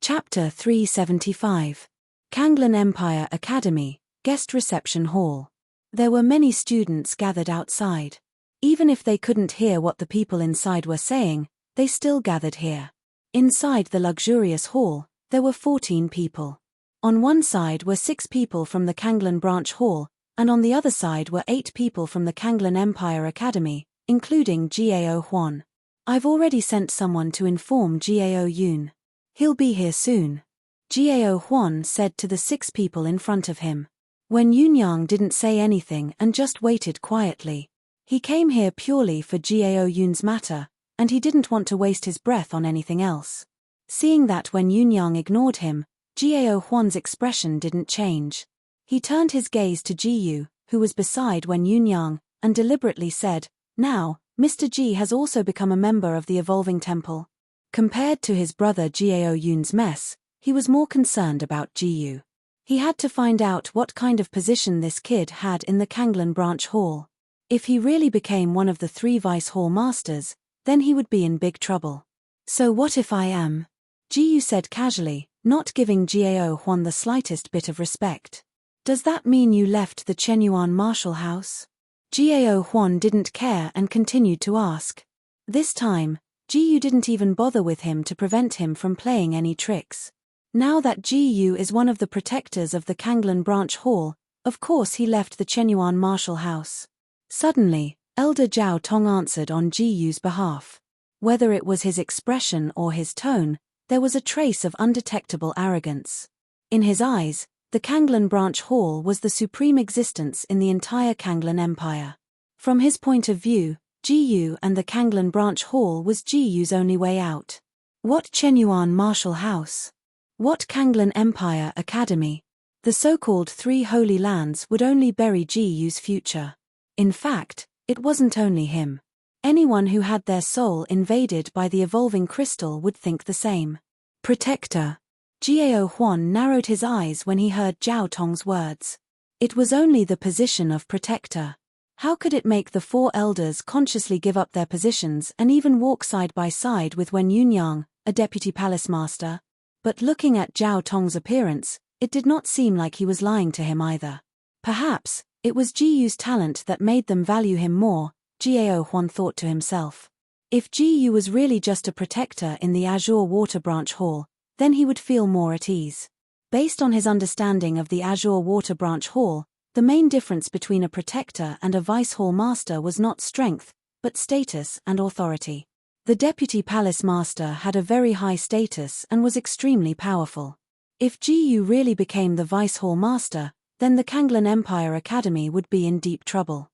Chapter 375. Kanglan Empire Academy, Guest Reception Hall. There were many students gathered outside. Even if they couldn't hear what the people inside were saying, they still gathered here. Inside the luxurious hall, there were 14 people. On one side were 6 people from the Kanglan Branch Hall, and on the other side were 8 people from the Kanglan Empire Academy, including Jiao Huan. I've already sent someone to inform Jiao Yun. He'll be here soon. Jiao Huan said to the 6 people in front of him. When Yunyang didn't say anything and just waited quietly. He came here purely for Jiao Yun's matter, and he didn't want to waste his breath on anything else. Seeing that when Yunyang ignored him, Jiao Huan's expression didn't change. He turned his gaze to Ji Yu, who was beside Wen Yunyang, and deliberately said, "Now, Mr. Ji has also become a member of the Evolving Temple." Compared to his brother Jiao Yun's mess, he was more concerned about Ji Yu. He had to find out what kind of position this kid had in the Kanglan Branch Hall. If he really became one of the 3 Vice Hall Masters, then he would be in big trouble. So what if I am? Ji Yu said casually, not giving Jiao Huan the slightest bit of respect. Does that mean you left the Chenyuan martial house? Jiao Huan didn't care and continued to ask. This time, Ji Yu didn't even bother with him to prevent him from playing any tricks. Now that Ji Yu is one of the protectors of the Kanglan Branch Hall, of course he left the Chenyuan martial house. Suddenly, Elder Zhao Tong answered on Ji Yu's behalf. Whether it was his expression or his tone, there was a trace of undetectable arrogance. In his eyes, the Kanglan Branch Hall was the supreme existence in the entire Kanglan Empire. From his point of view, GU and the Kanglan Branch Hall was GU's only way out. What Chenyuan Martial House? What Kanglan Empire Academy? The so-called Three Holy Lands would only bury GU's future. In fact, it wasn't only him. Anyone who had their soul invaded by the evolving crystal would think the same. Protector. Gao Huan narrowed his eyes when he heard Zhao Tong's words. It was only the position of protector. How could it make the four elders consciously give up their positions and even walk side by side with Wen Yunyang, a deputy palace master? But looking at Zhao Tong's appearance, it did not seem like he was lying to him either. Perhaps, it was GU's talent that made them value him more, Gao Huan thought to himself. If GU was really just a protector in the Azure Water Branch Hall, then he would feel more at ease. Based on his understanding of the Azure Water Branch Hall, the main difference between a protector and a vice hall master was not strength, but status and authority. The deputy palace master had a very high status and was extremely powerful. If GU really became the vice hall master, then the Kanglan Empire Academy would be in deep trouble.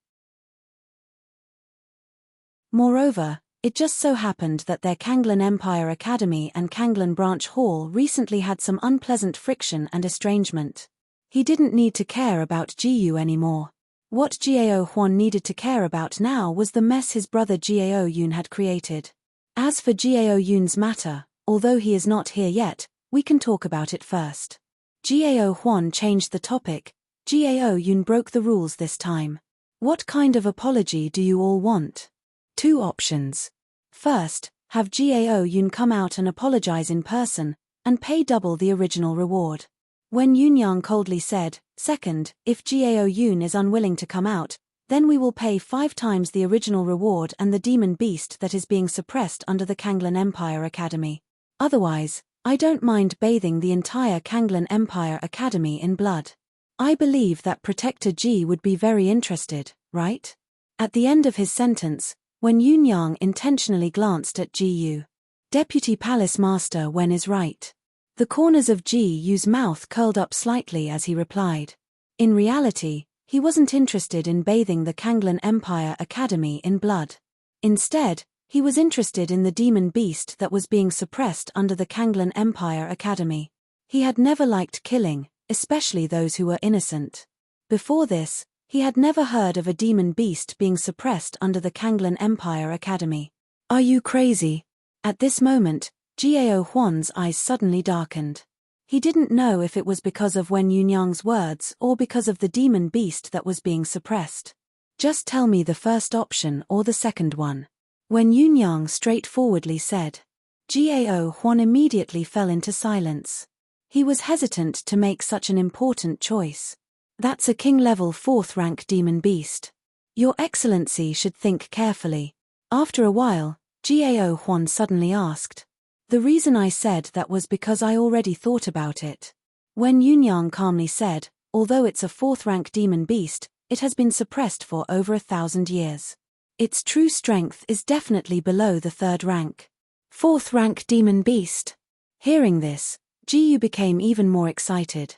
Moreover, it just so happened that their Kanglan Empire Academy and Kanglan Branch Hall recently had some unpleasant friction and estrangement. He didn't need to care about GU anymore. What Gao Huan needed to care about now was the mess his brother Gao Yun had created. As for Gao Yun's matter, although he is not here yet, we can talk about it first. Gao Huan changed the topic. Gao Yun broke the rules this time. What kind of apology do you all want? 2 options. First, have Gao Yun come out and apologize in person, and pay double the original reward. Wen Yunyang coldly said, second, if Gao Yun is unwilling to come out, then we will pay 5 times the original reward and the demon beast that is being suppressed under the Kanglan Empire Academy. Otherwise, I don't mind bathing the entire Kanglan Empire Academy in blood. I believe that Protector G would be very interested, right? At the end of his sentence, Wen Yunyang intentionally glanced at GU. Deputy Palace Master Wen is right. The corners of GU's mouth curled up slightly as he replied. In reality, he wasn't interested in bathing the Kanglan Empire Academy in blood. Instead, he was interested in the demon beast that was being suppressed under the Kanglan Empire Academy. He had never liked killing, especially those who were innocent. Before this, he had never heard of a demon beast being suppressed under the Kanglan Empire Academy. Are you crazy? At this moment, Gao Huan's eyes suddenly darkened. He didn't know if it was because of Wen Yunyang's words or because of the demon beast that was being suppressed. Just tell me the first option or the second one. Wen Yunyang straightforwardly said. Gao Huan immediately fell into silence. He was hesitant to make such an important choice. That's a king-level 4th rank demon beast. Your Excellency should think carefully. After a while, Gao Huan suddenly asked. The reason I said that was because I already thought about it. Wen Yunyang calmly said, although it's a 4th rank demon beast, it has been suppressed for over 1,000 years. Its true strength is definitely below the 3rd rank. 4th rank demon beast. Hearing this, GU became even more excited.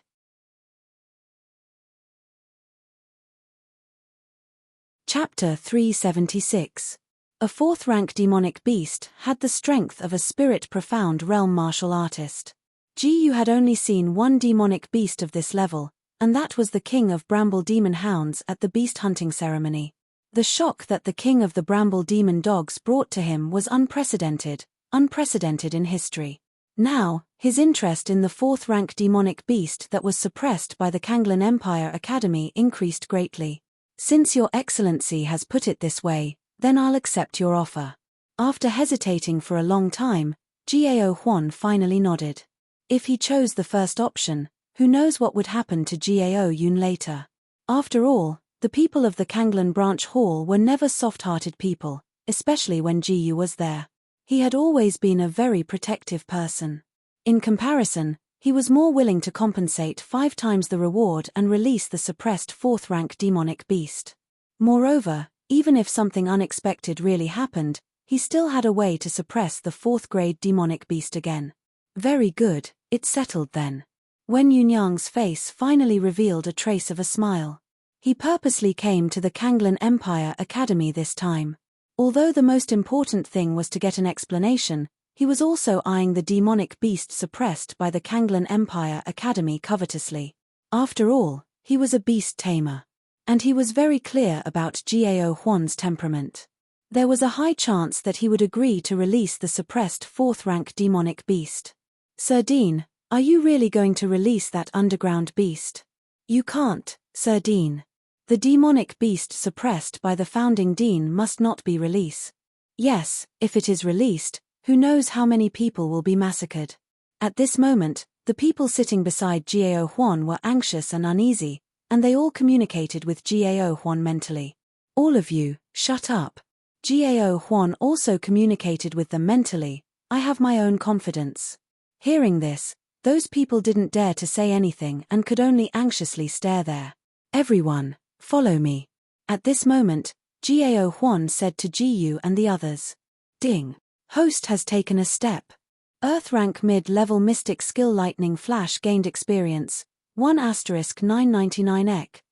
Chapter 376. A 4th rank demonic beast had the strength of a spirit profound realm martial artist. GU had only seen one demonic beast of this level, and that was the king of Bramble Demon Hounds at the beast hunting ceremony. The shock that the king of the Bramble Demon Dogs brought to him was unprecedented in history. Now, his interest in the 4th rank demonic beast that was suppressed by the Kanglan Empire Academy increased greatly. Since Your Excellency has put it this way, then I'll accept your offer. After hesitating for a long time, Gao Huan finally nodded. If he chose the first option, who knows what would happen to Gao Yun later. After all, the people of the Kanglan Branch Hall were never soft-hearted people, especially when GU was there. He had always been a very protective person. In comparison, he was more willing to compensate 5 times the reward and release the suppressed 4th rank demonic beast. Moreover, even if something unexpected really happened, he still had a way to suppress the 4th grade demonic beast again. Very good, it's settled then. Wen Yunyang's face finally revealed a trace of a smile. He purposely came to the Kanglan Empire Academy this time. Although the most important thing was to get an explanation, he was also eyeing the demonic beast suppressed by the Kanglan Empire Academy covetously. After all, he was a beast tamer. And he was very clear about Gao Huan's temperament. There was a high chance that he would agree to release the suppressed 4th-rank demonic beast. Sir Dean, are you really going to release that underground beast? You can't, Sir Dean. The demonic beast suppressed by the founding dean must not be released. Yes, if it is released, who knows how many people will be massacred. At this moment, the people sitting beside Gao Huan were anxious and uneasy, and they all communicated with Gao Huan mentally. All of you, shut up. Gao Huan also communicated with them mentally, I have my own confidence. Hearing this, those people didn't dare to say anything and could only anxiously stare there. Everyone, follow me. At this moment, Gao Huan said to Jiyu and the others. Ding. Host has taken a step. Earth rank mid-level mystic skill lightning flash gained experience, 1*999 ek.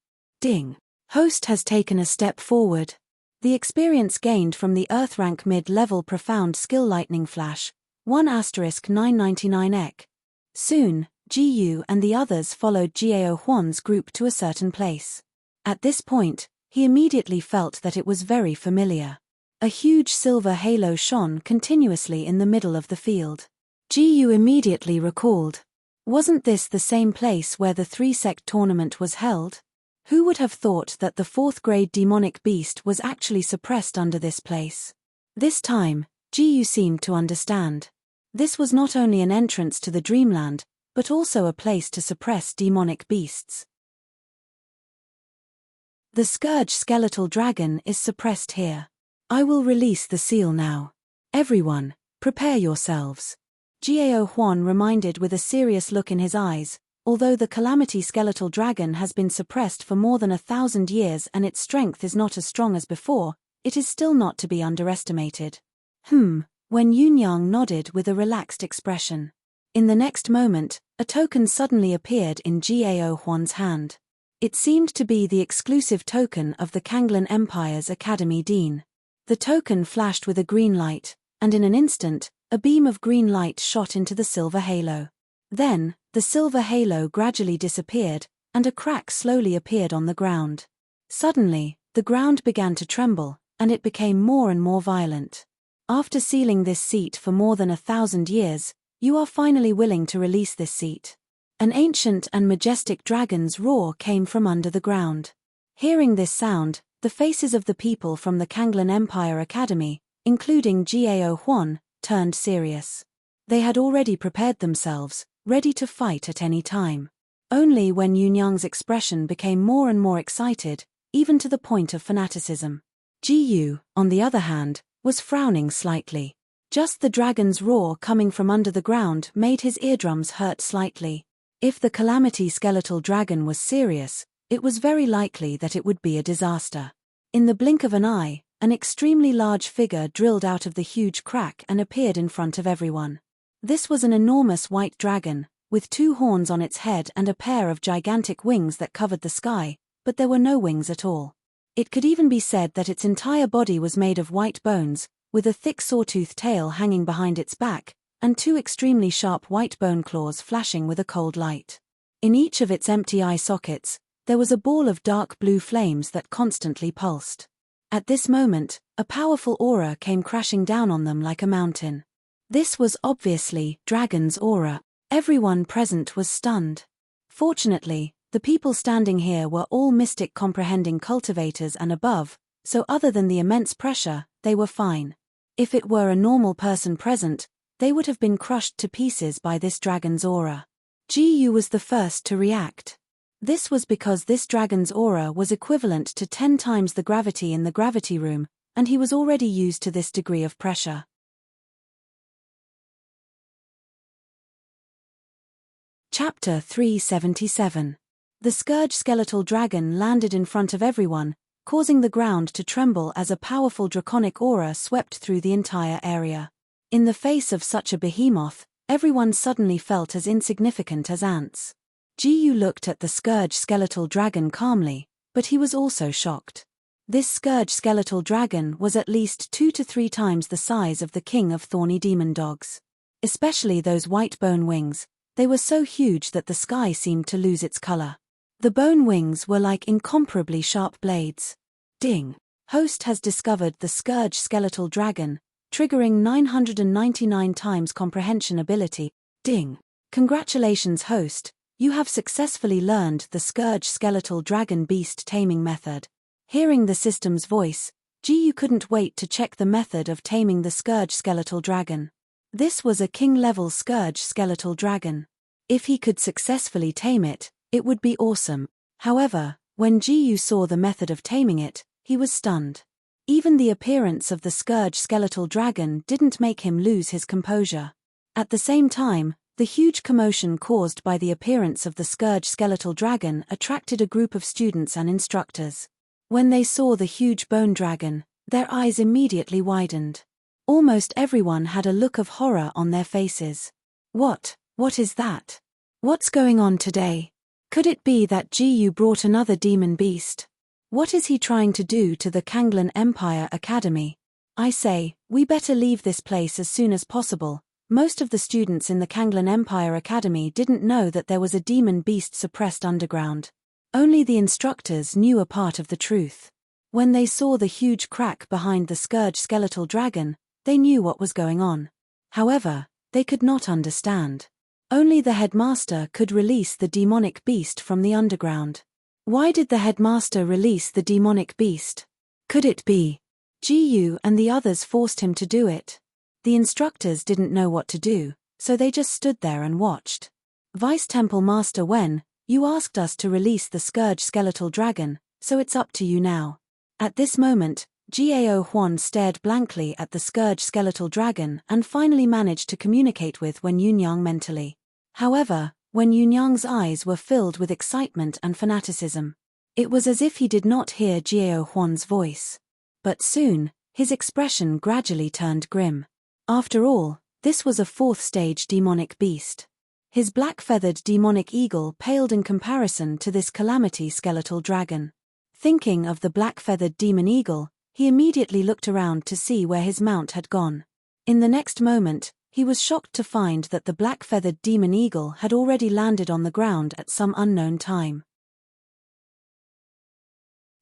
Ding. Host has taken a step forward. The experience gained from the Earth rank mid-level profound skill lightning flash, 1*999 ek. Soon, Jiyu and the others followed Gao Huan's group to a certain place. At this point, he immediately felt that it was very familiar. A huge silver halo shone continuously in the middle of the field. Jiyu immediately recalled. Wasn't this the same place where the 3-sect tournament was held? Who would have thought that the 4th-grade demonic beast was actually suppressed under this place? This time, Jiyu seemed to understand. This was not only an entrance to the dreamland, but also a place to suppress demonic beasts. The Scourge skeletal dragon is suppressed here. I will release the seal now. Everyone, prepare yourselves. Gao Huan reminded with a serious look in his eyes, although the Calamity skeletal dragon has been suppressed for more than 1,000 years and its strength is not as strong as before, it is still not to be underestimated. When Yunyang nodded with a relaxed expression. In the next moment, a token suddenly appeared in Gao Huan's hand. It seemed to be the exclusive token of the Kanglan Empire's Academy Dean. The token flashed with a green light, and in an instant, a beam of green light shot into the silver halo. Then, the silver halo gradually disappeared, and a crack slowly appeared on the ground. Suddenly, the ground began to tremble, and it became more and more violent. After sealing this seat for more than 1,000 years, you are finally willing to release this seat. An ancient and majestic dragon's roar came from under the ground. Hearing this sound, the faces of the people from the Kanglan Empire Academy, including Gao Huan, turned serious. They had already prepared themselves, ready to fight at any time. Only when Yunyang's expression became more and more excited, even to the point of fanaticism. Jiyu, on the other hand, was frowning slightly. Just the dragon's roar coming from under the ground made his eardrums hurt slightly. If the Calamity skeletal dragon was serious, it was very likely that it would be a disaster. In the blink of an eye, an extremely large figure drilled out of the huge crack and appeared in front of everyone. This was an enormous white dragon, with 2 horns on its head and a pair of gigantic wings that covered the sky, but there were no wings at all. It could even be said that its entire body was made of white bones, with a thick sawtooth tail hanging behind its back, and 2 extremely sharp white bone claws flashing with a cold light. In each of its empty eye sockets, there was a ball of dark blue flames that constantly pulsed. At this moment, a powerful aura came crashing down on them like a mountain. This was obviously Dragon's aura. Everyone present was stunned. Fortunately, the people standing here were all mystic comprehending cultivators and above, so other than the immense pressure, they were fine. If it were a normal person present, they would have been crushed to pieces by this dragon's aura. Jiyu was the first to react. This was because this dragon's aura was equivalent to 10 times the gravity in the gravity room, and he was already used to this degree of pressure. Chapter 377. The Scourge skeletal dragon landed in front of everyone, causing the ground to tremble as a powerful draconic aura swept through the entire area. In the face of such a behemoth, Everyone suddenly felt as insignificant as ants. Ji Yu looked at the scourge skeletal dragon calmly, but he was also shocked. This scourge skeletal dragon was at least 2 to 3 times the size of the king of thorny demon dogs. Especially those white bone wings, they were so huge that the sky seemed to lose its color. The bone wings were like incomparably sharp blades. Ding! Host has discovered the scourge skeletal dragon, triggering 999 times comprehension ability. Ding! Congratulations, host, you have successfully learned the scourge skeletal dragon beast taming method. Hearing the system's voice, Ji Yu couldn't wait to check the method of taming the scourge skeletal dragon. This was a king-level scourge skeletal dragon. If he could successfully tame it, it would be awesome. However, when Ji Yu saw the method of taming it, he was stunned. Even the appearance of the scourge skeletal dragon didn't make him lose his composure. At the same time, the huge commotion caused by the appearance of the scourge skeletal dragon attracted a group of students and instructors. When they saw the huge bone dragon, their eyes immediately widened. Almost everyone had a look of horror on their faces. What is that? What's going on today? Could it be that Ji Yu brought another demon beast? What is he trying to do to the Kanglan Empire Academy? I say, we better leave this place as soon as possible. Most of the students in the Kanglan Empire Academy didn't know that there was a demon beast suppressed underground. Only the instructors knew a part of the truth. When they saw the huge crack behind the scourge skeletal dragon, they knew what was going on. However, they could not understand. Only the headmaster could release the demonic beast from the underground. Why did the headmaster release the demonic beast? Could it be Ji Yu and the others forced him to do it? The instructors didn't know what to do, so they just stood there and watched. Vice Temple Master Wen, you asked us to release the scourge skeletal dragon, so it's up to you now. At this moment, Gao Huan stared blankly at the scourge skeletal dragon and finally managed to communicate with Wen Yunyang mentally. However, Wen Yunyang's eyes were filled with excitement and fanaticism. It was as if he did not hear Gao Huan's voice. But soon, his expression gradually turned grim. After all, this was a 4th-stage demonic beast. His black-feathered demonic eagle paled in comparison to this calamity skeletal dragon. Thinking of the black-feathered demon eagle, he immediately looked around to see where his mount had gone. In the next moment, he was shocked to find that the black-feathered demon eagle had already landed on the ground at some unknown time.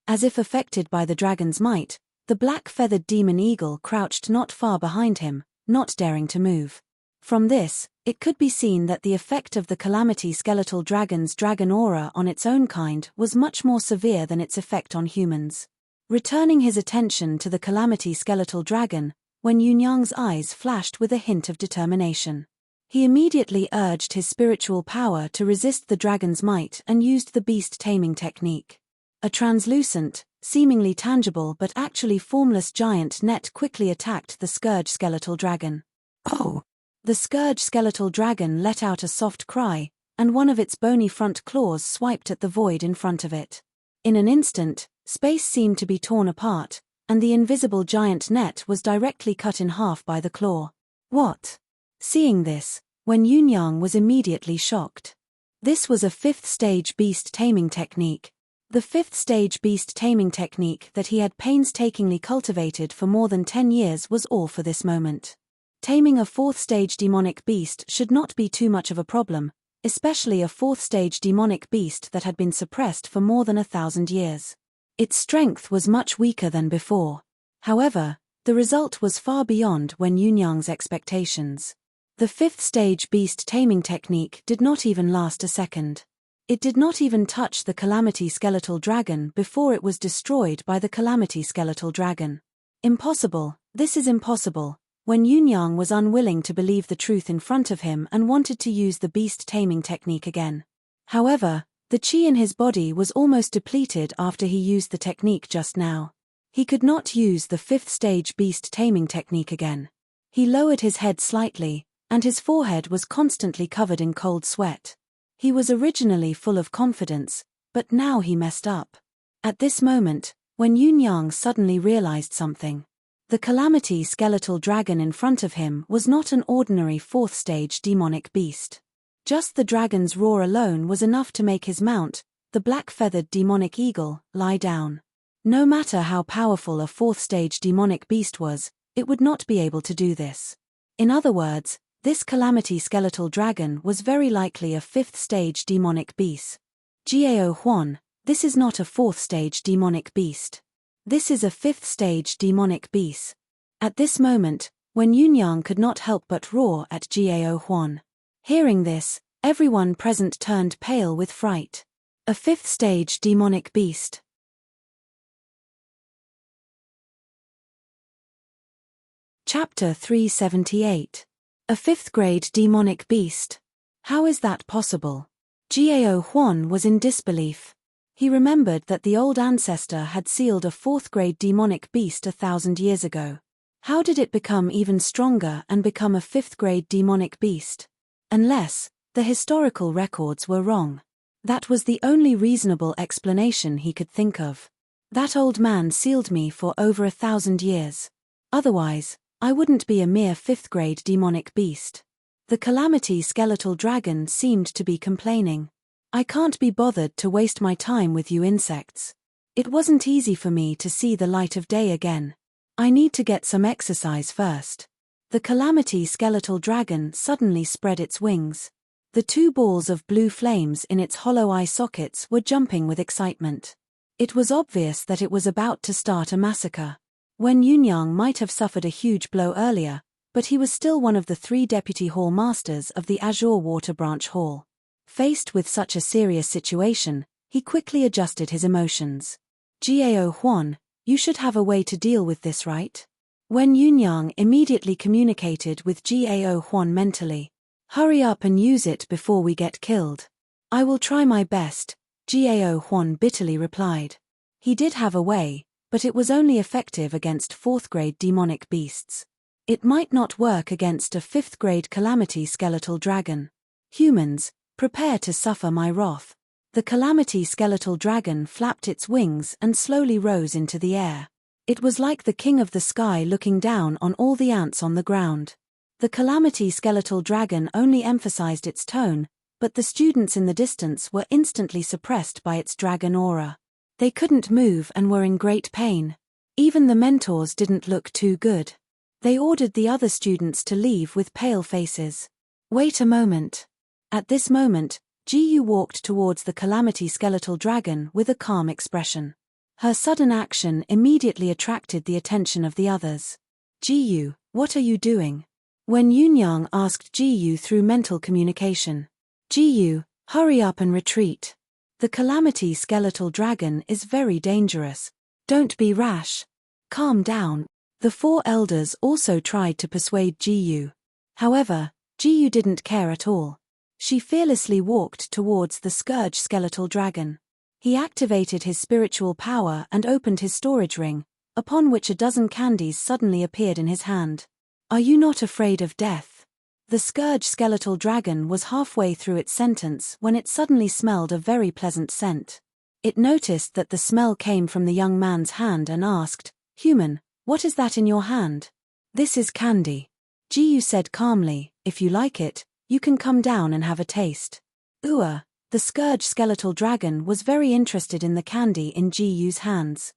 As if affected by the dragon's might, the black-feathered demon eagle crouched not far behind him, not daring to move. From this, it could be seen that the effect of the calamity skeletal dragon's dragon aura on its own kind was much more severe than its effect on humans. Returning his attention to the calamity skeletal dragon, Wen Yunyang's eyes flashed with a hint of determination. He immediately urged his spiritual power to resist the dragon's might and used the beast taming technique. A translucent, seemingly tangible but actually formless giant net quickly attacked the scourge skeletal dragon. Oh! The scourge skeletal dragon let out a soft cry, and one of its bony front claws swiped at the void in front of it. In an instant, space seemed to be torn apart, and the invisible giant net was directly cut in half by the claw. What? Seeing this, Wen Yunyang was immediately shocked. This was a 5th-stage beast taming technique. The 5th-stage beast taming technique that he had painstakingly cultivated for more than 10 years was all for this moment. Taming a 4th-stage demonic beast should not be too much of a problem, especially a 4th-stage demonic beast that had been suppressed for more than 1,000 years. Its strength was much weaker than before. However, the result was far beyond Wen Yunyang's expectations. The 5th-stage beast taming technique did not even last a second. It did not even touch the calamity skeletal dragon before it was destroyed by the calamity skeletal dragon. Impossible, this is impossible. Wen Yunyang was unwilling to believe the truth in front of him and wanted to use the beast taming technique again. However, the qi in his body was almost depleted after he used the technique just now. He could not use the 5th-stage beast taming technique again. He lowered his head slightly, and his forehead was constantly covered in cold sweat. He was originally full of confidence, but now he messed up. At this moment, Wen Yunyang suddenly realized something. The calamity skeletal dragon in front of him was not an ordinary fourth-stage demonic beast. Just the dragon's roar alone was enough to make his mount, the black-feathered demonic eagle, lie down. No matter how powerful a fourth-stage demonic beast was, it would not be able to do this. In other words, this calamity skeletal dragon was very likely a fifth-stage demonic beast. Gao Huan, this is not a fourth-stage demonic beast. This is a fifth-stage demonic beast. At this moment, when Yunyang could not help but roar at Gao Huan. Hearing this, everyone present turned pale with fright. A fifth-stage demonic beast. Chapter 378. A fifth-grade demonic beast. How is that possible? Gao Huan was in disbelief. He remembered that the old ancestor had sealed a fourth-grade demonic beast 1,000 years ago. How did it become even stronger and become a fifth-grade demonic beast? Unless the historical records were wrong. That was the only reasonable explanation he could think of. That old man sealed me for over 1,000 years. Otherwise, I wouldn't be a mere fifth-grade demonic beast. The calamity skeletal dragon seemed to be complaining. I can't be bothered to waste my time with you insects. It wasn't easy for me to see the light of day again. I need to get some exercise first. The calamity skeletal dragon suddenly spread its wings. The two balls of blue flames in its hollow eye sockets were jumping with excitement. It was obvious that it was about to start a massacre. Wen Yunyang might have suffered a huge blow earlier, but he was still one of the 3 deputy hall masters of the Azure Water Branch Hall. Faced with such a serious situation, he quickly adjusted his emotions. Gao Huan, you should have a way to deal with this, right? Wen Yunyang immediately communicated with Gao Huan mentally. Hurry up and use it before we get killed. I will try my best, Gao Huan bitterly replied. He did have a way, but it was only effective against fourth-grade demonic beasts. It might not work against a fifth-grade calamity skeletal dragon. Humans, prepare to suffer my wrath. The calamity skeletal dragon flapped its wings and slowly rose into the air. It was like the king of the sky looking down on all the ants on the ground. The calamity skeletal dragon only emphasized its tone, but the students in the distance were instantly suppressed by its dragon aura. They couldn't move and were in great pain. Even the mentors didn't look too good. They ordered the other students to leave with pale faces. Wait a moment. At this moment, Jiyu walked towards the calamity skeletal dragon with a calm expression. Her sudden action immediately attracted the attention of the others. Jiyu, what are you doing? Wen Yunyang asked Jiyu through mental communication. Jiyu, hurry up and retreat. The calamity skeletal dragon is very dangerous. Don't be rash. Calm down. The 4 elders also tried to persuade Jiyu. However, Jiyu didn't care at all. She fearlessly walked towards the scourge skeletal dragon. He activated his spiritual power and opened his storage ring, upon which a dozen candies suddenly appeared in his hand. Are you not afraid of death? The scourge skeletal dragon was halfway through its sentence when it suddenly smelled a very pleasant scent. It noticed that the smell came from the young man's hand and asked, Human, what is that in your hand? This is candy. Jiyu said calmly, if you like it, you can come down and have a taste. The scourge skeletal dragon was very interested in the candy in Jiyu's hands.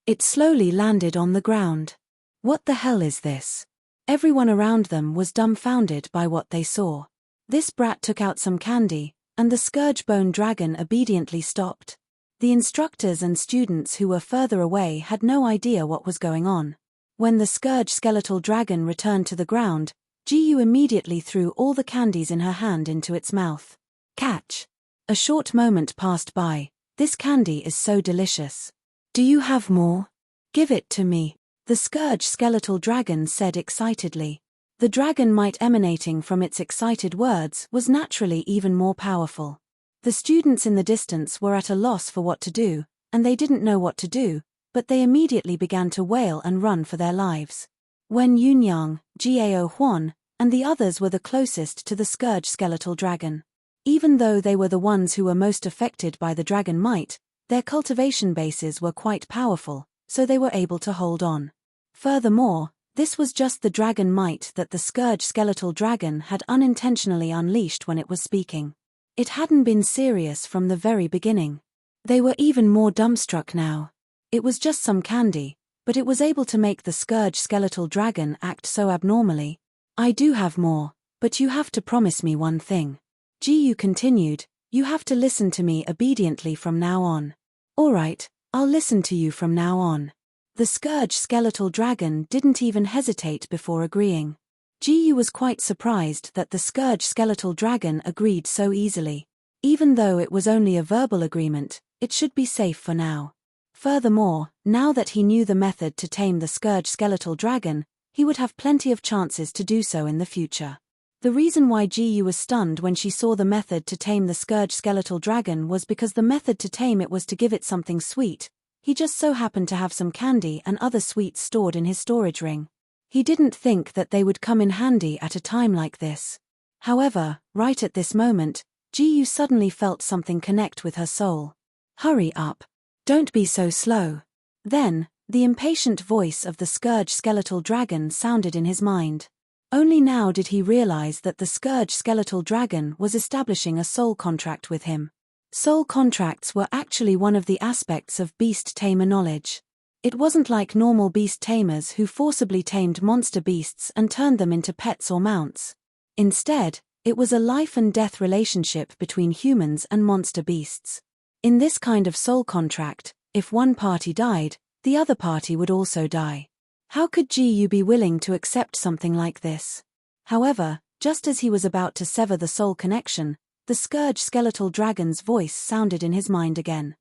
It slowly landed on the ground. What the hell is this? Everyone around them was dumbfounded by what they saw. This brat took out some candy, and the scourge bone dragon obediently stopped. The instructors and students who were further away had no idea what was going on. When the scourge skeletal dragon returned to the ground, Jiyu immediately threw all the candies in her hand into its mouth. Catch! A short moment passed by. This candy is so delicious. Do you have more? Give it to me. The scourge skeletal dragon said excitedly. The dragon might emanating from its excited words was naturally even more powerful. The students in the distance were at a loss for what to do, and they didn't know what to do, but they immediately began to wail and run for their lives. Wen Yunyang, Gao Huan, and the others were the closest to the scourge skeletal dragon. Even though they were the ones who were most affected by the dragon might, their cultivation bases were quite powerful, so they were able to hold on. Furthermore, this was just the dragon might that the scourge skeletal dragon had unintentionally unleashed when it was speaking. It hadn't been serious from the very beginning. They were even more dumbstruck now. It was just some candy, but it was able to make the scourge skeletal dragon act so abnormally. I do have more, but you have to promise me one thing. Jiyu continued, you have to listen to me obediently from now on. Alright, I'll listen to you from now on. The scourge skeletal dragon didn't even hesitate before agreeing. Jiyu was quite surprised that the scourge skeletal dragon agreed so easily. Even though it was only a verbal agreement, it should be safe for now. Furthermore, now that he knew the method to tame the scourge skeletal dragon, he would have plenty of chances to do so in the future. The reason why Jiyu was stunned when she saw the method to tame the scourge skeletal dragon was because the method to tame it was to give it something sweet. He just so happened to have some candy and other sweets stored in his storage ring. He didn't think that they would come in handy at a time like this. However, right at this moment, Jiyu suddenly felt something connect with her soul. Hurry up. Don't be so slow. Then, the impatient voice of the scourge skeletal dragon sounded in his mind. Only now did he realize that the scourge skeletal dragon was establishing a soul contract with him. Soul contracts were actually one of the aspects of beast tamer knowledge. It wasn't like normal beast tamers who forcibly tamed monster beasts and turned them into pets or mounts. Instead, it was a life and death relationship between humans and monster beasts. In this kind of soul contract, if one party died, the other party would also die. How could Jiyu be willing to accept something like this? However, just as he was about to sever the soul connection, the scourge skeletal dragon's voice sounded in his mind again.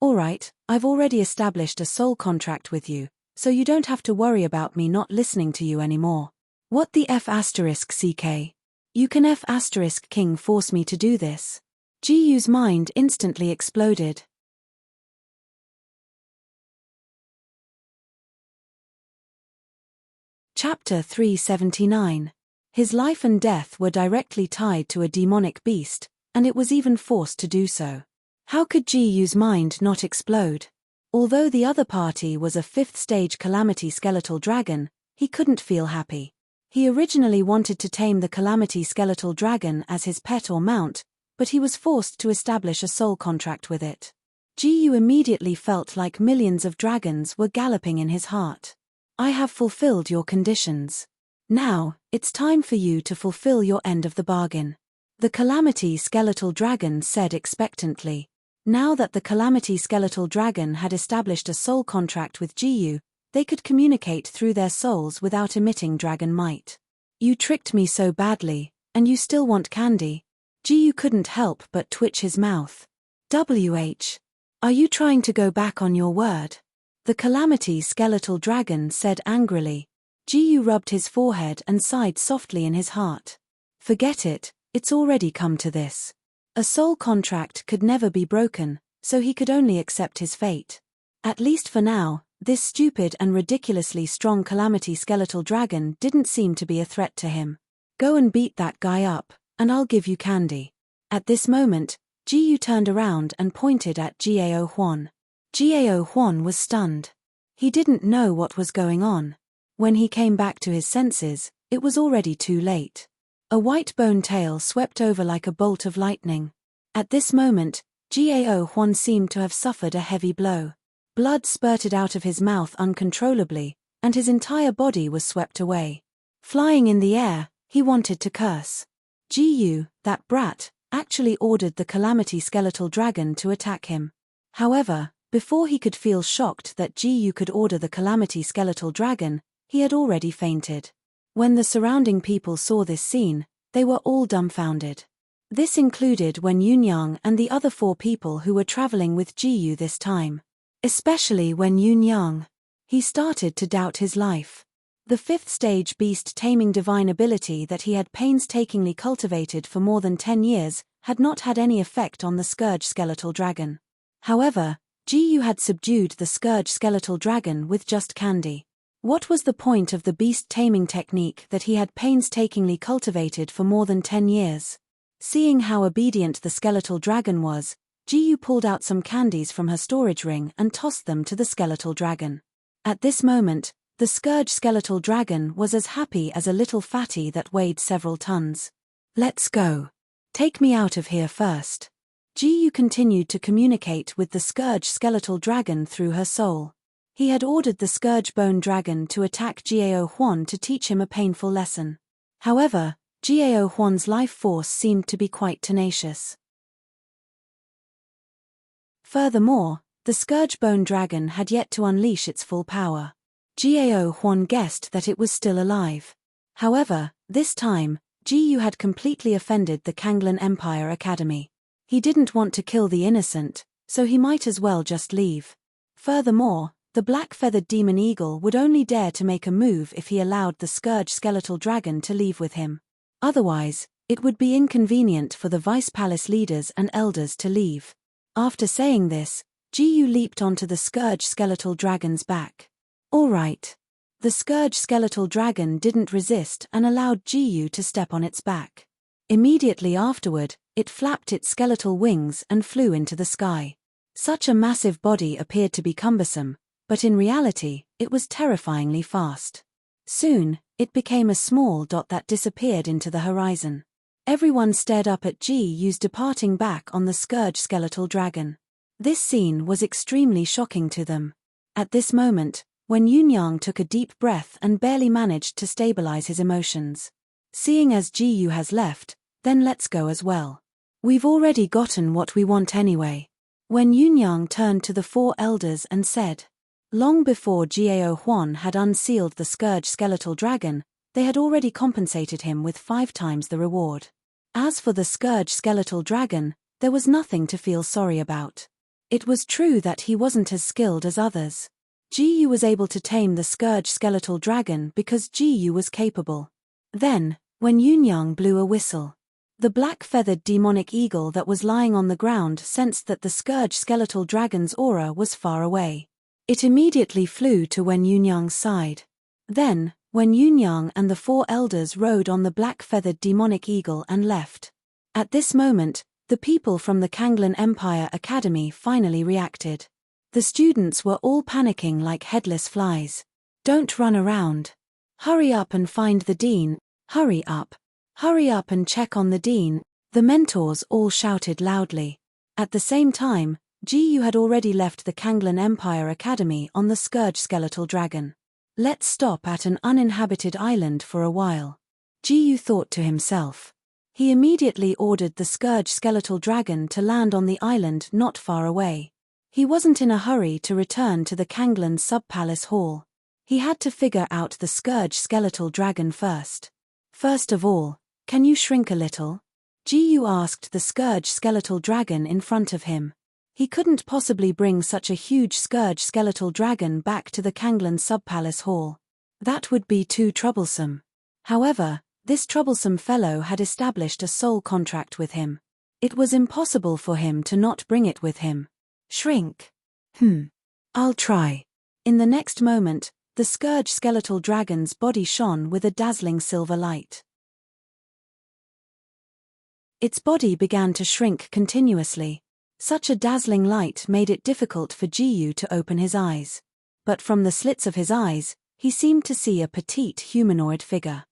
Alright, I've already established a soul contract with you, so you don't have to worry about me not listening to you anymore. What the F***ck? You can F***king force me to do this? Jiyu's mind instantly exploded. Chapter 379. His life and death were directly tied to a demonic beast, and it was even forced to do so. How could Jiyu's mind not explode? Although the other party was a 5th-stage calamity skeletal dragon, he couldn't feel happy. He originally wanted to tame the calamity skeletal dragon as his pet or mount, but he was forced to establish a soul contract with it. Jiyu immediately felt like millions of dragons were galloping in his heart. I have fulfilled your conditions. Now, it's time for you to fulfill your end of the bargain. The calamity skeletal dragon said expectantly. Now that the calamity skeletal dragon had established a soul contract with Jiyu, they could communicate through their souls without emitting dragon might. You tricked me so badly, and you still want candy? Jiyu couldn't help but twitch his mouth. Are you trying to go back on your word? The calamity skeletal dragon said angrily. Jiyu rubbed his forehead and sighed softly in his heart. Forget it, it's already come to this. A soul contract could never be broken, so he could only accept his fate. At least for now, this stupid and ridiculously strong calamity skeletal dragon didn't seem to be a threat to him. Go and beat that guy up, and I'll give you candy. At this moment, Jiyu turned around and pointed at Gao Huan. Gao Huan was stunned. He didn't know what was going on. When he came back to his senses, it was already too late. A white bone tail swept over like a bolt of lightning. At this moment, Gao Huan seemed to have suffered a heavy blow. Blood spurted out of his mouth uncontrollably, and his entire body was swept away. Flying in the air, he wanted to curse. Jiyu, that brat, actually ordered the calamity skeletal dragon to attack him. However, before he could feel shocked that Jiyu could order the calamity skeletal dragon, he had already fainted. When the surrounding people saw this scene, they were all dumbfounded. This included Wen Yunyang and the other 4 people who were traveling with Jiyu this time. Especially Wen Yunyang. He started to doubt his life. The 5th-stage beast taming divine ability that he had painstakingly cultivated for more than 10 years had not had any effect on the scourge skeletal dragon. However, Jiyu had subdued the scourge skeletal dragon with just candy. What was the point of the beast taming technique that he had painstakingly cultivated for more than 10 years? Seeing how obedient the skeletal dragon was, Ji Yu pulled out some candies from her storage ring and tossed them to the skeletal dragon. At this moment, the scourge skeletal dragon was as happy as a little fatty that weighed several tons. Let's go. Take me out of here first. Ji Yu continued to communicate with the scourge skeletal dragon through her soul. He had ordered the scourge bone dragon to attack Jiao Huan to teach him a painful lesson. However, Jiao Huan's life force seemed to be quite tenacious. Furthermore, the scourge bone dragon had yet to unleash its full power. Jiao Huan guessed that it was still alive. However, this time, Ji Yu had completely offended the Kanglan Empire Academy. He didn't want to kill the innocent, so he might as well just leave. Furthermore, the black-feathered demon eagle would only dare to make a move if he allowed the scourge skeletal dragon to leave with him. Otherwise, it would be inconvenient for the vice palace leaders and elders to leave. After saying this, Ji Yu leaped onto the scourge skeletal dragon's back. All right. The scourge skeletal dragon didn't resist and allowed Ji Yu to step on its back. Immediately afterward, it flapped its skeletal wings and flew into the sky. Such a massive body appeared to be cumbersome, but in reality, it was terrifyingly fast. Soon, it became a small dot that disappeared into the horizon. Everyone stared up at Ji Yu's departing back on the scourge skeletal dragon. This scene was extremely shocking to them. At this moment, Wen Yunyang took a deep breath and barely managed to stabilize his emotions. Seeing as Ji Yu has left, then let's go as well. We've already gotten what we want anyway. Wen Yunyang turned to the four elders and said. Long before Jiao Huan had unsealed the scourge skeletal dragon, they had already compensated him with 5 times the reward. As for the scourge skeletal dragon, there was nothing to feel sorry about. It was true that he wasn't as skilled as others. Ji Yu was able to tame the scourge skeletal dragon because Ji Yu was capable. Then, when Yunyang blew a whistle, the black-feathered demonic eagle that was lying on the ground sensed that the scourge skeletal dragon's aura was far away. It immediately flew to Wen Yunyang's side. Then, Wen Yunyang and the 4 elders rode on the black-feathered demonic eagle and left. At this moment, the people from the Kanglan Empire Academy finally reacted. The students were all panicking like headless flies. Don't run around. Hurry up and find the dean. Hurry up. Hurry up and check on the dean. The mentors all shouted loudly. At the same time, Ji Yu had already left the Kanglan Empire Academy on the scourge skeletal dragon. Let's stop at an uninhabited island for a while. Ji Yu thought to himself. He immediately ordered the scourge skeletal dragon to land on the island not far away. He wasn't in a hurry to return to the Kanglan sub-palace hall. He had to figure out the scourge skeletal dragon first. First of all, can you shrink a little? Ji Yu asked the scourge skeletal dragon in front of him. He couldn't possibly bring such a huge scourge skeletal dragon back to the Kanglan sub-palace hall. That would be too troublesome. However, this troublesome fellow had established a soul contract with him. It was impossible for him to not bring it with him. Shrink. I'll try. In the next moment, the scourge skeletal dragon's body shone with a dazzling silver light. Its body began to shrink continuously. Such a dazzling light made it difficult for Ji Yu to open his eyes. But from the slits of his eyes, he seemed to see a petite humanoid figure.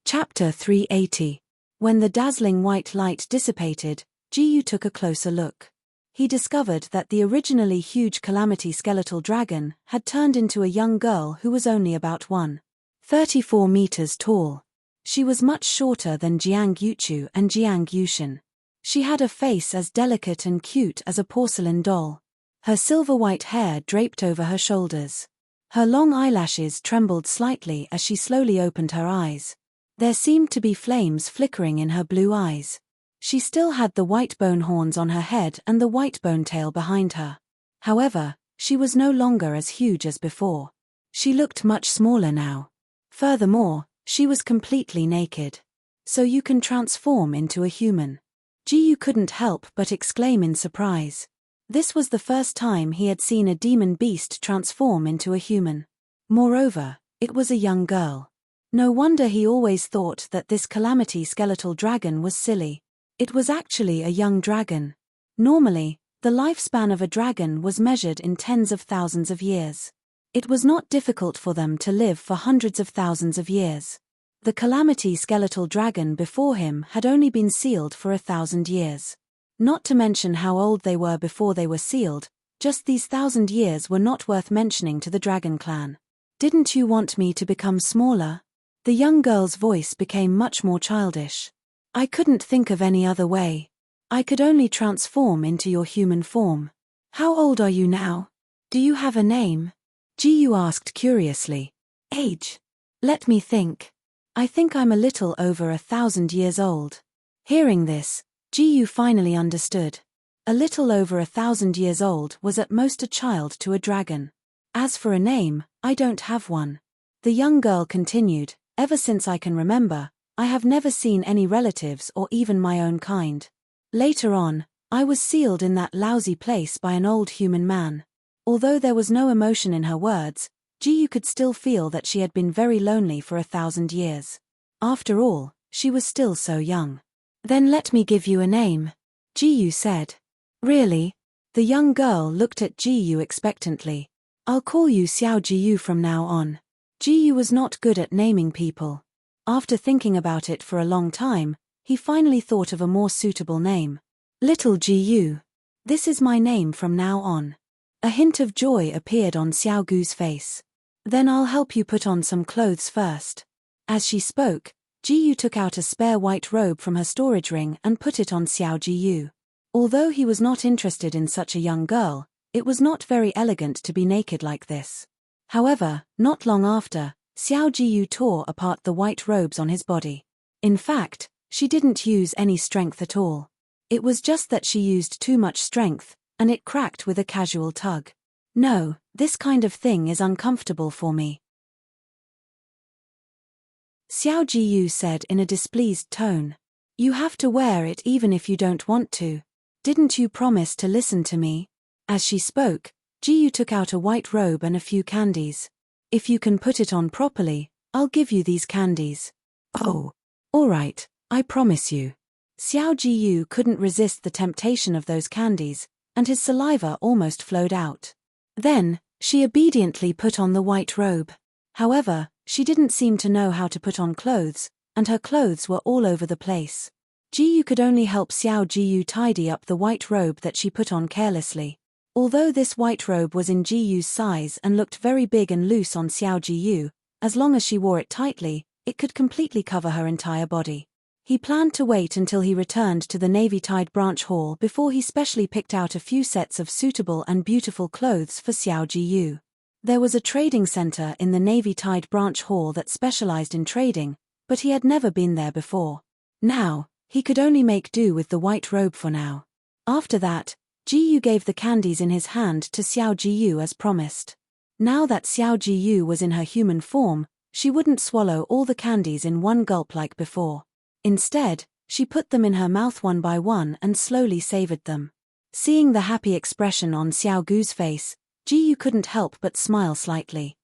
Chapter 380. When the dazzling white light dissipated, Ji Yu took a closer look. He discovered that the originally huge calamity skeletal dragon had turned into a young girl who was only about 1.34 meters tall. She was much shorter than Jiang Yuchu and Jiang Yushin. She had a face as delicate and cute as a porcelain doll. Her silver-white hair draped over her shoulders. Her long eyelashes trembled slightly as she slowly opened her eyes. There seemed to be flames flickering in her blue eyes. She still had the white bone horns on her head and the white bone tail behind her. However, she was no longer as huge as before. She looked much smaller now. Furthermore, she was completely naked. So you can transform into a human. Ji Yu couldn't help but exclaim in surprise. This was the first time he had seen a demon beast transform into a human. Moreover, it was a young girl. No wonder he always thought that this calamity skeletal dragon was silly. It was actually a young dragon. Normally, the lifespan of a dragon was measured in tens of thousands of years. It was not difficult for them to live for hundreds of thousands of years. The calamity skeletal dragon before him had only been sealed for 1,000 years. Not to mention how old they were before they were sealed, just these 1,000 years were not worth mentioning to the dragon clan. Didn't you want me to become smaller? The young girl's voice became much more childish. I couldn't think of any other way. I could only transform into your human form. How old are you now? Do you have a name? Jiyu asked curiously. Age? Let me think. I think I'm a little over 1,000 years old. Hearing this, Jiyu finally understood. A little over 1,000 years old was at most a child to a dragon. As for a name, I don't have one. The young girl continued, ever since I can remember, I have never seen any relatives or even my own kind. Later on, I was sealed in that lousy place by an old human man. Although there was no emotion in her words, Jiyu could still feel that she had been very lonely for 1,000 years. After all, she was still so young. Then let me give you a name, Jiyu said. Really? The young girl looked at Jiyu expectantly. I'll call you Xiao Jiyu from now on. Jiyu was not good at naming people. After thinking about it for a long time, he finally thought of a more suitable name. Little Jiyu. This is my name from now on. A hint of joy appeared on Xiao Gu's face. Then I'll help you put on some clothes first. As she spoke, Jiyu took out a spare white robe from her storage ring and put it on Xiao Jiyu. Although he was not interested in such a young girl, it was not very elegant to be naked like this. However, not long after, Xiao Jiyu tore apart the white robes on his body. In fact, she didn't use any strength at all. It was just that she used too much strength, and it cracked with a casual tug. No, this kind of thing is uncomfortable for me, Xiao Jiyu said in a displeased tone. You have to wear it even if you don't want to. Didn't you promise to listen to me? As she spoke, Jiyu took out a white robe and a few candies. If you can put it on properly, I'll give you these candies. Oh, all right, I promise you. Xiao Jiyu couldn't resist the temptation of those candies, and his saliva almost flowed out. Then, she obediently put on the white robe. However, she didn't seem to know how to put on clothes, and her clothes were all over the place. Jiyu could only help Xiao Jiyu tidy up the white robe that she put on carelessly. Although this white robe was in Jiyu's size and looked very big and loose on Xiao Jiyu, as long as she wore it tightly, it could completely cover her entire body. He planned to wait until he returned to the Navy Tide branch hall before he specially picked out a few sets of suitable and beautiful clothes for Xiao Jiyu. There was a trading center in the Navy Tide branch hall that specialized in trading, but he had never been there before. Now, he could only make do with the white robe for now. After that, Jiyu gave the candies in his hand to Xiao Jiyu as promised. Now that Xiao Jiyu was in her human form, she wouldn't swallow all the candies in one gulp like before. Instead, she put them in her mouth one by one and slowly savored them. Seeing the happy expression on Xiao Gu's face, Jiyu couldn't help but smile slightly.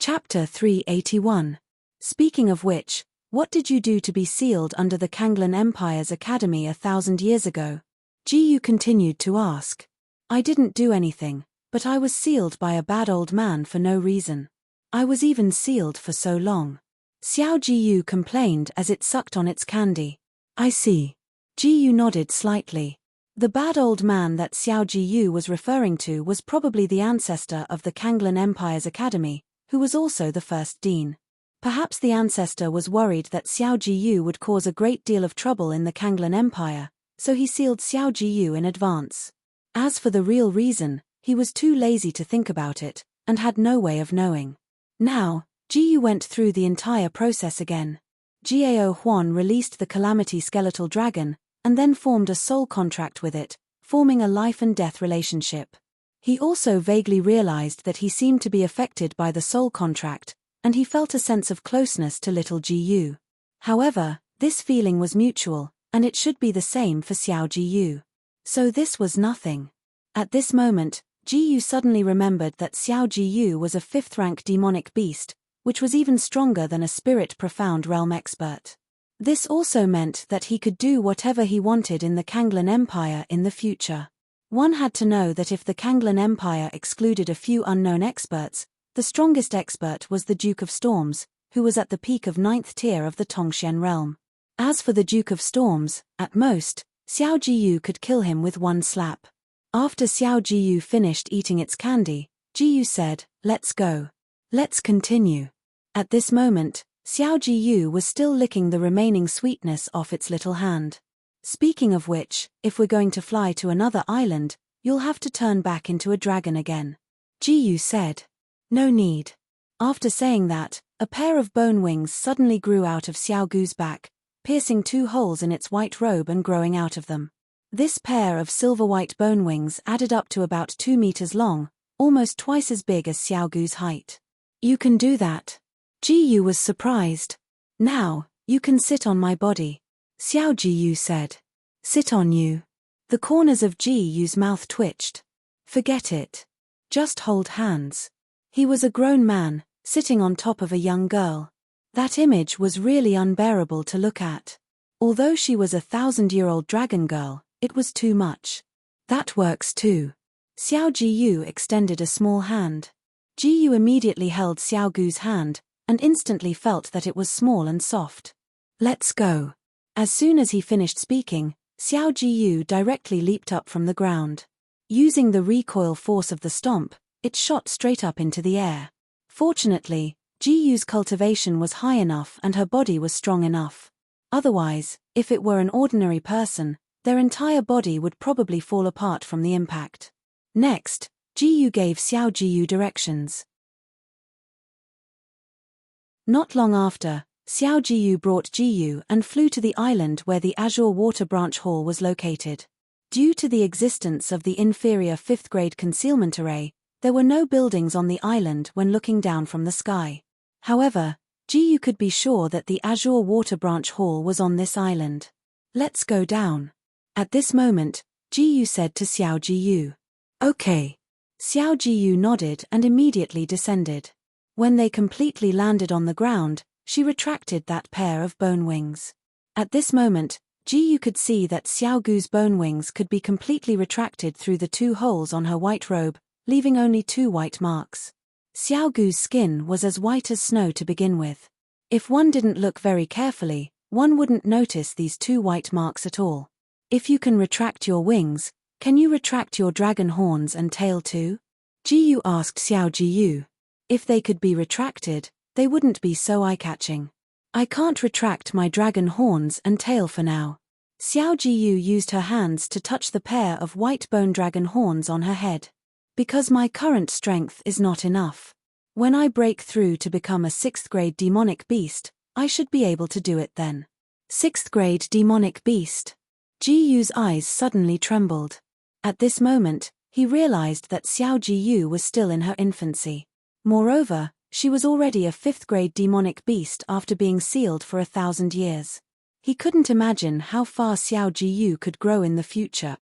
Chapter 381. Speaking of which, what did you do to be sealed under the Kanglan Empire's academy 1,000 years ago? Jiyu continued to ask. I didn't do anything, but I was sealed by a bad old man for no reason. I was even sealed for so long. Xiao Jiyu complained as it sucked on its candy. I see. Jiyu nodded slightly. The bad old man that Xiao Jiyu was referring to was probably the ancestor of the Kanglan Empire's academy, who was also the first dean. Perhaps the ancestor was worried that Xiao Jiyu would cause a great deal of trouble in the Kanglan Empire, so he sealed Xiao Jiyu in advance. As for the real reason, he was too lazy to think about it, and had no way of knowing. Now, Jiyu went through the entire process again. Gao Huan released the Calamity Skeletal Dragon, and then formed a soul contract with it, forming a life and death relationship. He also vaguely realized that he seemed to be affected by the soul contract, and he felt a sense of closeness to little Jiyu. However, this feeling was mutual, and it should be the same for Xiao Jiyu. So this was nothing. At this moment, Ji Yu suddenly remembered that Xiao Ji was a 5th-rank demonic beast, which was even stronger than a spirit profound realm expert. This also meant that he could do whatever he wanted in the Kanglan Empire in the future. One had to know that if the Kanglan Empire excluded a few unknown experts, the strongest expert was the Duke of Storms, who was at the peak of 9th tier of the Tongxian realm. As for the Duke of Storms, at most, Xiao Ji could kill him with one slap. After Xiao Ji finished eating its candy, Ji said, "Let's go. Let's continue." At this moment, Xiao Ji was still licking the remaining sweetness off its little hand. "Speaking of which, if we're going to fly to another island, you'll have to turn back into a dragon again," Ji said. "No need." After saying that, a pair of bone wings suddenly grew out of Xiao Gu's back, piercing 2 holes in its white robe and growing out of them. This pair of silver-white bone wings added up to about 2 meters long, almost twice as big as Xiao Gu's height. "You can do that?" Ji was surprised. "Now, you can sit on my body," Xiao Ji said. "Sit on you." The corners of Ji's mouth twitched. "Forget it. Just hold hands." He was a grown man, sitting on top of a young girl. That image was really unbearable to look at. Although she was a 1,000-year-old dragon girl, it was too much. "That works too." Xiao Ji extended a small hand. Ji immediately held Xiao Gu's hand, and instantly felt that it was small and soft. "Let's go." As soon as he finished speaking, Xiao Ji directly leaped up from the ground. Using the recoil force of the stomp, it shot straight up into the air. Fortunately, Ji's cultivation was high enough and her body was strong enough. Otherwise, if it were an ordinary person, their entire body would probably fall apart from the impact. Next, Ji gave Xiao Ji directions. Not long after, Xiao Ji brought Ji and flew to the island where the Azure Water Branch Hall was located. Due to the existence of the inferior 5th-grade concealment array, there were no buildings on the island when looking down from the sky. However, Ji could be sure that the Azure Water Branch Hall was on this island. "Let's go down." At this moment, Ji said to Xiao Ji. "Okay." Xiao Ji nodded and immediately descended. When they completely landed on the ground, she retracted that pair of bone wings. At this moment, Ji could see that Xiao Gu's bone wings could be completely retracted through the 2 holes on her white robe, leaving only 2 white marks. Xiao Gu's skin was as white as snow to begin with. If one didn't look very carefully, one wouldn't notice these 2 white marks at all. "If you can retract your wings, can you retract your dragon horns and tail too?" Ji asked Xiao Ji. If they could be retracted, they wouldn't be so eye-catching. "I can't retract my dragon horns and tail for now." Xiao Ji used her hands to touch the pair of white bone dragon horns on her head. "Because my current strength is not enough. When I break through to become a 6th-grade demonic beast, I should be able to do it then." 6th-grade demonic beast. Ji's eyes suddenly trembled. At this moment, he realized that Xiao Ji was still in her infancy. Moreover, she was already a 5th-grade demonic beast after being sealed for 1,000 years. He couldn't imagine how far Xiao Ji could grow in the future.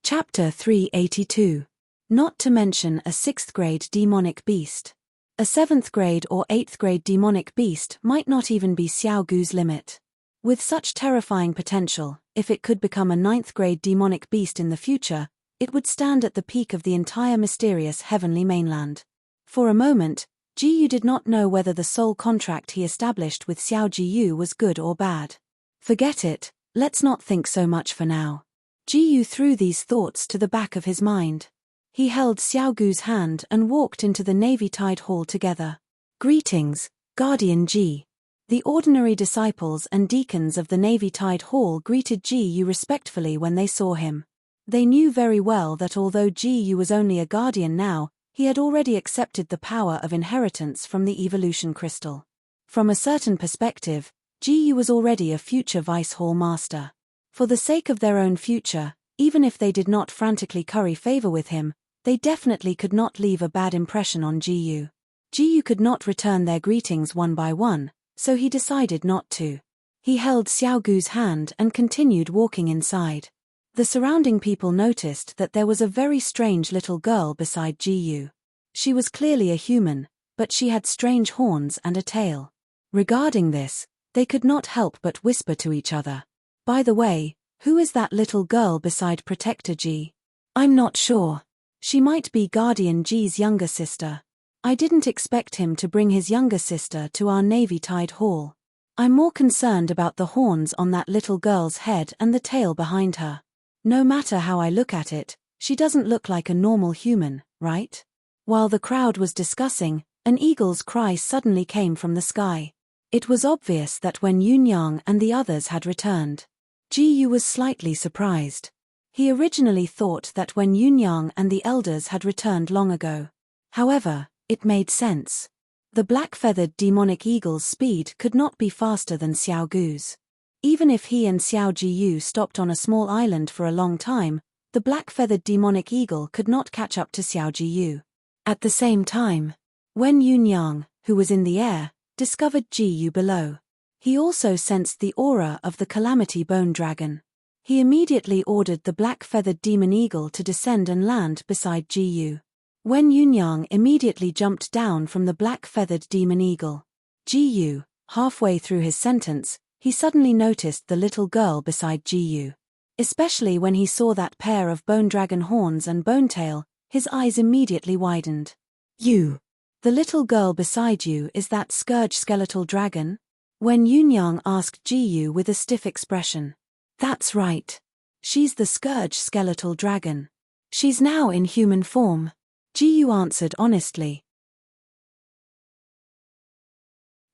Chapter 382. Not to mention a 6th-grade demonic beast. A 7th-grade or 8th-grade demonic beast might not even be Xiao Gu's limit. With such terrifying potential, if it could become a 9th-grade demonic beast in the future, it would stand at the peak of the entire mysterious heavenly mainland. For a moment, Ji did not know whether the soul contract he established with Xiao Ji was good or bad. "Forget it, let's not think so much for now." Ji threw these thoughts to the back of his mind. He held Xiao Gu's hand and walked into the Navy Tide Hall together. "Greetings, Guardian Ji." The ordinary disciples and deacons of the Navy Tide Hall greeted Ji respectfully when they saw him. They knew very well that although Ji was only a guardian now, he had already accepted the power of inheritance from the evolution crystal. From a certain perspective, Ji was already a future Vice Hall Master. For the sake of their own future, even if they did not frantically curry favor with him, they definitely could not leave a bad impression on Ji. Ji could not return their greetings one by one, so he decided not to. He held Xiaogu's hand and continued walking inside. The surrounding people noticed that there was a very strange little girl beside Jiyu. She was clearly a human, but she had strange horns and a tail. Regarding this, they could not help but whisper to each other. By the way, who is that little girl beside Protector Ji? I'm not sure. She might be Guardian Ji's younger sister. I didn't expect him to bring his younger sister to our Navy Tide Hall. I'm more concerned about the horns on that little girl's head and the tail behind her. No matter how I look at it, she doesn't look like a normal human, right? While the crowd was discussing, an eagle's cry suddenly came from the sky. It was obvious that when Yunyang and the others had returned, Jiyu was slightly surprised. He originally thought that when Yunyang and the elders had returned long ago. However, it made sense. The black-feathered demonic eagle's speed could not be faster than Xiaogu's. Even if he and Xiao Jiyu stopped on a small island for a long time, the black-feathered demonic eagle could not catch up to Xiao Jiyu. At the same time, when Yunyang, who was in the air, discovered Jiyu below, he also sensed the aura of the Calamity Bone Dragon. He immediately ordered the black-feathered demon eagle to descend and land beside Jiyu. When Yunyang immediately jumped down from the black-feathered demon eagle, Jiyu, halfway through his sentence, he suddenly noticed the little girl beside Jiyu. Especially when he saw that pair of bone dragon horns and bone tail, his eyes immediately widened. You! The little girl beside you is that scourge skeletal dragon? When Yunyang asked Jiyu with a stiff expression. That's right. She's the scourge skeletal dragon. She's now in human form. Jiyu answered honestly.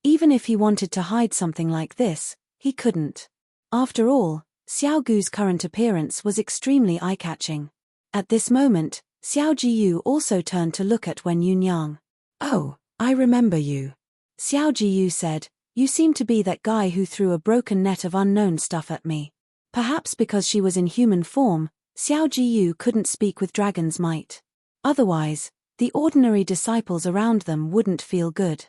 Even if he wanted to hide something like this, he couldn't. After all, Xiaogu's current appearance was extremely eye-catching. At this moment, Xiao Jiyu also turned to look at Wen Yunyang. Oh, I remember you. Xiao Jiyu said, you seem to be that guy who threw a broken net of unknown stuff at me. Perhaps because she was in human form, Xiao Jiyu couldn't speak with dragon's might. Otherwise, the ordinary disciples around them wouldn't feel good.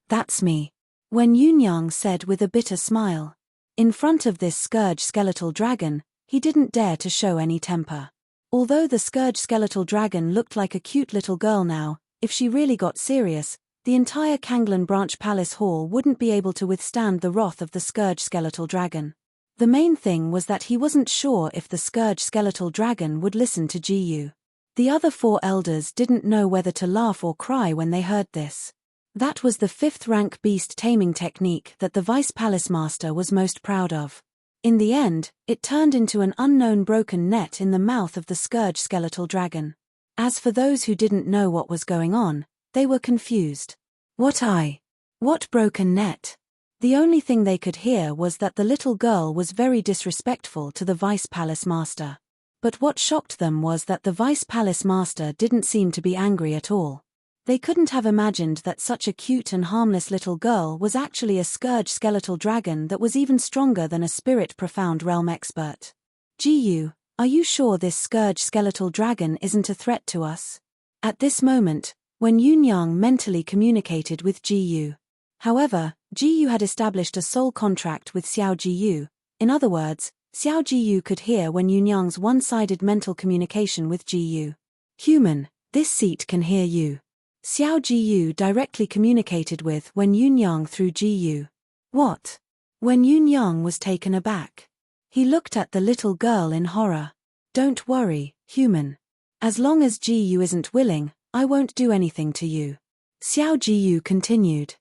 That's me. Wen Yunyang said with a bitter smile. In front of this scourge skeletal dragon, he didn't dare to show any temper. Although the scourge skeletal dragon looked like a cute little girl now, if she really got serious, the entire Kanglan Branch Palace Hall wouldn't be able to withstand the wrath of the scourge skeletal dragon. The main thing was that he wasn't sure if the scourge skeletal dragon would listen to Jiyu. The other 4 elders didn't know whether to laugh or cry when they heard this. That was the 5th rank beast taming technique that the Vice Palace Master was most proud of. In the end, it turned into an unknown broken net in the mouth of the scourge skeletal dragon. As for those who didn't know what was going on, they were confused. What broken net? The only thing they could hear was that the little girl was very disrespectful to the Vice Palace Master. But what shocked them was that the Vice Palace Master didn't seem to be angry at all. They couldn't have imagined that such a cute and harmless little girl was actually a scourge skeletal dragon that was even stronger than a spirit profound realm expert. Jiyu, are you sure this scourge skeletal dragon isn't a threat to us? At this moment, when Yunyang mentally communicated with Jiyu. However, Jiyu had established a soul contract with Xiao Jiyu. In other words, Xiao Jiyu could hear when Yunyang's one-sided mental communication with Jiyu. Human, this seat can hear you. Xiao Jiyu directly communicated with Wen Yunyang through Jiyu. What? Wen Yunyang was taken aback. He looked at the little girl in horror. Don't worry, human. As long as Jiyu isn't willing, I won't do anything to you. Xiao Jiyu continued.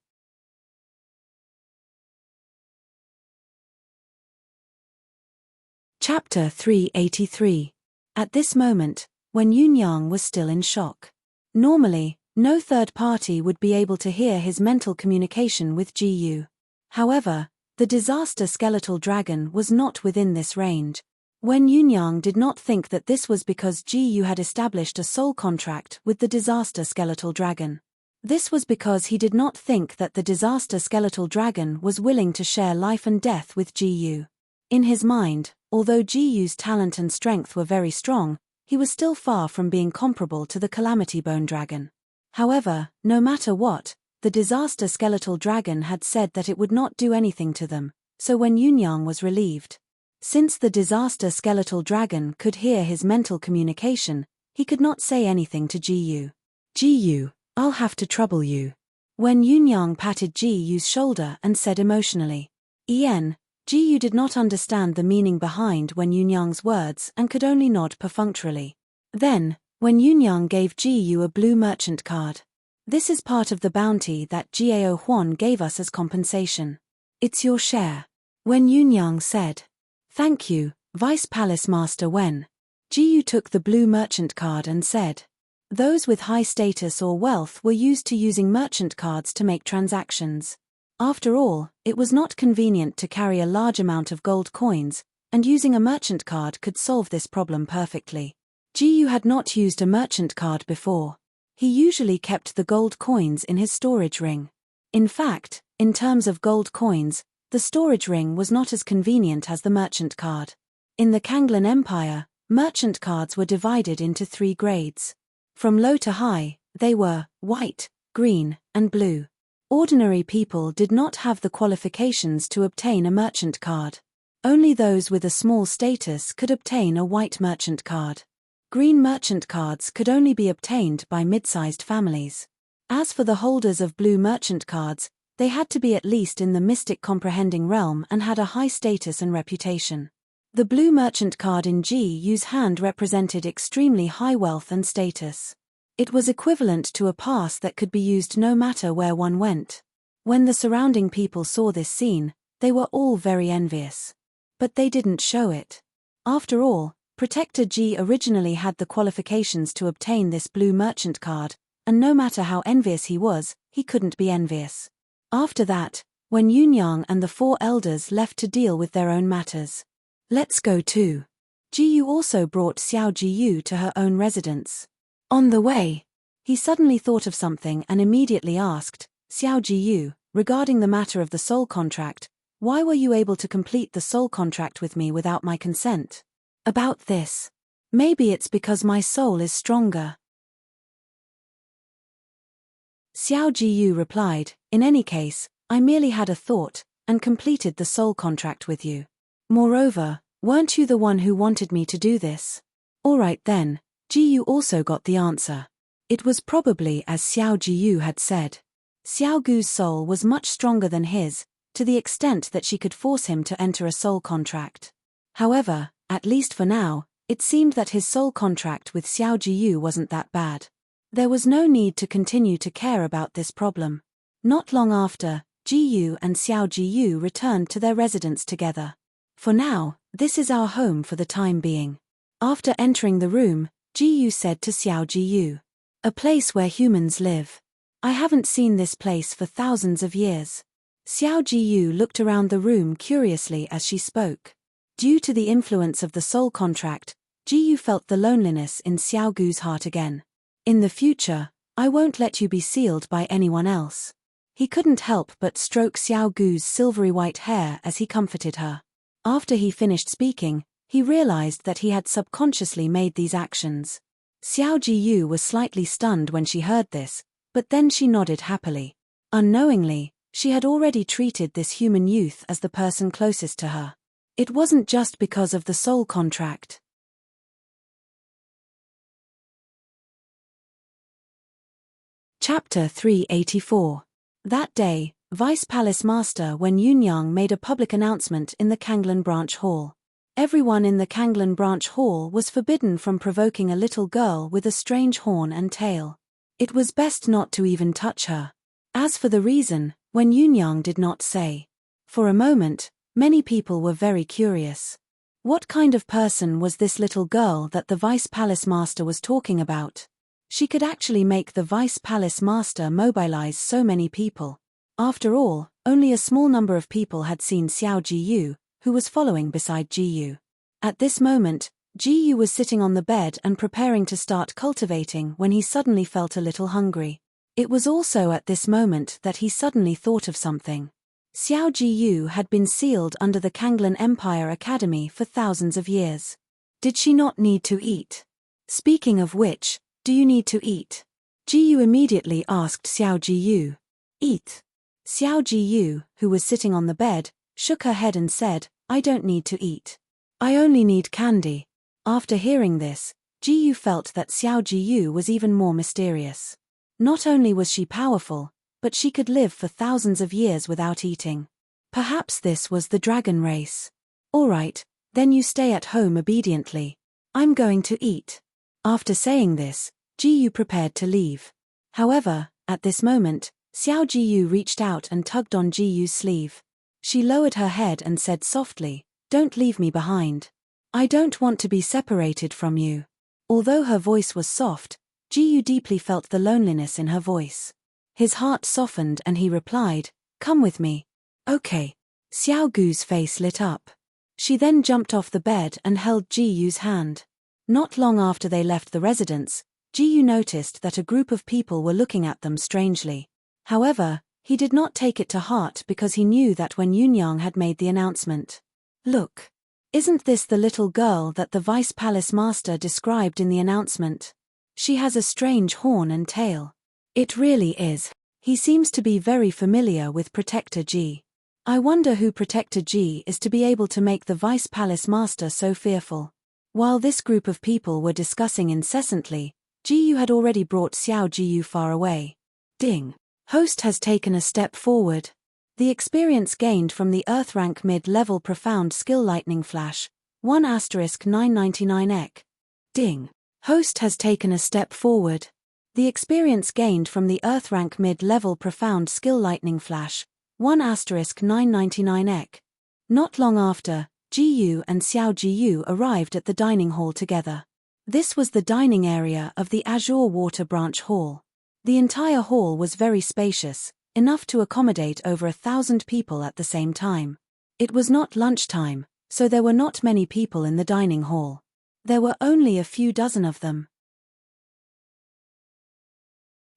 Chapter 383. At this moment, Wen Yunyang was still in shock. Normally, no third party would be able to hear his mental communication with Jiyu. However, the disaster skeletal dragon was not within this range. Wen Yunyang did not think that this was because Jiyu had established a soul contract with the disaster skeletal dragon. This was because he did not think that the disaster skeletal dragon was willing to share life and death with Jiyu. In his mind, although Jiyu's talent and strength were very strong, he was still far from being comparable to the Calamity Bone Dragon. However, no matter what, the disaster skeletal dragon had said that it would not do anything to them, so when Yunyang was relieved. Since the disaster skeletal dragon could hear his mental communication, he could not say anything to Ji-yu. Ji-yu, I'll have to trouble you. When Yunyang patted Ji-yu's shoulder and said emotionally. Ji-yu did not understand the meaning behind when Yunyang's words and could only nod perfunctorily. Then, when Yunyang gave Ji-yu a blue merchant card. This is part of the bounty that Jiao Huan gave us as compensation. It's your share. When Yunyang said, thank you, Vice Palace Master Wen. Ji-yu took the blue merchant card and said, those with high status or wealth were used to using merchant cards to make transactions. After all, it was not convenient to carry a large amount of gold coins, and using a merchant card could solve this problem perfectly. Ji-yu had not used a merchant card before. He usually kept the gold coins in his storage ring. In fact, in terms of gold coins, the storage ring was not as convenient as the merchant card. In the Kanglan Empire, merchant cards were divided into 3 grades. From low to high, they were white, green, and blue. Ordinary people did not have the qualifications to obtain a merchant card. Only those with a small status could obtain a white merchant card. Green merchant cards could only be obtained by mid-sized families. As for the holders of blue merchant cards, they had to be at least in the mystic comprehending realm and had a high status and reputation. The blue merchant card in Ji-yu's hand represented extremely high wealth and status. It was equivalent to a pass that could be used no matter where one went. When the surrounding people saw this scene, they were all very envious. But they didn't show it. After all, Protector Ji originally had the qualifications to obtain this blue merchant card, and no matter how envious he was, he couldn't be envious. After that, when Yunyang and the 4 elders left to deal with their own matters. Let's go too. Ji-yu also brought Xiao Ji-yu to her own residence. On the way, he suddenly thought of something and immediately asked, Xiao Ji-yu, regarding the matter of the soul contract, why were you able to complete the soul contract with me without my consent? About this. Maybe it's because my soul is stronger. Xiao Ji-yu replied, in any case, I merely had a thought, and completed the soul contract with you. Moreover, weren't you the one who wanted me to do this? Alright then, Ji-yu also got the answer. It was probably as Xiao Ji-yu had said. Xiao Gu's soul was much stronger than his, to the extent that she could force him to enter a soul contract. However, at least for now, it seemed that his soul contract with Xiao Ji-yu wasn't that bad. There was no need to continue to care about this problem. Not long after, Ji-yu and Xiao Ji-yu returned to their residence together. For now, this is our home for the time being. After entering the room, Ji-yu said to Xiao Ji-yu, a place where humans live. I haven't seen this place for thousands of years. Xiao Ji-yu looked around the room curiously as she spoke. Due to the influence of the soul contract, Ji-yu felt the loneliness in Xiao Gu's heart again. In the future, I won't let you be sealed by anyone else. He couldn't help but stroke Xiao Gu's silvery white hair as he comforted her. After he finished speaking, he realized that he had subconsciously made these actions. Xiao Ji-yu was slightly stunned when she heard this, but then she nodded happily. Unknowingly, she had already treated this human youth as the person closest to her. It wasn't just because of the soul contract. Chapter 384. That day, Vice Palace Master Wen Yunyang made a public announcement in the Kanglan Branch Hall. Everyone in the Kanglan Branch Hall was forbidden from provoking a little girl with a strange horn and tail. It was best not to even touch her. As for the reason, Wen Yunyang did not say. For a moment, many people were very curious. What kind of person was this little girl that the Vice Palace Master was talking about? She could actually make the Vice Palace Master mobilize so many people. After all, only a small number of people had seen Xiao Ji-yu, who was following beside Ji-yu. At this moment, Ji-yu was sitting on the bed and preparing to start cultivating when he suddenly felt a little hungry. It was also at this moment that he suddenly thought of something. Xiao Ji-yu had been sealed under the Kanglan Empire Academy for thousands of years. Did she not need to eat? Speaking of which, do you need to eat? Ji-yu immediately asked Xiao Ji-yu. Eat. Xiao Ji-yu, who was sitting on the bed, shook her head and said, "I don't need to eat. I only need candy." After hearing this, Ji Yu felt that Xiao Ji was even more mysterious. Not only was she powerful, but she could live for thousands of years without eating. Perhaps this was the dragon race. "All right, then you stay at home obediently. I'm going to eat." After saying this, Ji Yu prepared to leave. However, at this moment, Xiao Ji reached out and tugged on Ji Yu's sleeve. She lowered her head and said softly, "Don't leave me behind. I don't want to be separated from you." Although her voice was soft, Ji Yu deeply felt the loneliness in her voice. His heart softened and he replied, "Come with me." "Okay." Xiao Gu's face lit up. She then jumped off the bed and held Ji Yu's hand. Not long after they left the residence, Ji Yu noticed that a group of people were looking at them strangely. However, he did not take it to heart because he knew that when Yunyang had made the announcement. "Look. Isn't this the little girl that the Vice Palace Master described in the announcement? She has a strange horn and tail." "It really is. He seems to be very familiar with Protector Ji. I wonder who Protector Ji is to be able to make the Vice Palace Master so fearful." While this group of people were discussing incessantly, Ji Yu had already brought Xiao Ji far away. Ding. Host has taken a step forward. The experience gained from the Earth rank mid-level profound skill lightning flash, 1*999 ek. Ding. Host has taken a step forward. The experience gained from the Earth rank mid-level profound skill lightning flash, 1*999 ek. Not long after, Ji Yu and Xiao Ji arrived at the dining hall together. This was the dining area of the Azure Water Branch Hall. The entire hall was very spacious, enough to accommodate over 1,000 people at the same time. It was not lunchtime, so there were not many people in the dining hall. There were only a few dozen of them.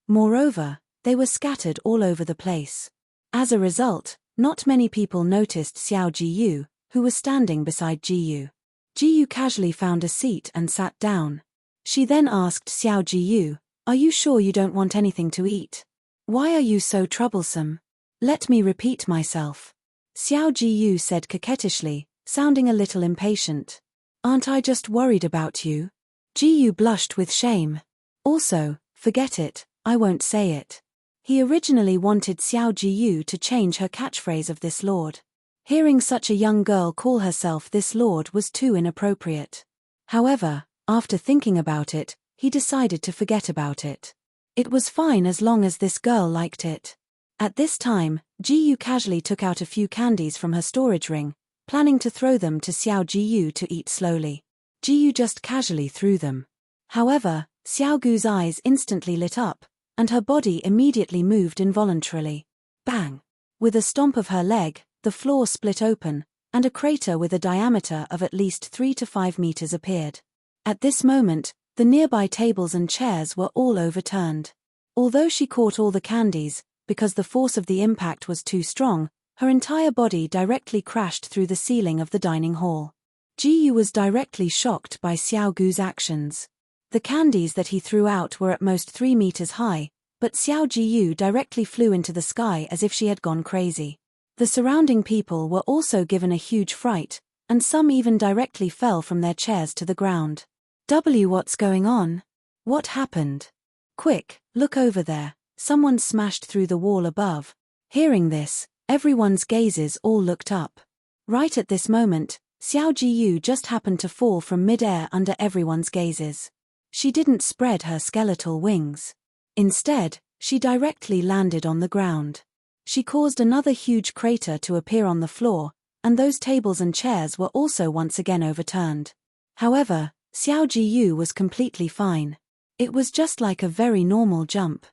Moreover, they were scattered all over the place. As a result, not many people noticed Xiao Ji, who was standing beside Ji Yu. Ji Yu casually found a seat and sat down. She then asked Xiao Ji, "Are you sure you don't want anything to eat? Why are you so troublesome?" "Let me repeat myself," Xiao Ji said coquettishly, sounding a little impatient. "Aren't I just worried about you?" Ji Yu blushed with shame. "Also, forget it, I won't say it." He originally wanted Xiao Ji to change her catchphrase of "this lord." Hearing such a young girl call herself "this lord" was too inappropriate. However, after thinking about it, he decided to forget about it. It was fine as long as this girl liked it. At this time, Ji Yu casually took out a few candies from her storage ring, planning to throw them to Xiao Ji to eat slowly. Ji Yu just casually threw them. However, Xiao Gu's eyes instantly lit up, and her body immediately moved involuntarily. Bang! With a stomp of her leg, the floor split open, and a crater with a diameter of at least 3 to 5 meters appeared. At this moment, the nearby tables and chairs were all overturned. Although she caught all the candies, because the force of the impact was too strong, her entire body directly crashed through the ceiling of the dining hall. Ji Yu was directly shocked by Xiao Gu's actions. The candies that he threw out were at most 3 meters high, but Xiao Ji directly flew into the sky as if she had gone crazy. The surrounding people were also given a huge fright, and some even directly fell from their chairs to the ground. What's going on? What happened? Quick, look over there, someone smashed through the wall above. Hearing this, everyone's gazes all looked up. Right at this moment, Xiao Ji just happened to fall from mid-air under everyone's gazes. She didn't spread her skeletal wings. Instead, she directly landed on the ground. She caused another huge crater to appear on the floor, and those tables and chairs were also once again overturned. However, Xiao Ji was completely fine. It was just like a very normal jump.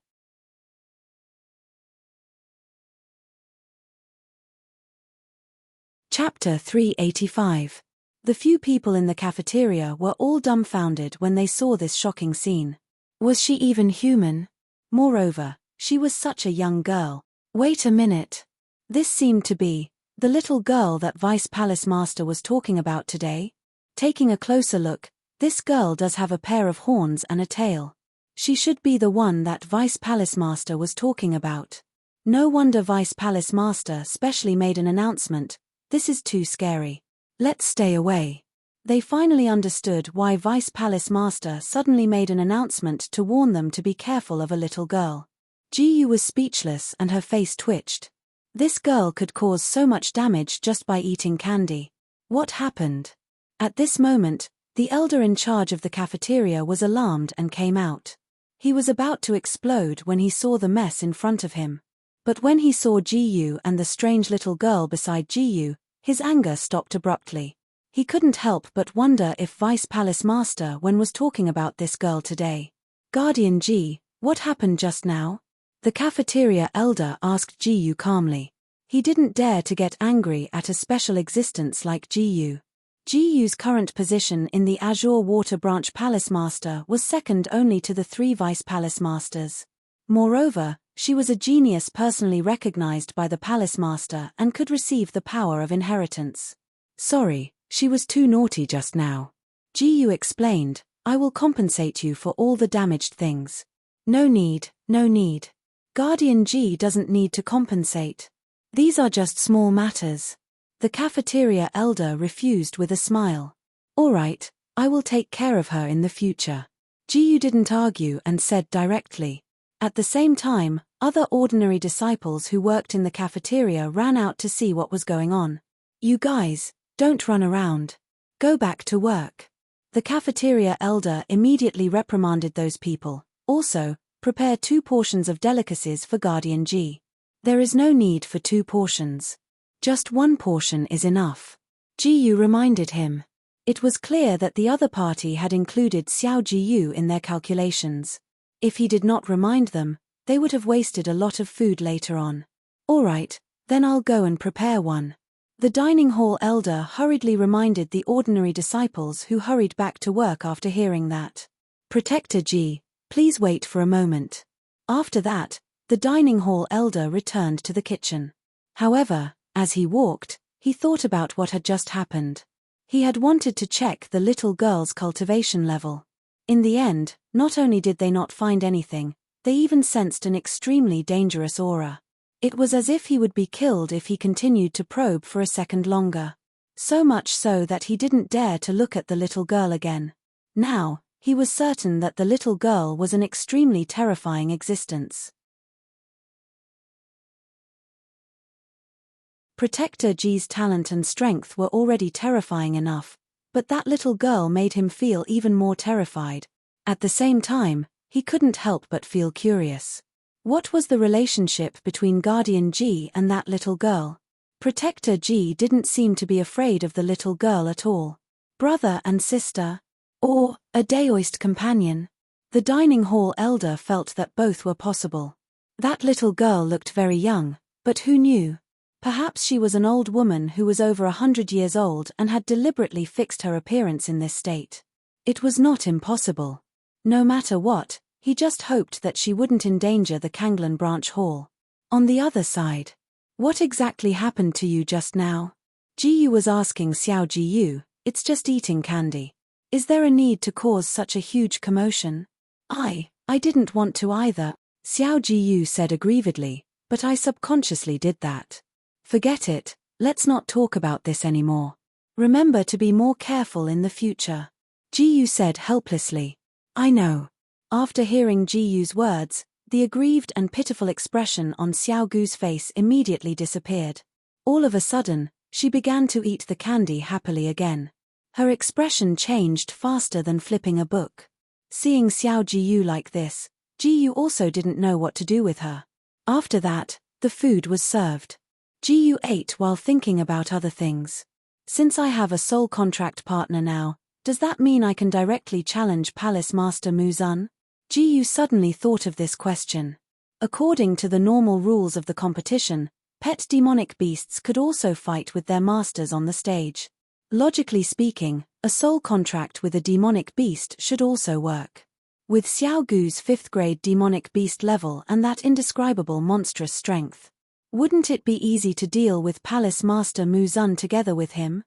Chapter 385. The few people in the cafeteria were all dumbfounded when they saw this shocking scene. Was she even human? Moreover, she was such a young girl. Wait a minute. This seemed to be the little girl that Vice Palace Master was talking about today. Taking a closer look, this girl does have a pair of horns and a tail. She should be the one that Vice Palace Master was talking about. No wonder Vice Palace Master specially made an announcement, This is too scary. Let's stay away. They finally understood why Vice Palace Master suddenly made an announcement to warn them to be careful of a little girl. Ji was speechless and her face twitched. This girl could cause so much damage just by eating candy. What happened? At this moment, the elder in charge of the cafeteria was alarmed and came out. He was about to explode when he saw the mess in front of him. But when he saw Ji and the strange little girl beside Ji, his anger stopped abruptly. He couldn't help but wonder if Vice Palace Master Wen was talking about this girl today. Guardian Ji, what happened just now? The cafeteria elder asked Ji calmly. He didn't dare to get angry at a special existence like Ji. Ji's current position in the Azure Water Branch Palace Master was second only to the 3 Vice Palace Masters. Moreover, she was a genius personally recognized by the Palace Master and could receive the power of inheritance. Sorry, she was too naughty just now. Ji explained, I will compensate you for all the damaged things. No need, no need. Guardian Ji doesn't need to compensate. These are just small matters. The cafeteria elder refused with a smile. All right, I will take care of her in the future. Ji didn't argue and said directly. At the same time, other ordinary disciples who worked in the cafeteria ran out to see what was going on. You guys, don't run around. Go back to work. The cafeteria elder immediately reprimanded those people. Also, prepare 2 portions of delicacies for Guardian Ji. There is no need for 2 portions. Just 1 portion is enough. Ji reminded him. It was clear that the other party had included Xiao Ji in their calculations. If he did not remind them, they would have wasted a lot of food later on. All right, then I'll go and prepare one. The dining hall elder hurriedly reminded the ordinary disciples who hurried back to work after hearing that. Protector Ji, please wait for a moment. After that, the dining hall elder returned to the kitchen. However, as he walked, he thought about what had just happened. He had wanted to check the little girl's cultivation level. In the end, not only did they not find anything, they even sensed an extremely dangerous aura. It was as if he would be killed if he continued to probe for a second longer. So much so that he didn't dare to look at the little girl again. Now, he was certain that the little girl was an extremely terrifying existence. Protector Ji's talent and strength were already terrifying enough, but that little girl made him feel even more terrified. At the same time, he couldn't help but feel curious. What was the relationship between Guardian Ji and that little girl? Protector Ji didn't seem to be afraid of the little girl at all. Brother and sister? Or a daoist companion? The dining hall elder felt that both were possible. That little girl looked very young, but who knew? Perhaps she was an old woman who was over 100 years old and had deliberately fixed her appearance in this state. It was not impossible. No matter what, he just hoped that she wouldn't endanger the Kanglan branch hall. On the other side, what exactly happened to you just now? Ji was asking Xiao Ji, it's just eating candy. Is there a need to cause such a huge commotion? I didn't want to either, Xiao Ji said aggrievedly, but I subconsciously did that. Forget it, let's not talk about this anymore. Remember to be more careful in the future. Ji said helplessly. I know. After hearing Ji's words, the aggrieved and pitiful expression on Xiao Gu's face immediately disappeared. All of a sudden, she began to eat the candy happily again. Her expression changed faster than flipping a book. Seeing Xiao Ji like this, Ji also didn't know what to do with her. After that, the food was served. Ji ate while thinking about other things. Since I have a soul contract partner now, does that mean I can directly challenge Palace Master Muzan? Ji suddenly thought of this question. According to the normal rules of the competition, pet demonic beasts could also fight with their masters on the stage. Logically speaking, a soul contract with a demonic beast should also work. With Xiao Gu's 5th grade demonic beast level and that indescribable monstrous strength, wouldn't it be easy to deal with Palace Master Muzan together with him?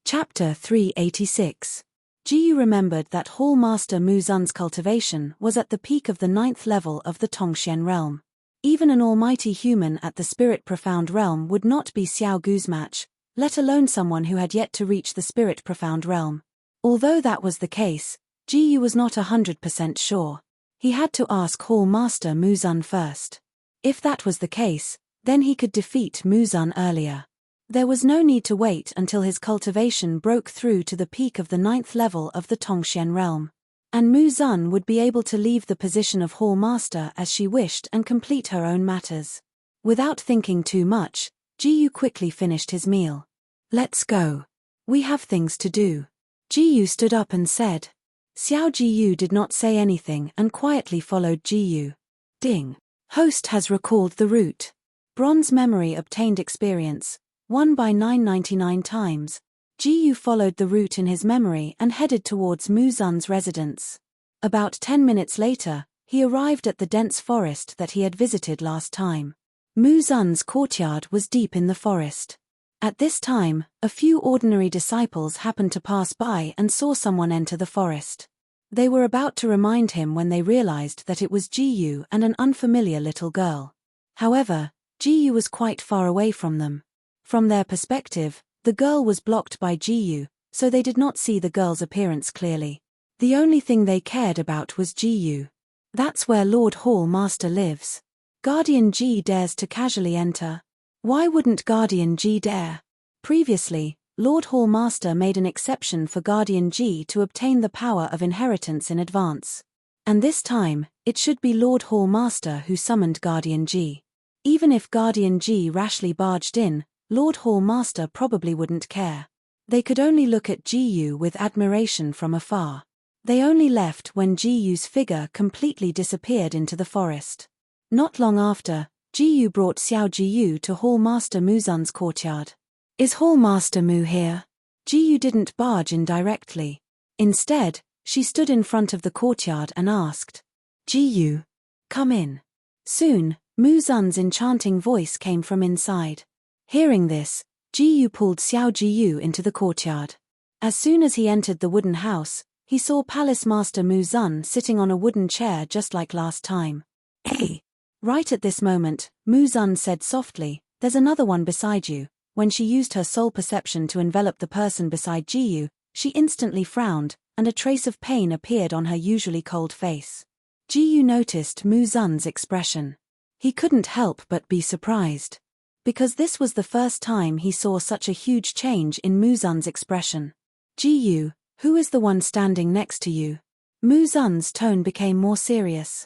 Chapter 386. Jiyu remembered that Hall Master Mu Zun's cultivation was at the peak of the 9th level of the Tongxian realm. Even an almighty human at the Spirit Profound realm would not be Xiao Gu's match, let alone someone who had yet to reach the Spirit Profound realm. Although that was the case, Jiyu was not 100% sure. He had to ask Hall Master Mu Zun first. If that was the case, then he could defeat Mu Zun earlier. There was no need to wait until his cultivation broke through to the peak of the 9th level of the Tongxian realm. And Mu Zun would be able to leave the position of Hall Master as she wished and complete her own matters. Without thinking too much, Jiyu quickly finished his meal. Let's go. We have things to do. Jiyu stood up and said. Xiao Jiyu did not say anything and quietly followed Jiyu. Ding. Host has recalled the route. Bronze memory obtained experience. 1 by 999 times. Jiyu followed the route in his memory and headed towards Mu Zun's residence. About 10 minutes later, he arrived at the dense forest that he had visited last time. Mu Zun's courtyard was deep in the forest. At this time, a few ordinary disciples happened to pass by and saw someone enter the forest. They were about to remind him when they realized that it was Jiyu and an unfamiliar little girl. However, Jiyu was quite far away from them. From their perspective, the girl was blocked by Jiyu, so they did not see the girl's appearance clearly. The only thing they cared about was Jiyu. That's where Lord Hall Master lives. Guardian Ji dares to casually enter. Why wouldn't Guardian Ji dare? Previously, Lord Hall Master made an exception for Guardian Ji to obtain the power of inheritance in advance. And this time, it should be Lord Hall Master who summoned Guardian Ji. Even if Guardian Ji rashly barged in, Lord Hall Master probably wouldn't care. They could only look at Jiyu with admiration from afar. They only left when Jiyu's figure completely disappeared into the forest. Not long after, Jiyu brought Xiao Jiyu to Hall Master Mu Zun's courtyard. Is Hall Master Mu here? Jiyu didn't barge in directly. Instead, she stood in front of the courtyard and asked, Jiyu, come in. Soon, Mu Zun's enchanting voice came from inside. Hearing this, Jiyu pulled Xiao Jiyu into the courtyard. As soon as he entered the wooden house, he saw Palace Master Mu Zun sitting on a wooden chair just like last time. Hey! Right at this moment, Mu Zun said softly, there's another one beside you. When she used her soul perception to envelop the person beside Jiyu, she instantly frowned, and a trace of pain appeared on her usually cold face. Jiyu noticed Mu Zun's expression. He couldn't help but be surprised. Because this was the first time he saw such a huge change in Mu Zun's expression. Jiyu, who is the one standing next to you? Mu Zun's tone became more serious.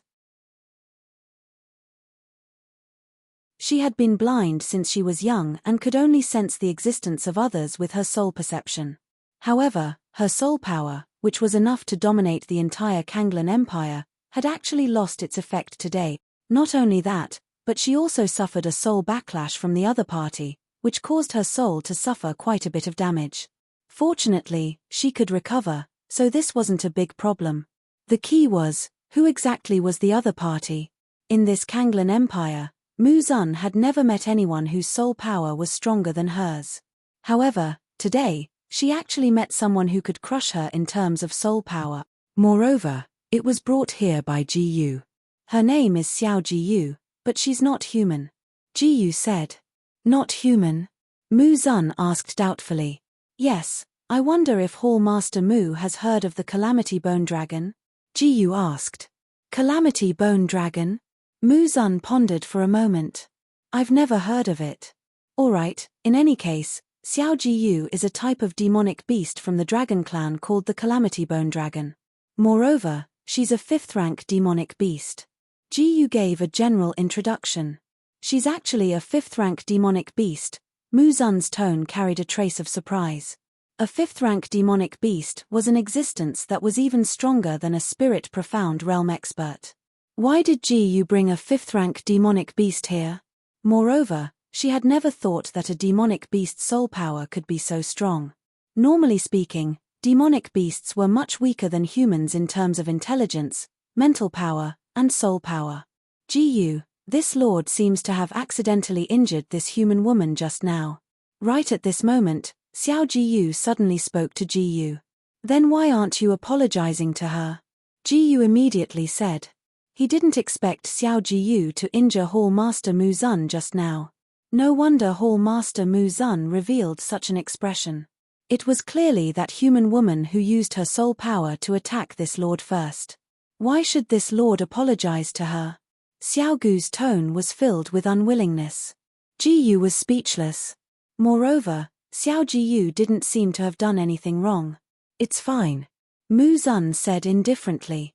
She had been blind since she was young and could only sense the existence of others with her soul perception. However, her soul power, which was enough to dominate the entire Kanglan Empire, had actually lost its effect today. Not only that, but she also suffered a soul backlash from the other party, which caused her soul to suffer quite a bit of damage. Fortunately, she could recover, so this wasn't a big problem. The key was, who exactly was the other party? In this Kanglan Empire, Mu Zun had never met anyone whose soul power was stronger than hers. However, today, she actually met someone who could crush her in terms of soul power. Moreover, it was brought here by Jiyu. Her name is Xiao Jiyu, but she's not human. Jiyu said. Not human? Mu Zun asked doubtfully. Yes, I wonder if Hall Master Mu has heard of the Calamity Bone Dragon? Jiyu asked. Calamity Bone Dragon? Mu Zun pondered for a moment. I've never heard of it. Alright, in any case, Xiao Jiyu is a type of demonic beast from the dragon clan called the Calamity Bone Dragon. Moreover, she's a 5th rank demonic beast. Jiyu gave a general introduction. She's actually a 5th rank demonic beast. Mu Zun's tone carried a trace of surprise. A 5th rank demonic beast was an existence that was even stronger than a Spirit Profound realm expert. Why did Jiyu bring a 5th rank demonic beast here? Moreover, she had never thought that a demonic beast's soul power could be so strong. Normally speaking, demonic beasts were much weaker than humans in terms of intelligence, mental power, and soul power. Jiyu, this lord seems to have accidentally injured this human woman just now. Right at this moment, Xiao Jiyu suddenly spoke to Jiyu. Then why aren't you apologizing to her? Jiyu immediately said. He didn't expect Xiao Jiyu to injure Hall Master Mu Zun just now. No wonder Hall Master Mu Zun revealed such an expression. It was clearly that human woman who used her soul power to attack this lord first. Why should this lord apologize to her? Xiao Gu's tone was filled with unwillingness. Jiyu was speechless. Moreover, Xiao Jiyu didn't seem to have done anything wrong. It's fine, Mu Zun said indifferently.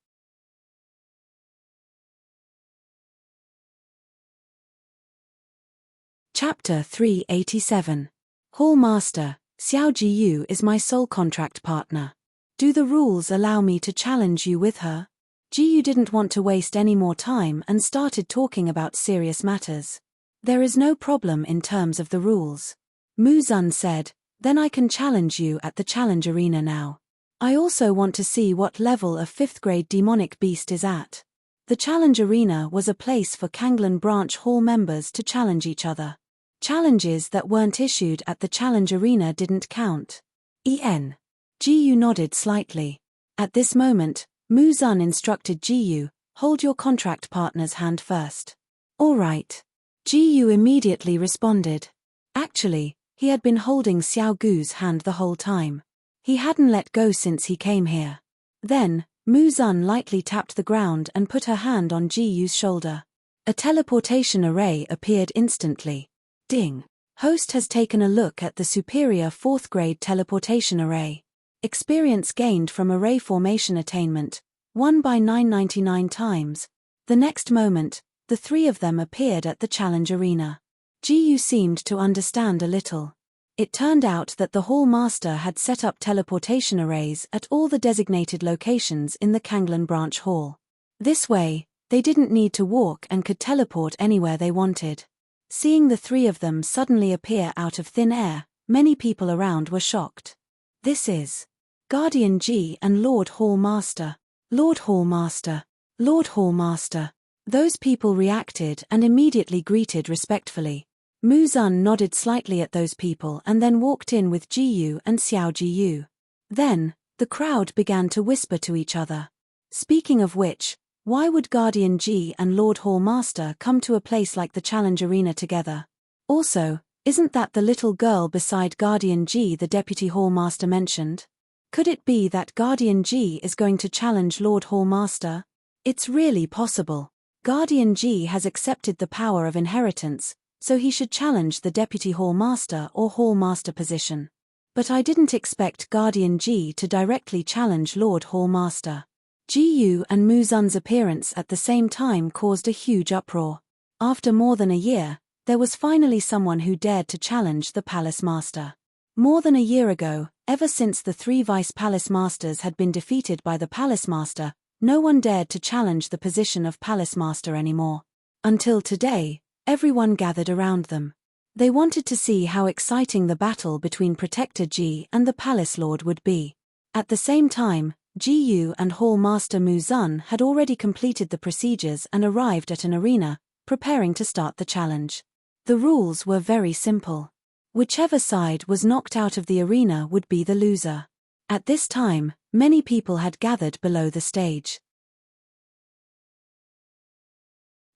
Chapter 387. Hall Master, Xiao Jiyu is my soul contract partner. Do the rules allow me to challenge you with her? Jiyu didn't want to waste any more time and started talking about serious matters. There is no problem in terms of the rules. Mu Zun said, then I can challenge you at the challenge arena now. I also want to see what level of 5th grade demonic beast is at. The challenge arena was a place for Kanglan branch hall members to challenge each other. Challenges that weren't issued at the challenge arena didn't count. Jiyu nodded slightly. At this moment, Mu Zun instructed Jiyu, hold your contract partner's hand first. All right. Jiyu immediately responded. Actually, he had been holding Xiao Gu's hand the whole time. He hadn't let go since he came here. Then, Mu Zun lightly tapped the ground and put her hand on Jiyu's shoulder. A teleportation array appeared instantly. Ding. Host has taken a look at the superior 4th grade teleportation array. Experience gained from array formation attainment, 1 by 999 times. The next moment, the three of them appeared at the challenge arena. Jiyu seemed to understand a little. It turned out that the Hall Master had set up teleportation arrays at all the designated locations in the Kanglan branch hall. This way, they didn't need to walk and could teleport anywhere they wanted. Seeing the three of them suddenly appear out of thin air, many people around were shocked. This is Guardian G and Lord Hall Master. Lord Hall Master. Lord Hall Master. Those people reacted and immediately greeted respectfully. Mu Zun nodded slightly at those people and then walked in with Jiyu and Xiao Jiyu. Then, the crowd began to whisper to each other. Speaking of which, why would Guardian G and Lord Hall Master come to a place like the challenge arena together? Also, isn't that the little girl beside Guardian G the Deputy Hall Master mentioned? Could it be that Guardian G is going to challenge Lord Hall Master? It's really possible. Guardian G has accepted the power of inheritance, so he should challenge the Deputy Hall Master or Hall Master position. But I didn't expect Guardian G to directly challenge Lord Hall Master. Jiyu and Mu Zun's appearance at the same time caused a huge uproar. After more than a year, there was finally someone who dared to challenge the Palace Master. More than a year ago, ever since the three Vice Palace Masters had been defeated by the Palace Master, no one dared to challenge the position of Palace Master anymore. Until today, everyone gathered around them. They wanted to see how exciting the battle between Protector Ji and the Palace Lord would be. At the same time, Jiyu and Hall Master Mu Zun had already completed the procedures and arrived at an arena, preparing to start the challenge. The rules were very simple. Whichever side was knocked out of the arena would be the loser. At this time, many people had gathered below the stage.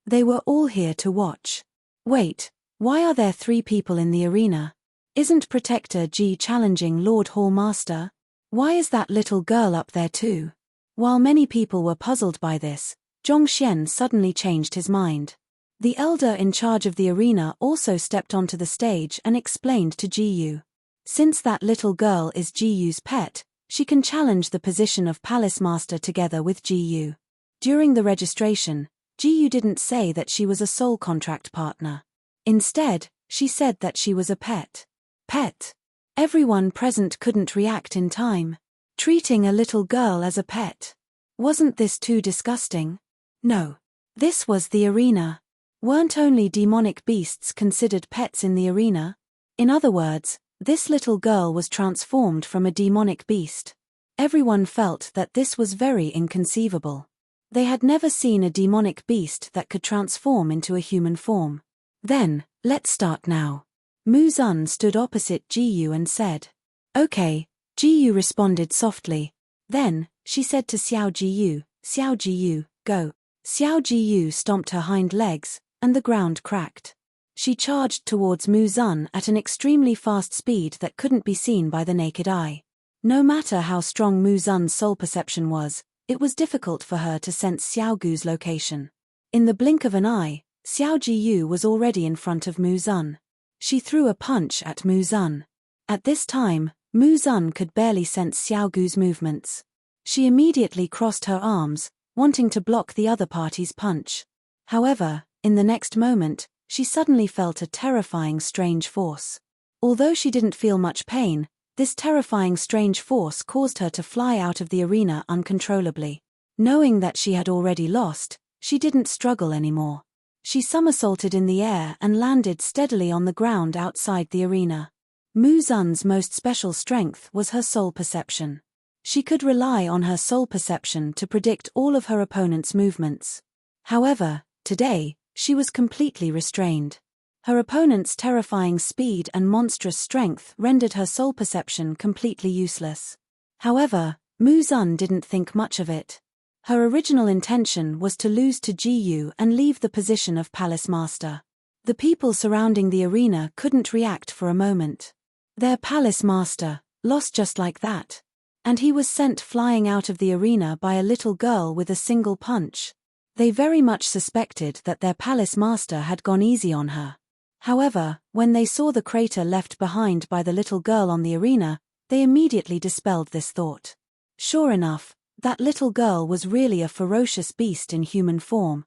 They were all here to watch. Wait, why are there 3 people in the arena? Isn't Protector Ji challenging Lord Hall Master? Why is that little girl up there too? While many people were puzzled by this, Zhongxian suddenly changed his mind. The elder in charge of the arena also stepped onto the stage and explained to Jiyu. Since that little girl is Jiyu's pet, she can challenge the position of Palace Master together with Jiyu. During the registration, Jiyu didn't say that she was a soul contract partner. Instead, she said that she was a pet. Pet. Everyone present couldn't react in time. Treating a little girl as a pet. Wasn't this too disgusting? No. This was the arena. Weren't only demonic beasts considered pets in the arena? In other words, this little girl was transformed from a demonic beast. Everyone felt that this was very inconceivable. They had never seen a demonic beast that could transform into a human form. Then, let's start now. Mu Zun stood opposite Jiyu and said, "Okay, Ji responded softly. Then, she said to Xiao Ji, go. Xiao Ji stomped her hind legs, and the ground cracked. She charged towards Mu Zun at an extremely fast speed that couldn't be seen by the naked eye. No matter how strong Mu Zun's soul perception was, it was difficult for her to sense Xiao Gu's location. In the blink of an eye, Xiao Ji was already in front of Mu Zun. She threw a punch at Mu Zun. At this time, Mu Zun could barely sense Xiao Gu's movements. She immediately crossed her arms, wanting to block the other party's punch. However, in the next moment, she suddenly felt a terrifying strange force. Although she didn't feel much pain, this terrifying strange force caused her to fly out of the arena uncontrollably. Knowing that she had already lost, she didn't struggle anymore. She somersaulted in the air and landed steadily on the ground outside the arena. Mu Zun's most special strength was her soul perception. She could rely on her soul perception to predict all of her opponent's movements. However, today, she was completely restrained. Her opponent's terrifying speed and monstrous strength rendered her soul perception completely useless. However, Mu Zun didn't think much of it. Her original intention was to lose to Ji and leave the position of Palace Master. The people surrounding the arena couldn't react for a moment. Their Palace Master lost just like that. And he was sent flying out of the arena by a little girl with a single punch. They very much suspected that their Palace Master had gone easy on her. However, when they saw the crater left behind by the little girl on the arena, they immediately dispelled this thought. Sure enough, that little girl was really a ferocious beast in human form.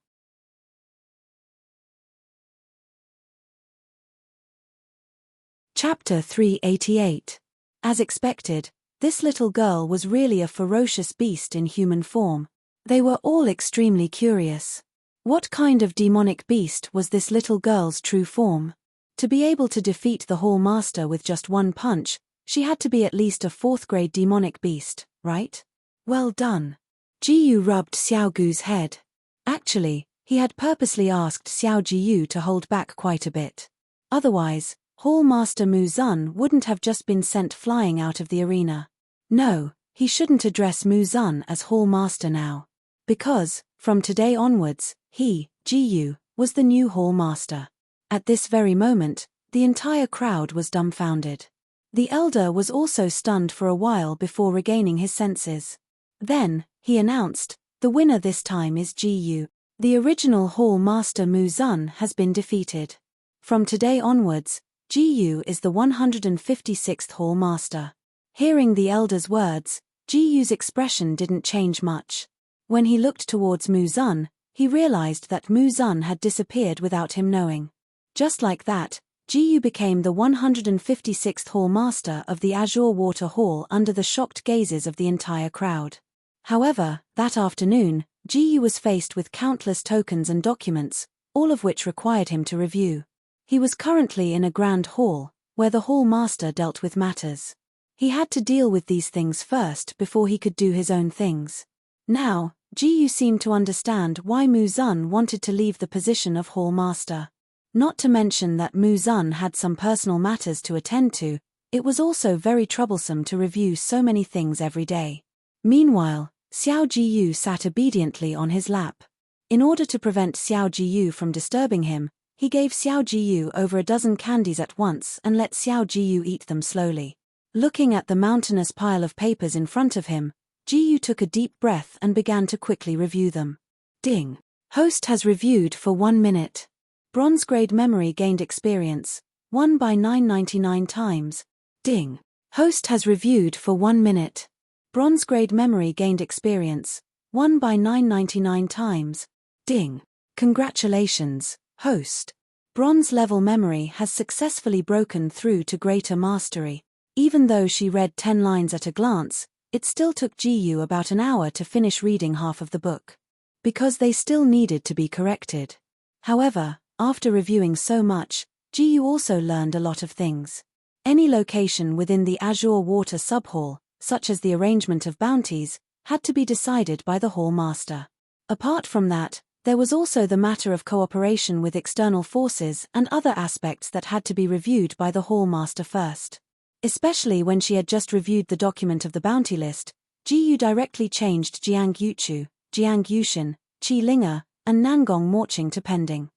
Chapter 388. As expected, this little girl was really a ferocious beast in human form. They were all extremely curious. What kind of demonic beast was this little girl's true form? To be able to defeat the Hall Master with just one punch, she had to be at least a 4th-grade demonic beast, right? Well done. Ji rubbed Xiao Gu's head. Actually, he had purposely asked Xiao Ji to hold back quite a bit. Otherwise, Hall Master Mu Zun wouldn't have just been sent flying out of the arena. No, he shouldn't address Mu Zun as Hall Master now. Because, from today onwards, he, Ji was the new Hall Master. At this very moment, the entire crowd was dumbfounded. The elder was also stunned for a while before regaining his senses. Then, he announced, the winner this time is Ji. The original Hall Master Mu Zun has been defeated. From today onwards, Ji is the 156th Hall Master. Hearing the elder's words, Ji's expression didn't change much. When he looked towards Mu Zun, he realized that Mu Zun had disappeared without him knowing. Just like that, Ji became the 156th Hall Master of the Azure Water Hall under the shocked gazes of the entire crowd. However, that afternoon, Ji was faced with countless tokens and documents, all of which required him to review. He was currently in a grand hall, where the Hall Master dealt with matters. He had to deal with these things first before he could do his own things. Now, Ji seemed to understand why Mu Zun wanted to leave the position of Hall Master. Not to mention that Mu Zun had some personal matters to attend to, it was also very troublesome to review so many things every day. Meanwhile, Xiao Ji sat obediently on his lap. In order to prevent Xiao Ji from disturbing him, he gave Xiao Ji over a dozen candies at once and let Xiao Ji eat them slowly. Looking at the mountainous pile of papers in front of him, Ji took a deep breath and began to quickly review them. Ding. Host has reviewed for 1 minute. Bronze grade memory gained experience, 1 by 999 times. Ding. Host has reviewed for 1 minute. Bronze grade memory gained experience, 1 by 999 times. Ding. Congratulations, host. Bronze level memory has successfully broken through to greater mastery. Even though she read 10 lines at a glance, it still took Ji about an hour to finish reading half of the book. Because they still needed to be corrected. However, after reviewing so much, Ji also learned a lot of things. Any location within the Azure Water Subhall, such as the arrangement of bounties, had to be decided by the Hall Master. Apart from that, there was also the matter of cooperation with external forces and other aspects that had to be reviewed by the Hall Master first. Especially when she had just reviewed the document of the bounty list, Ji Yu directly changed Jiang Yuchu, Jiang Yushin, Qi Linga, and Nangong Morching to pending.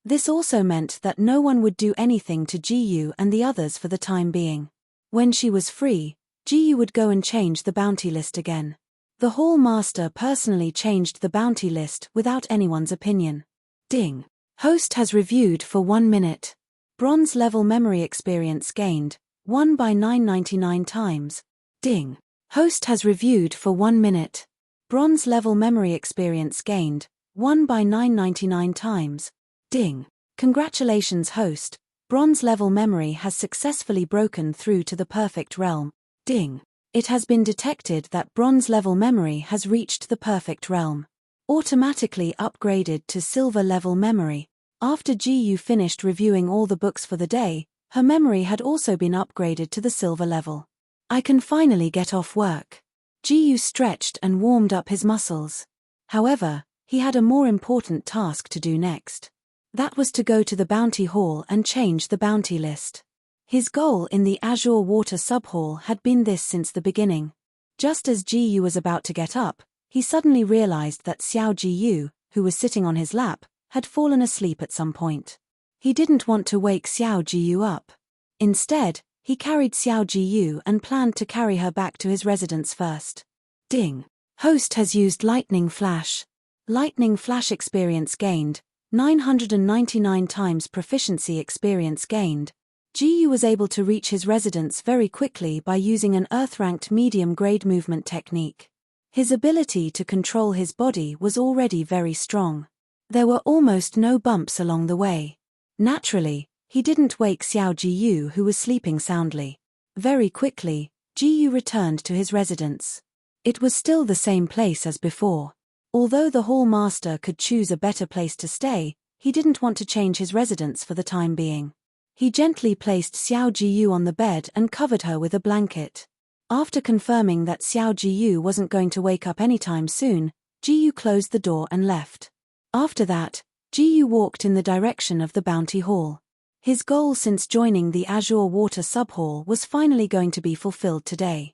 This also meant that no one would do anything to Ji Yu and the others for the time being. When she was free, Ji Yu would go and change the bounty list again. The Hall Master personally changed the bounty list without anyone's opinion. Ding. Host has reviewed for 1 minute. Bronze level memory experience gained, 1 by 999 times. Ding. Host has reviewed for 1 minute. Bronze level memory experience gained, 1 by 999 times. Ding. Congratulations host, bronze level memory has successfully broken through to the perfect realm. Ding. It has been detected that bronze level memory has reached the perfect realm. Automatically upgraded to silver level memory. After Ji Yu finished reviewing all the books for the day, her memory had also been upgraded to the silver level. I can finally get off work. Ji Yu stretched and warmed up his muscles. However, he had a more important task to do next. That was to go to the bounty hall and change the bounty list. His goal in the Azure Water Subhall had been this since the beginning. Just as Ji Yu was about to get up, he suddenly realized that Xiao Ji Yu, who was sitting on his lap, had fallen asleep at some point. He didn't want to wake Xiao Ji Yu up. Instead, he carried Xiao Ji Yu and planned to carry her back to his residence first. Ding. Host has used Lightning Flash. Lightning Flash experience gained, 999 times proficiency experience gained. Ji Yu was able to reach his residence very quickly by using an Earth-ranked medium-grade movement technique. His ability to control his body was already very strong. There were almost no bumps along the way. Naturally, he didn't wake Xiao Ji Yu who was sleeping soundly. Very quickly, Ji Yu returned to his residence. It was still the same place as before. Although the Hall Master could choose a better place to stay, he didn't want to change his residence for the time being. He gently placed Xiao Ji Yu on the bed and covered her with a blanket. After confirming that Xiao Ji Yu wasn't going to wake up anytime soon, Ji Yu closed the door and left. After that, Ji Yu walked in the direction of the bounty hall. His goal since joining the Azure Water Subhall was finally going to be fulfilled today.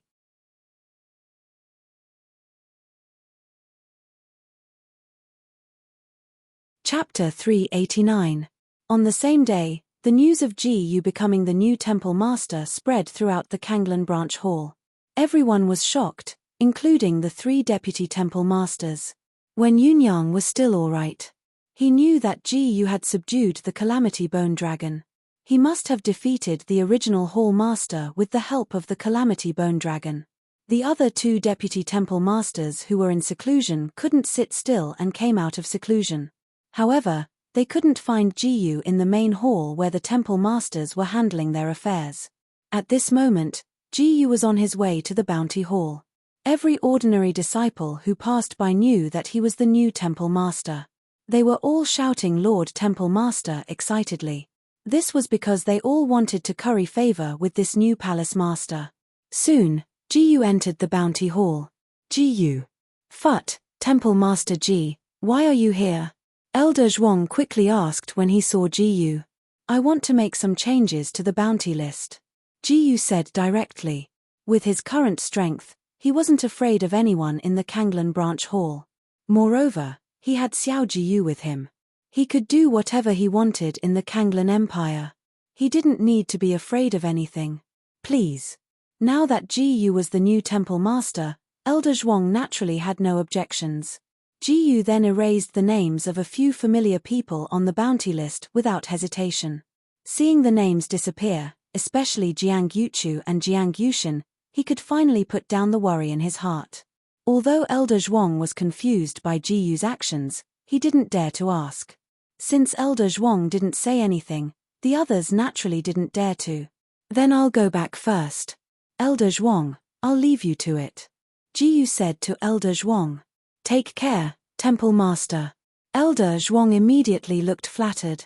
Chapter 389. On the same day, the news of Ji Yu becoming the new temple master spread throughout the Kanglan branch hall. Everyone was shocked, including the 3 deputy temple masters. Wen Yunyang was still alright. He knew that Ji Yu had subdued the Calamity Bone Dragon. He must have defeated the original Hall Master with the help of the Calamity Bone Dragon. The other 2 deputy temple masters who were in seclusion couldn't sit still and came out of seclusion. However, they couldn't find Ji Yu in the main hall where the temple masters were handling their affairs. At this moment, Ji Yu was on his way to the bounty hall. Every ordinary disciple who passed by knew that he was the new temple master. They were all shouting Lord Temple Master excitedly. This was because they all wanted to curry favor with this new palace master. Soon, Ji Yu entered the bounty hall. Ji Yu. Phut, Temple Master Ji, why are you here? Elder Zhuang quickly asked when he saw Ji Yu. I want to make some changes to the bounty list. Ji Yu said directly. With his current strength, he wasn't afraid of anyone in the Kanglan branch hall. Moreover, he had Xiao Ji Yu with him. He could do whatever he wanted in the Kanglan Empire. He didn't need to be afraid of anything. Please. Now that Ji Yu was the new temple master, Elder Zhuang naturally had no objections. Ji Yu then erased the names of a few familiar people on the bounty list without hesitation. Seeing the names disappear, especially Jiang Yuchu and Jiang Yushin, he could finally put down the worry in his heart. Although Elder Zhuang was confused by Ji Yu's actions, he didn't dare to ask. Since Elder Zhuang didn't say anything, the others naturally didn't dare to. Then I'll go back first. Elder Zhuang, I'll leave you to it. Ji Yu said to Elder Zhuang. Take care, Temple Master. Elder Zhuang immediately looked flattered.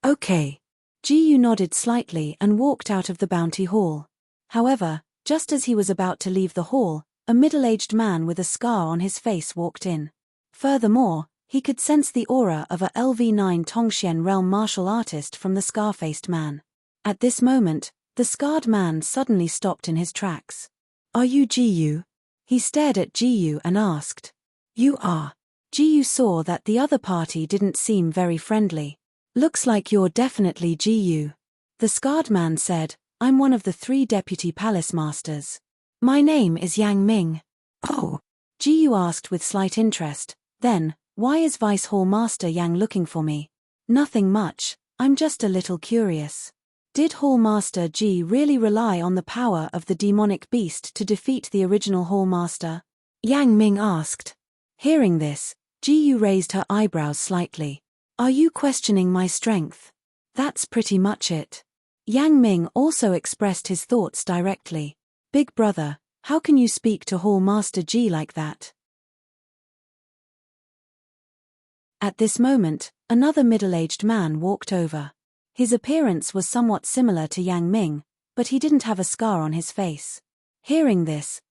Okay. Ji Yu nodded slightly and walked out of the bounty hall. However, just as he was about to leave the hall, a middle-aged man with a scar on his face walked in. Furthermore, he could sense the aura of a LV9 Tongxian realm martial artist from the scar-faced man. At this moment, the scarred man suddenly stopped in his tracks. Are you Jiyu? He stared at Jiyu and asked. You are. Jiyu saw that the other party didn't seem very friendly. Looks like you're definitely Jiyu. The scarred man said, I'm one of the 3 deputy palace masters. My name is Yang Ming. Oh. Jiyu asked with slight interest, then, why is Vice Hall Master Yang looking for me? Nothing much, I'm just a little curious. Did Hall Master Ji really rely on the power of the demonic beast to defeat the original Hall Master? Yang Ming asked. Hearing this, Jiyu raised her eyebrows slightly. Are you questioning my strength? That's pretty much it. Yang Ming also expressed his thoughts directly. Big brother, how can you speak to Hall Master Ji like that? At this moment, another middle-aged man walked over. His appearance was somewhat similar to Yang Ming, but he didn't have a scar on his face. Hearing this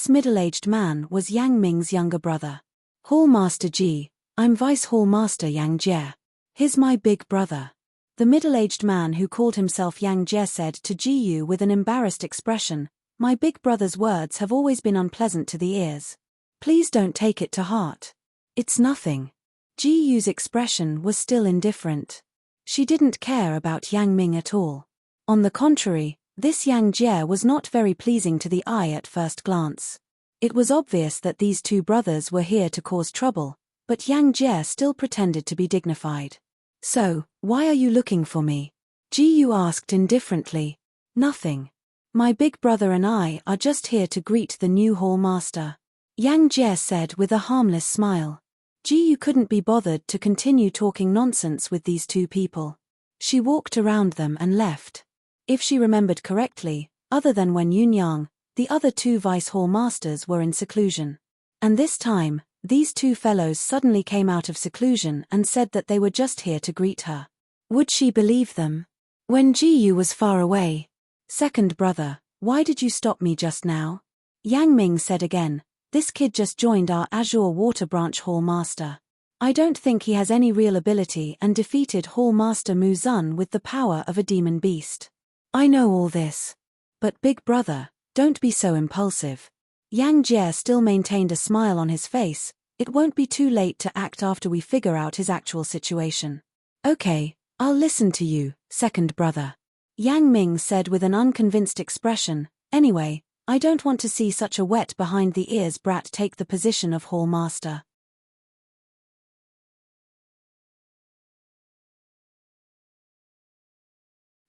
middle-aged man was Yang Ming's younger brother. Hall Master Ji, I'm Vice Hall Master Yang Jie. He's my big brother. The middle-aged man who called himself Yang Jie said to Jiyu with an embarrassed expression, my big brother's words have always been unpleasant to the ears. Please don't take it to heart. It's nothing. Jiyu's expression was still indifferent. She didn't care about Yang Ming at all. On the contrary, this Yang Jie was not very pleasing to the eye at first glance. It was obvious that these 2 brothers were here to cause trouble, but Yang Jie still pretended to be dignified. So, why are you looking for me? Jiyu asked indifferently. Nothing. My big brother and I are just here to greet the new Hall Master. Yang Jie said with a harmless smile. Jiyu couldn't be bothered to continue talking nonsense with these 2 people. She walked around them and left. If she remembered correctly, other than when Yunyang, the other 2 Vice Hall Masters were in seclusion. And this time, these 2 fellows suddenly came out of seclusion and said that they were just here to greet her. Would she believe them? When Jiyu was far away. Second brother, why did you stop me just now? Yang Ming said again. This kid just joined our Azure Water Branch Hall Master. I don't think he has any real ability and defeated Hall Master Mu Zun with the power of a demon beast. I know all this. But big brother, don't be so impulsive. Yang Jie still maintained a smile on his face. It won't be too late to act after we figure out his actual situation. Okay, I'll listen to you, second brother. Yang Ming said with an unconvinced expression, anyway, I don't want to see such a wet behind the ears brat take the position of Hall Master.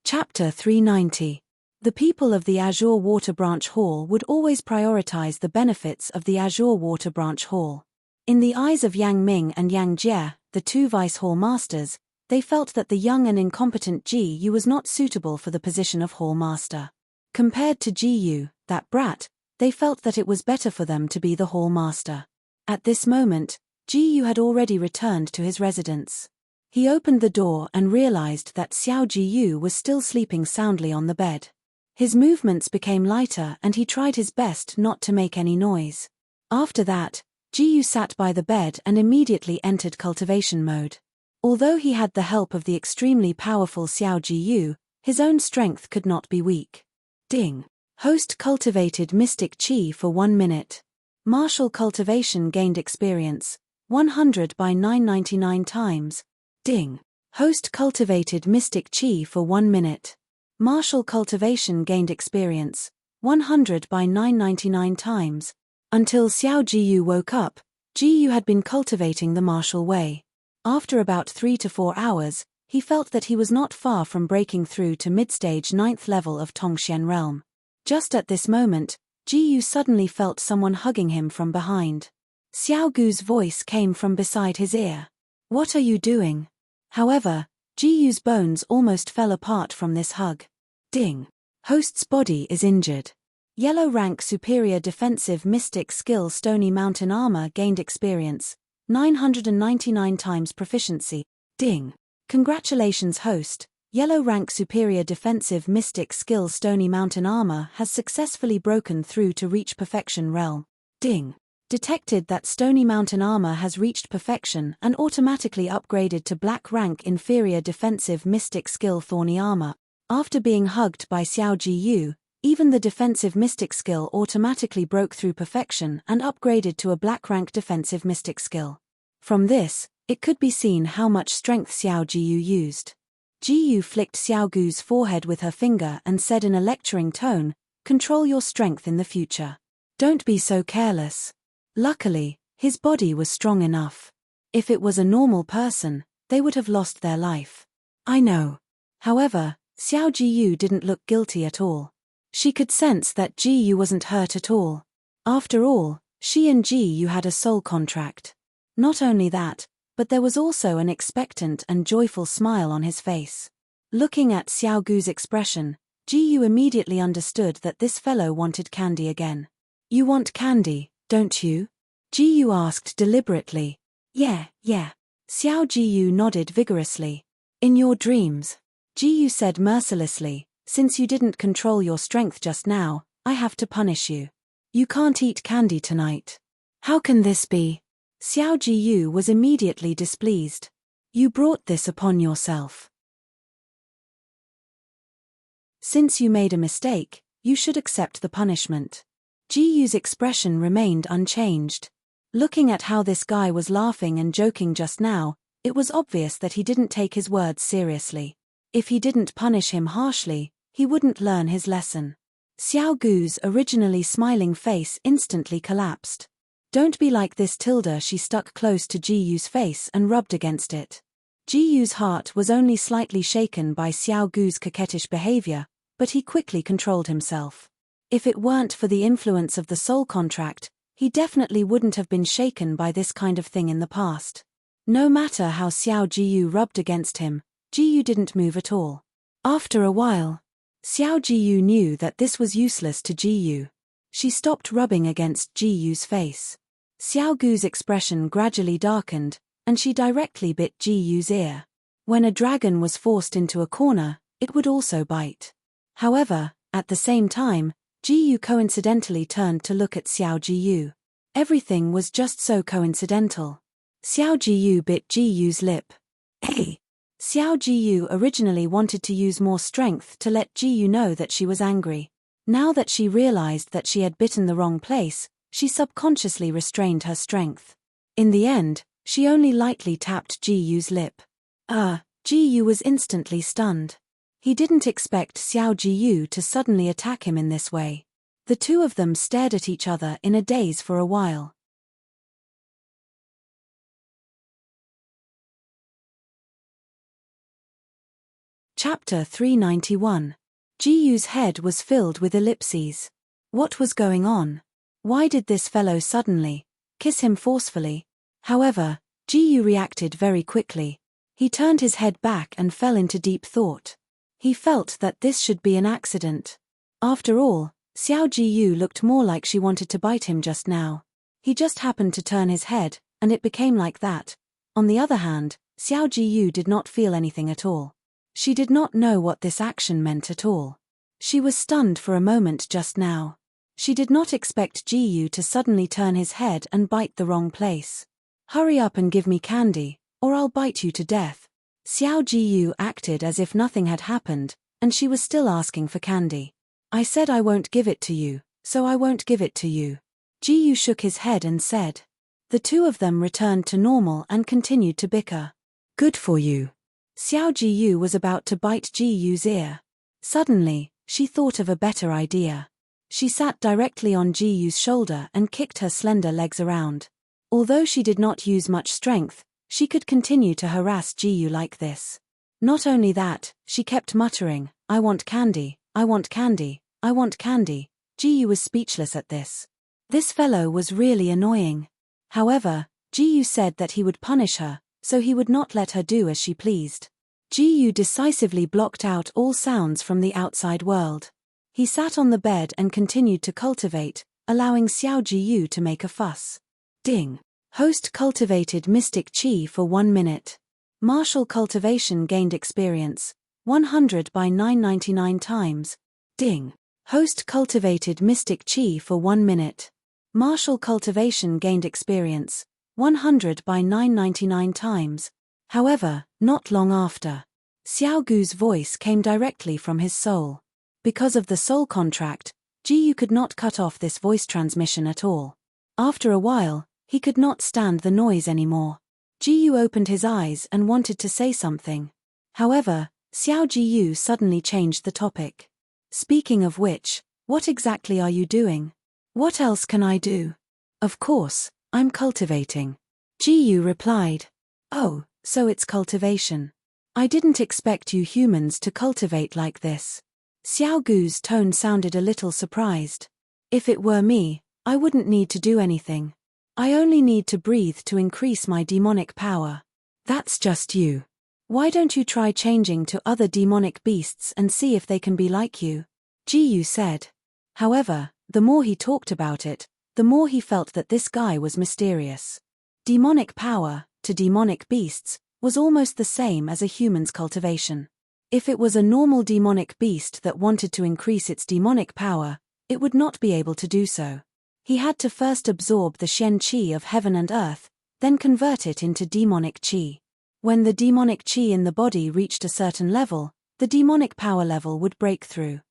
Chapter 390. The people of the Azure Water Branch Hall would always prioritize the benefits of the Azure Water Branch Hall. In the eyes of Yang Ming and Yang Jie, the 2 Vice Hall Masters, they felt that the young and incompetent Jiyu was not suitable for the position of Hall Master. Compared to Jiyu, that brat, they felt that it was better for them to be the Hall Master. At this moment, Jiyu had already returned to his residence. He opened the door and realized that Xiao Jiyu was still sleeping soundly on the bed. His movements became lighter and he tried his best not to make any noise. After that, Jiyu sat by the bed and immediately entered cultivation mode. Although he had the help of the extremely powerful Xiao Jiyu, his own strength could not be weak. Ding. Host cultivated mystic chi for 1 minute. Martial cultivation gained experience, 100 by 999 times. Ding. Host cultivated mystic chi for 1 minute. Martial cultivation gained experience, 100 by 999 times. Until Xiao Jiyu woke up, Jiyu had been cultivating the martial way. After about 3 to 4 hours, he felt that he was not far from breaking through to mid-stage 9th level of Tongxian realm. Just at this moment, Jiyu suddenly felt someone hugging him from behind. Xiao Gu's voice came from beside his ear. What are you doing? However, Jiyu's bones almost fell apart from this hug. Ding. Host's body is injured. Yellow rank superior defensive mystic skill Stony Mountain Armor gained experience, 999 times proficiency. Ding. Congratulations host, yellow rank superior defensive mystic skill Stony Mountain Armor has successfully broken through to reach perfection realm. Ding. Detected that Stony Mountain Armor has reached perfection and automatically upgraded to black rank inferior defensive mystic skill Thorny Armor. After being hugged by Xiao Jiyu, even the defensive mystic skill automatically broke through perfection and upgraded to a black rank defensive mystic skill. From this, it could be seen how much strength Xiao Jiyu used. Jiyu flicked Xiao Gu's forehead with her finger and said in a lecturing tone, "Control your strength in the future. Don't be so careless." Luckily, his body was strong enough. If it was a normal person, they would have lost their life. I know. However, Xiao Jiyu didn't look guilty at all. She could sense that Jiyu wasn't hurt at all. After all, she and Jiyu had a soul contract. Not only that, but there was also an expectant and joyful smile on his face. Looking at Xiao Gu's expression, Jiyu immediately understood that this fellow wanted candy again. "You want candy, don't you?" Jiyu asked deliberately. Yeah. Xiao Jiyu nodded vigorously. "In your dreams," Jiyu said mercilessly, "since you didn't control your strength just now, I have to punish you. You can't eat candy tonight." "How can this be?" Xiao Jiyu was immediately displeased. "You brought this upon yourself. Since you made a mistake, you should accept the punishment." Jiyu's expression remained unchanged. Looking at how this guy was laughing and joking just now, it was obvious that he didn't take his words seriously. If he didn't punish him harshly, he wouldn't learn his lesson. Xiao Gu's originally smiling face instantly collapsed. "Don't be like this, Tilda." She stuck close to Jiyu's face and rubbed against it. Jiyu's heart was only slightly shaken by Xiao Gu's coquettish behavior, but he quickly controlled himself. If it weren't for the influence of the soul contract, he definitely wouldn't have been shaken by this kind of thing in the past. No matter how Xiao Jiyu rubbed against him, Jiyu didn't move at all. After a while, Xiao Jiyu knew that this was useless to Jiyu. She stopped rubbing against Jiyu's face. Xiao Gu's expression gradually darkened, and she directly bit Jiyu's ear. When a dragon was forced into a corner, it would also bite. However, at the same time, Jiyu coincidentally turned to look at Xiao Jiyu. Everything was just so coincidental. Xiao Jiyu bit Jiyu's lip. Hey! Xiao Jiyu originally wanted to use more strength to let Jiyu know that she was angry. Now that she realized that she had bitten the wrong place, she subconsciously restrained her strength. In the end, she only lightly tapped Jiyu's lip. Jiyu was instantly stunned. He didn't expect Xiao Jiyu to suddenly attack him in this way. The two of them stared at each other in a daze for a while. Chapter 391. Jiyu's head was filled with ellipses. What was going on? Why did this fellow suddenly kiss him forcefully? However, Jiyu reacted very quickly. He turned his head back and fell into deep thought. He felt that this should be an accident. After all, Xiao Jiyu looked more like she wanted to bite him just now. He just happened to turn his head, and it became like that. On the other hand, Xiao Jiyu did not feel anything at all. She did not know what this action meant at all. She was stunned for a moment just now. She did not expect Jiyu to suddenly turn his head and bite the wrong place. "Hurry up and give me candy, or I'll bite you to death." Xiao Jiyu acted as if nothing had happened, and she was still asking for candy. "I said I won't give it to you, so I won't give it to you." Jiyu shook his head and said. The two of them returned to normal and continued to bicker. "Good for you." Xiao Jiyu was about to bite Jiyu's ear. Suddenly, she thought of a better idea. She sat directly on Jiyu's shoulder and kicked her slender legs around. Although she did not use much strength, she could continue to harass Jiyu like this. Not only that, she kept muttering, "I want candy, I want candy, I want candy." Jiyu was speechless at this. This fellow was really annoying. However, Jiyu said that he would punish her, so he would not let her do as she pleased. Jiyu decisively blocked out all sounds from the outside world. He sat on the bed and continued to cultivate, allowing Xiao Jiyu to make a fuss. Ding. Host cultivated mystic chi for 1 minute. Martial cultivation gained experience, 100 by 999 times. Ding. Host cultivated mystic chi for 1 minute. Martial cultivation gained experience, 100 by 999 times. However, not long after, Xiao Gu's voice came directly from his soul. Because of the soul contract, Jiyu could not cut off this voice transmission at all. After a while, he could not stand the noise anymore. Jiyu opened his eyes and wanted to say something. However, Xiao Jiyu suddenly changed the topic. Speaking of which, what exactly are you doing? What else can I do? Of course, I'm cultivating. Jiyu replied. Oh, so it's cultivation. I didn't expect you humans to cultivate like this. Xiao Gu's tone sounded a little surprised. If it were me, I wouldn't need to do anything. I only need to breathe to increase my demonic power. That's just you. Why don't you try changing to other demonic beasts and see if they can be like you? Jiyu said. However, the more he talked about it, the more he felt that this guy was mysterious. Demonic power, to demonic beasts, was almost the same as a human's cultivation. If it was a normal demonic beast that wanted to increase its demonic power, it would not be able to do so. He had to first absorb the Shen Qi of heaven and earth, then convert it into demonic Qi. When the demonic Qi in the body reached a certain level, the demonic power level would break through.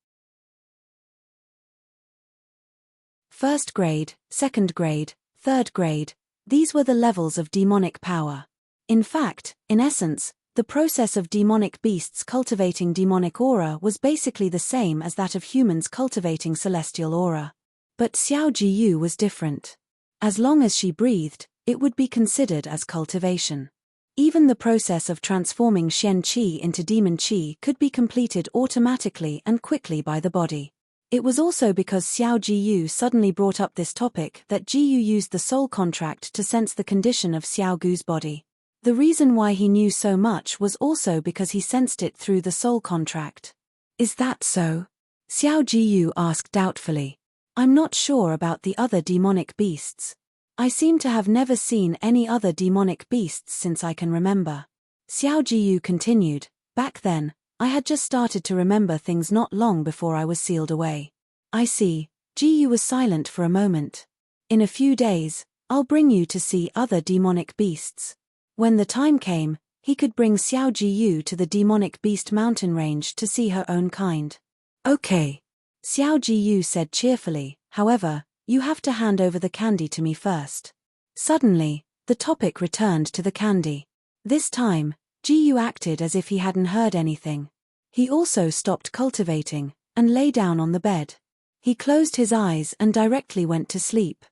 First grade, second grade, third grade, these were the levels of demonic power. In fact, in essence, the process of demonic beasts cultivating demonic aura was basically the same as that of humans cultivating celestial aura. But Xiao Jiyu was different. As long as she breathed, it would be considered as cultivation. Even the process of transforming Shen Qi into demon Qi could be completed automatically and quickly by the body. It was also because Xiao Jiyu suddenly brought up this topic that Jiyu used the soul contract to sense the condition of Xiao Gu's body. The reason why he knew so much was also because he sensed it through the soul contract. Is that so? Xiao Jiyu asked doubtfully. I'm not sure about the other demonic beasts. I seem to have never seen any other demonic beasts since I can remember. Xiao Jiyu continued, back then, I had just started to remember things not long before I was sealed away. I see. Jiyu was silent for a moment. In a few days, I'll bring you to see other demonic beasts. When the time came, he could bring Xiao Jiyu to the demonic beast mountain range to see her own kind. Okay. Xiao Jiyu said cheerfully, however, you have to hand over the candy to me first. Suddenly, the topic returned to the candy. This time, Jiyu acted as if he hadn't heard anything. He also stopped cultivating, and lay down on the bed. He closed his eyes and directly went to sleep.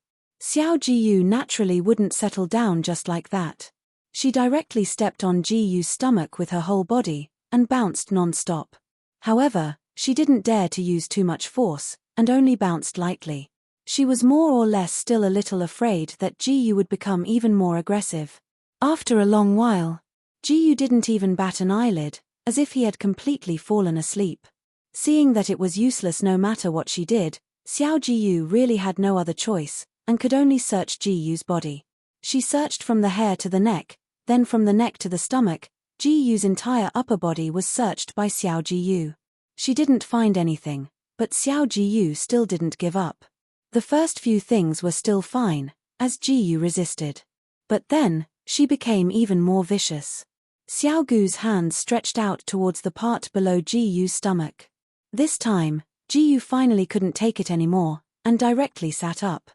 Xiao Jiyu naturally wouldn't settle down just like that. She directly stepped on Jiyu's stomach with her whole body, and bounced non-stop. However, she didn't dare to use too much force, and only bounced lightly. She was more or less still a little afraid that Jiyu would become even more aggressive. After a long while, Jiyu didn't even bat an eyelid, as if he had completely fallen asleep. Seeing that it was useless no matter what she did, Xiao Jiyu really had no other choice, and could only search Jiyu's body. She searched from the hair to the neck, then from the neck to the stomach. Jiyu's entire upper body was searched by Xiao Jiyu. She didn't find anything, but Xiao Jiyu still didn't give up. The first few things were still fine, as Jiyu resisted. But then, she became even more vicious. Xiao Gu's hands stretched out towards the part below Jiyu's stomach. This time, Jiyu finally couldn't take it anymore, and directly sat up.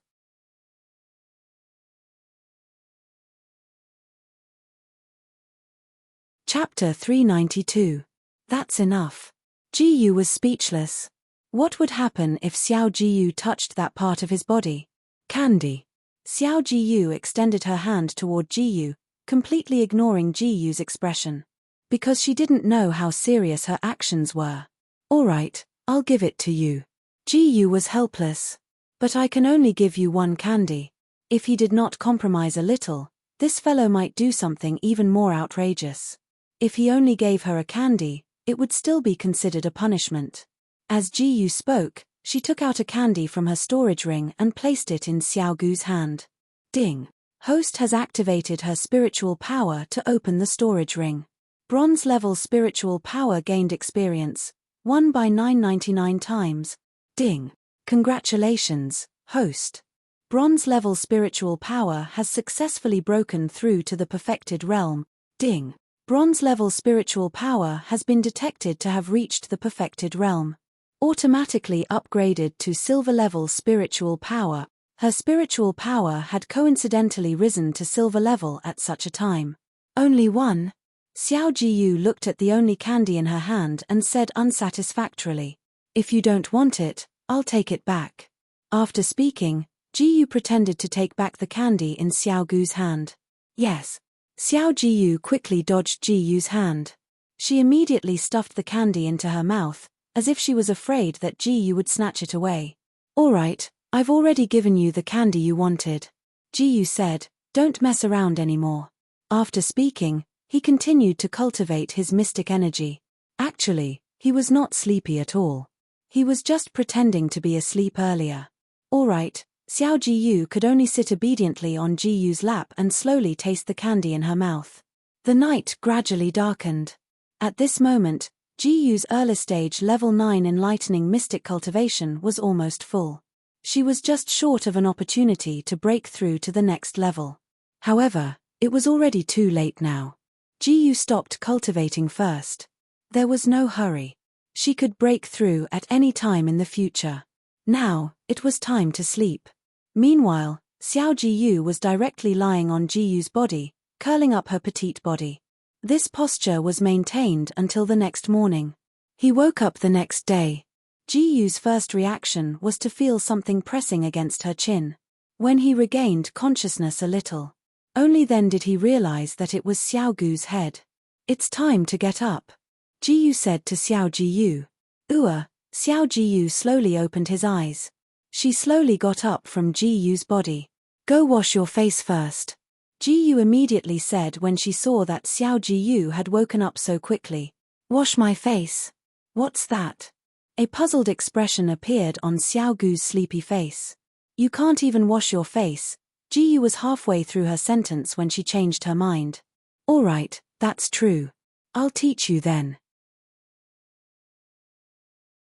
Chapter 392. That's enough. Jiyu was speechless. What would happen if Xiao Jiyu touched that part of his body? Candy. Xiao Jiyu extended her hand toward Jiyu, completely ignoring Jiyu's expression. Because she didn't know how serious her actions were. Alright, I'll give it to you. Jiyu was helpless. But I can only give you one candy. If he did not compromise a little, this fellow might do something even more outrageous. If he only gave her a candy, it would still be considered a punishment. As Jiyu spoke, she took out a candy from her storage ring and placed it in Xiao Gu's hand. Ding! Host has activated her spiritual power to open the storage ring. Bronze level spiritual power gained experience, 1 by 999 times. Ding! Congratulations, host. Bronze level spiritual power has successfully broken through to the perfected realm. Ding! Bronze-level spiritual power has been detected to have reached the perfected realm. Automatically upgraded to silver-level spiritual power. Her spiritual power had coincidentally risen to silver level at such a time. Only one? Xiao Jiyu looked at the only candy in her hand and said unsatisfactorily, "If you don't want it, I'll take it back." After speaking, Jiyu pretended to take back the candy in Xiao Gu's hand. Yes. Xiao Jiyu quickly dodged Jiyu's hand. She immediately stuffed the candy into her mouth, as if she was afraid that Jiyu would snatch it away. "All right, I've already given you the candy you wanted," Jiyu said, "don't mess around anymore." After speaking, he continued to cultivate his mystic energy. Actually, he was not sleepy at all. He was just pretending to be asleep earlier. All right, Xiao Jiyu could only sit obediently on Jiyu's lap and slowly taste the candy in her mouth. The night gradually darkened. At this moment, Jiyu's early stage level 9 enlightening mystic cultivation was almost full. She was just short of an opportunity to break through to the next level. However, it was already too late now. Jiyu stopped cultivating first. There was no hurry. She could break through at any time in the future. Now, it was time to sleep. Meanwhile, Xiao Jiyu was directly lying on Jiyu's body, curling up her petite body. This posture was maintained until the next morning. He woke up the next day. Jiyu's first reaction was to feel something pressing against her chin. When he regained consciousness a little, only then did he realize that it was Xiao Gu's head. "It's time to get up," Jiyu said to Xiao Jiyu. Xiao Jiyu slowly opened his eyes. She slowly got up from Jiyu's body. "Go wash your face first," Jiyu immediately said when she saw that Xiao Jiyu had woken up so quickly. "Wash my face? What's that?" A puzzled expression appeared on Xiao Gu's sleepy face. "You can't even wash your face." Jiyu was halfway through her sentence when she changed her mind. "All right, that's true. I'll teach you then."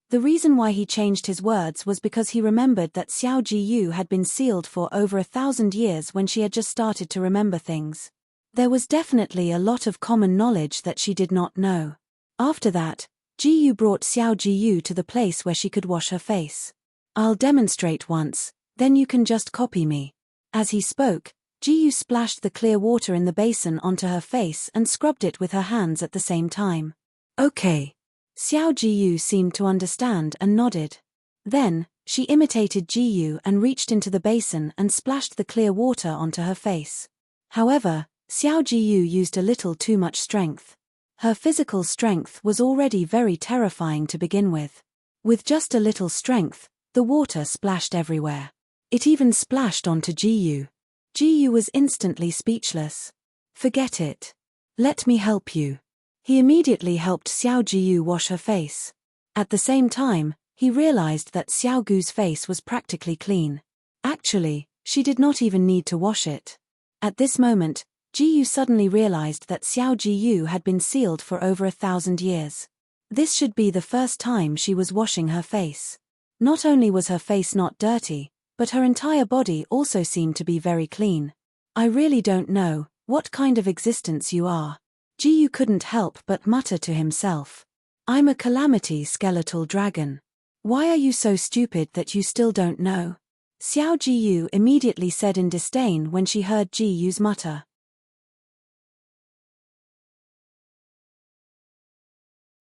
The reason why he changed his words was because he remembered that Xiao Jiyu had been sealed for over 1,000 years when she had just started to remember things. There was definitely a lot of common knowledge that she did not know. After that, Jiyu brought Xiao Jiyu to the place where she could wash her face. "I'll demonstrate once, then you can just copy me." As he spoke, Jiyu splashed the clear water in the basin onto her face and scrubbed it with her hands at the same time. "Okay." Xiao Jiyu seemed to understand and nodded. Then, she imitated Jiyu and reached into the basin and splashed the clear water onto her face. However, Xiao Jiyu used a little too much strength. Her physical strength was already very terrifying to begin with. With just a little strength, the water splashed everywhere. It even splashed onto Jiyu. Jiyu was instantly speechless. "Forget it. Let me help you." He immediately helped Xiao Jiyu wash her face. At the same time, he realized that Xiao Gu's face was practically clean. Actually, she did not even need to wash it. At this moment, Jiyu suddenly realized that Xiao Jiyu had been sealed for over 1,000 years. This should be the first time she was washing her face. Not only was her face not dirty, but her entire body also seemed to be very clean. "I really don't know what kind of existence you are," Jiyu couldn't help but mutter to himself. "I'm a calamity skeletal dragon. Why are you so stupid that you still don't know?" Xiao Jiyu immediately said in disdain when she heard Jiyu's mutter.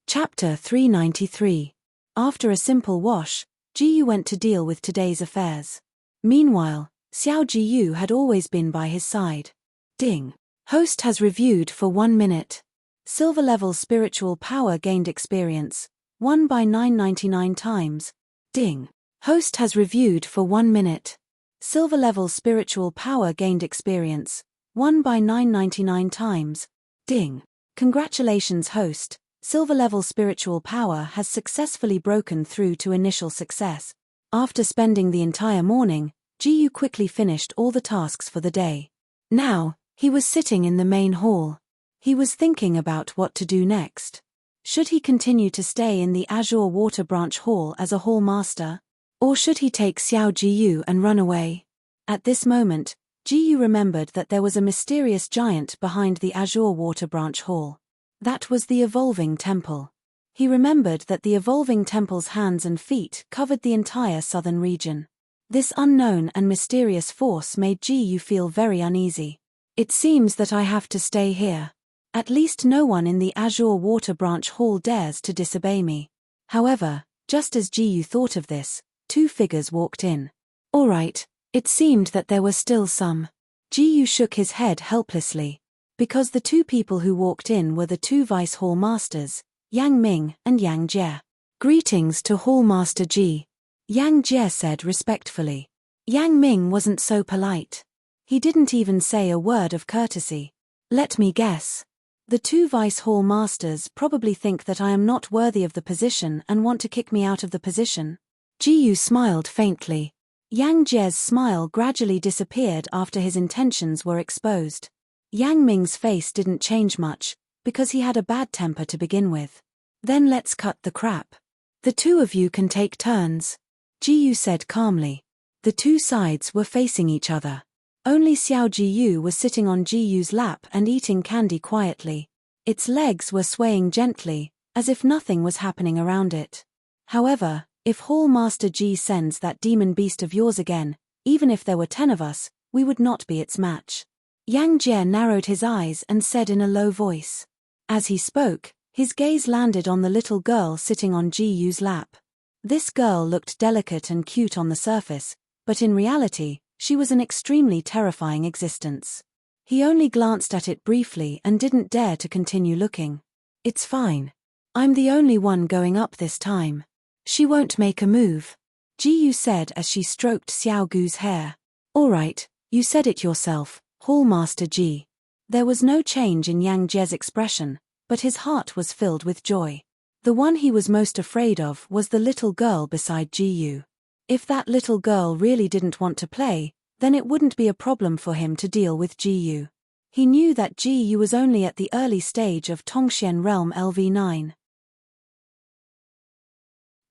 Chapter 393. After a simple wash, Jiyu went to deal with today's affairs. Meanwhile, Xiao Jiyu had always been by his side. Ding. Host has reviewed for 1 minute. Silver level spiritual power gained experience. 1 by 999 times. Ding. Host has reviewed for 1 minute. Silver level spiritual power gained experience. 1 by 999 times. Ding. Congratulations host. Silver level spiritual power has successfully broken through to initial success. After spending the entire morning, Jiyu quickly finished all the tasks for the day. Now, he was sitting in the main hall. He was thinking about what to do next. Should he continue to stay in the Azure Water Branch Hall as a hall master? Or should he take Xiao Jiyu and run away? At this moment, Jiyu remembered that there was a mysterious giant behind the Azure Water Branch Hall. That was the evolving temple. He remembered that the evolving temple's hands and feet covered the entire southern region. This unknown and mysterious force made Ji-yu feel very uneasy. It seems that I have to stay here. At least no one in the Azure Water Branch Hall dares to disobey me. However, just as Ji-yu thought of this, two figures walked in. All right, it seemed that there were still some. Ji-yu shook his head helplessly. Because the two people who walked in were the two Vice Hall Masters, Yang Ming and Yang Jie. Greetings to Hall Master Ji. Yang Jie said respectfully. Yang Ming wasn't so polite. He didn't even say a word of courtesy. Let me guess. The two Vice Hall Masters probably think that I am not worthy of the position and want to kick me out of the position. Ji-yu smiled faintly. Yang Jie's smile gradually disappeared after his intentions were exposed. Yang Ming's face didn't change much, because he had a bad temper to begin with. Then let's cut the crap. The two of you can take turns, Ji-yu said calmly. The two sides were facing each other. Only Xiao Ji-yu was sitting on Ji-yu's lap and eating candy quietly. Its legs were swaying gently, as if nothing was happening around it. However, if Hall Master Ji sends that demon beast of yours again, even if there were 10 of us, we would not be its match. Yang Jie narrowed his eyes and said in a low voice. As he spoke, his gaze landed on the little girl sitting on Ji-yu's lap. This girl looked delicate and cute on the surface, but in reality, she was an extremely terrifying existence. He only glanced at it briefly and didn't dare to continue looking. It's fine. I'm the only one going up this time. She won't make a move, Ji-yu said as she stroked Xiao Gu's hair. All right, you said it yourself, Hall Master Ji. There was no change in Yang Jie's expression, but his heart was filled with joy. The one he was most afraid of was the little girl beside Ji-yu. If that little girl really didn't want to play, then it wouldn't be a problem for him to deal with Ji-yu. He knew that Ji-yu was only at the early stage of Tongxian Realm LV9.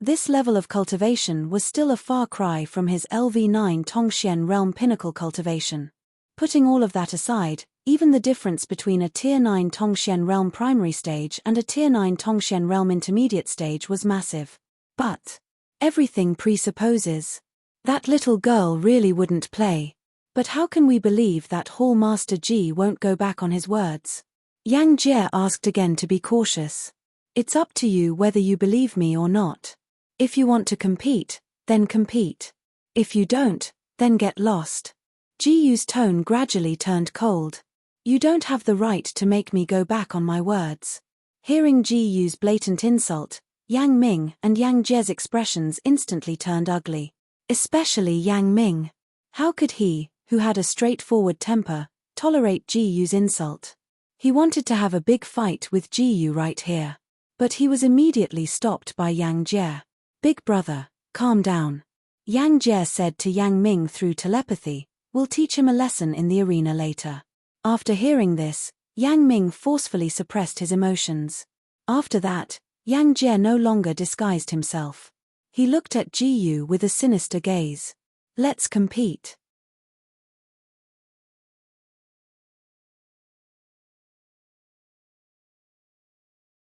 This level of cultivation was still a far cry from his LV9 Tongxian Realm Pinnacle cultivation. Putting all of that aside, even the difference between a Tier 9 Tongxian Realm primary stage and a Tier 9 Tongxian Realm intermediate stage was massive. But everything presupposes that little girl really wouldn't play. But how can we believe that Hall Master Ji won't go back on his words? Yang Jie asked again to be cautious. It's up to you whether you believe me or not. If you want to compete, then compete. If you don't, then get lost. Ji-yu's tone gradually turned cold. You don't have the right to make me go back on my words. Hearing Ji-yu's blatant insult, Yang Ming and Yang Jie's expressions instantly turned ugly. Especially Yang Ming. How could he, who had a straightforward temper, tolerate Ji-yu's insult? He wanted to have a big fight with Ji-yu right here. But he was immediately stopped by Yang Jie. Big brother, calm down. Yang Jie said to Yang Ming through telepathy, we'll teach him a lesson in the arena later. After hearing this, Yang Ming forcefully suppressed his emotions. After that, Yang Jie no longer disguised himself. He looked at Ji-yu with a sinister gaze. Let's compete.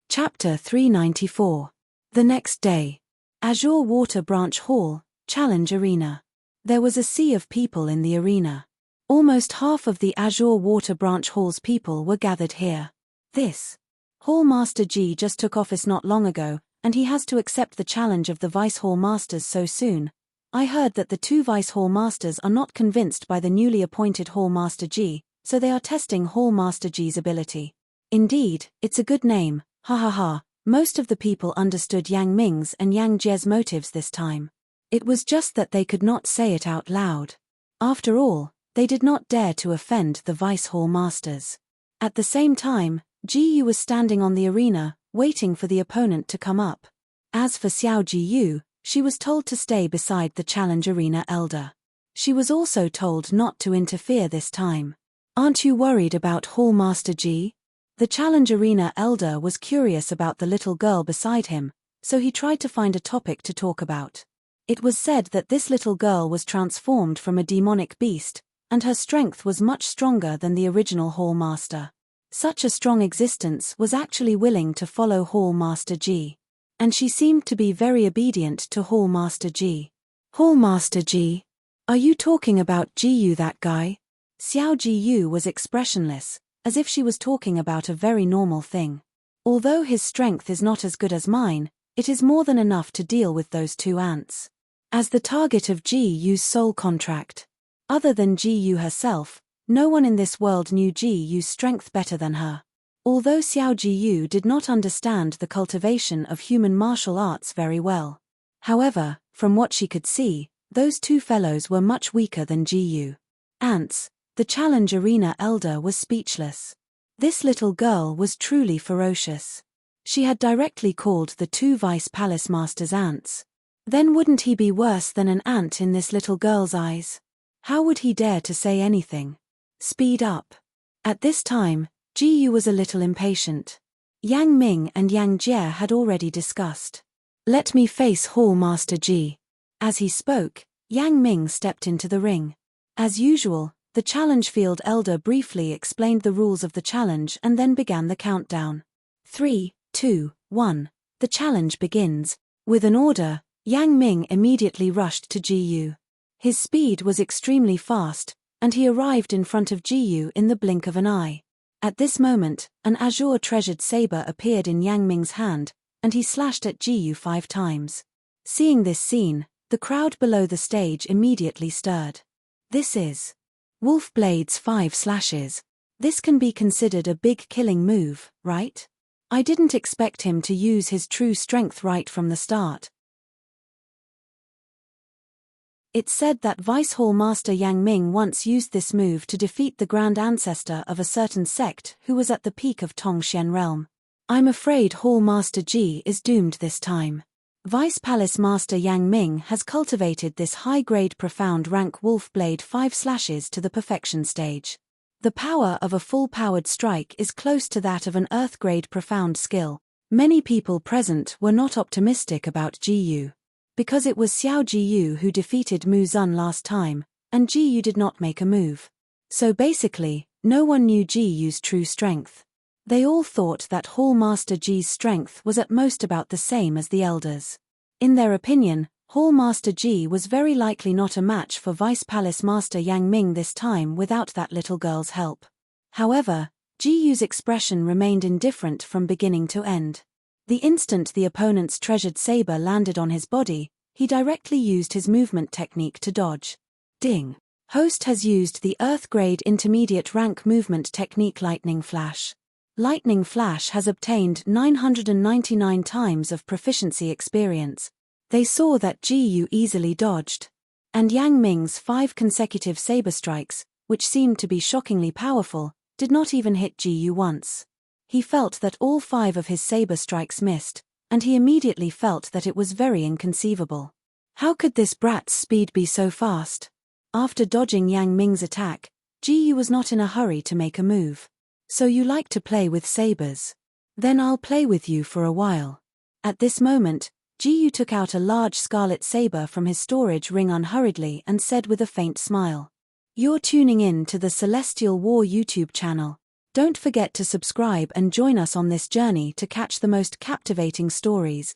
Chapter 394. The next day. Azure Water Branch Hall, Challenge Arena. There was a sea of people in the arena. Almost half of the Azure Water Branch Hall's people were gathered here. This Hall Master Ji just took office not long ago, and he has to accept the challenge of the Vice Hall Masters so soon. I heard that the two Vice Hall Masters are not convinced by the newly appointed Hall Master Ji, so they are testing Hall Master Ji's ability. Indeed, it's a good name, ha ha ha. Most of the people understood Yang Ming's and Yang Jie's motives this time. It was just that they could not say it out loud. After all, they did not dare to offend the Vice Hall Masters. At the same time, Ji-yu was standing on the arena, waiting for the opponent to come up. As for Xiao Ji-yu, she was told to stay beside the Challenge Arena elder. She was also told not to interfere this time. Aren't you worried about Hall Master Ji? The Challenge Arena elder was curious about the little girl beside him, so he tried to find a topic to talk about. It was said that this little girl was transformed from a demonic beast, and her strength was much stronger than the original Hall Master. Such a strong existence was actually willing to follow Hall Master Ji. And she seemed to be very obedient to Hall Master Ji. Hall Master Ji? Are you talking about Ji-yu, that guy? Xiao Ji-yu was expressionless, as if she was talking about a very normal thing. Although his strength is not as good as mine, it is more than enough to deal with those two ants. As the target of Ji-yu's soul contract. Other than Ji-yu herself, no one in this world knew Ji-yu's strength better than her. Although Xiao Ji-yu did not understand the cultivation of human martial arts very well. However, from what she could see, those two fellows were much weaker than Ji-yu. Ants, the challenge arena elder was speechless. This little girl was truly ferocious. She had directly called the two vice palace masters ants. Then wouldn't he be worse than an ant in this little girl's eyes? How would he dare to say anything? Speed up. At this time, Ji-yu was a little impatient. Yang Ming and Yang Jie had already discussed. Let me face Hall Master Ji. As he spoke, Yang Ming stepped into the ring. As usual, the challenge field elder briefly explained the rules of the challenge and then began the countdown. 3, 2, 1. The challenge begins. With an order, Yang Ming immediately rushed to Ji-yu. His speed was extremely fast, and he arrived in front of Ji-yu in the blink of an eye. At this moment, an azure treasured saber appeared in Yang Ming's hand, and he slashed at Ji-yu 5 times. Seeing this scene, the crowd below the stage immediately stirred. This is Wolf Blade's 5 slashes. This can be considered a big killing move, right? I didn't expect him to use his true strength right from the start. It's said that Vice Hall Master Yang Ming once used this move to defeat the Grand Ancestor of a certain sect who was at the peak of Tongxian realm. I'm afraid Hall Master Ji is doomed this time. Vice Palace Master Yang Ming has cultivated this high-grade profound rank Wolf Blade 5 slashes to the perfection stage. The power of a full-powered strike is close to that of an Earth-grade profound skill. Many people present were not optimistic about Ji-yu. Because it was Xiao Ji-yu who defeated Mu Zun last time, and Ji-yu did not make a move. So basically, no one knew Ji-yu's true strength. They all thought that Hall Master Ji's strength was at most about the same as the elders. In their opinion, Hall Master Ji was very likely not a match for Vice Palace Master Yang Ming this time without that little girl's help. However, Ji-yu's expression remained indifferent from beginning to end. The instant the opponent's treasured saber landed on his body, he directly used his movement technique to dodge. Ding! Host has used the Earth-grade intermediate rank movement technique Lightning Flash. Lightning Flash has obtained 999 times of proficiency experience. They saw that Ji-yu easily dodged. And Yang Ming's 5 consecutive saber strikes, which seemed to be shockingly powerful, did not even hit Ji-yu once. He felt that all 5 of his saber strikes missed, and he immediately felt that it was very inconceivable. How could this brat's speed be so fast? After dodging Yang Ming's attack, Ji-yu was not in a hurry to make a move. So you like to play with sabers? Then I'll play with you for a while. At this moment, Ji-yu took out a large scarlet saber from his storage ring unhurriedly and said with a faint smile. You're tuning in to the Celestial War YouTube channel. Don't forget to subscribe and join us on this journey to catch the most captivating stories.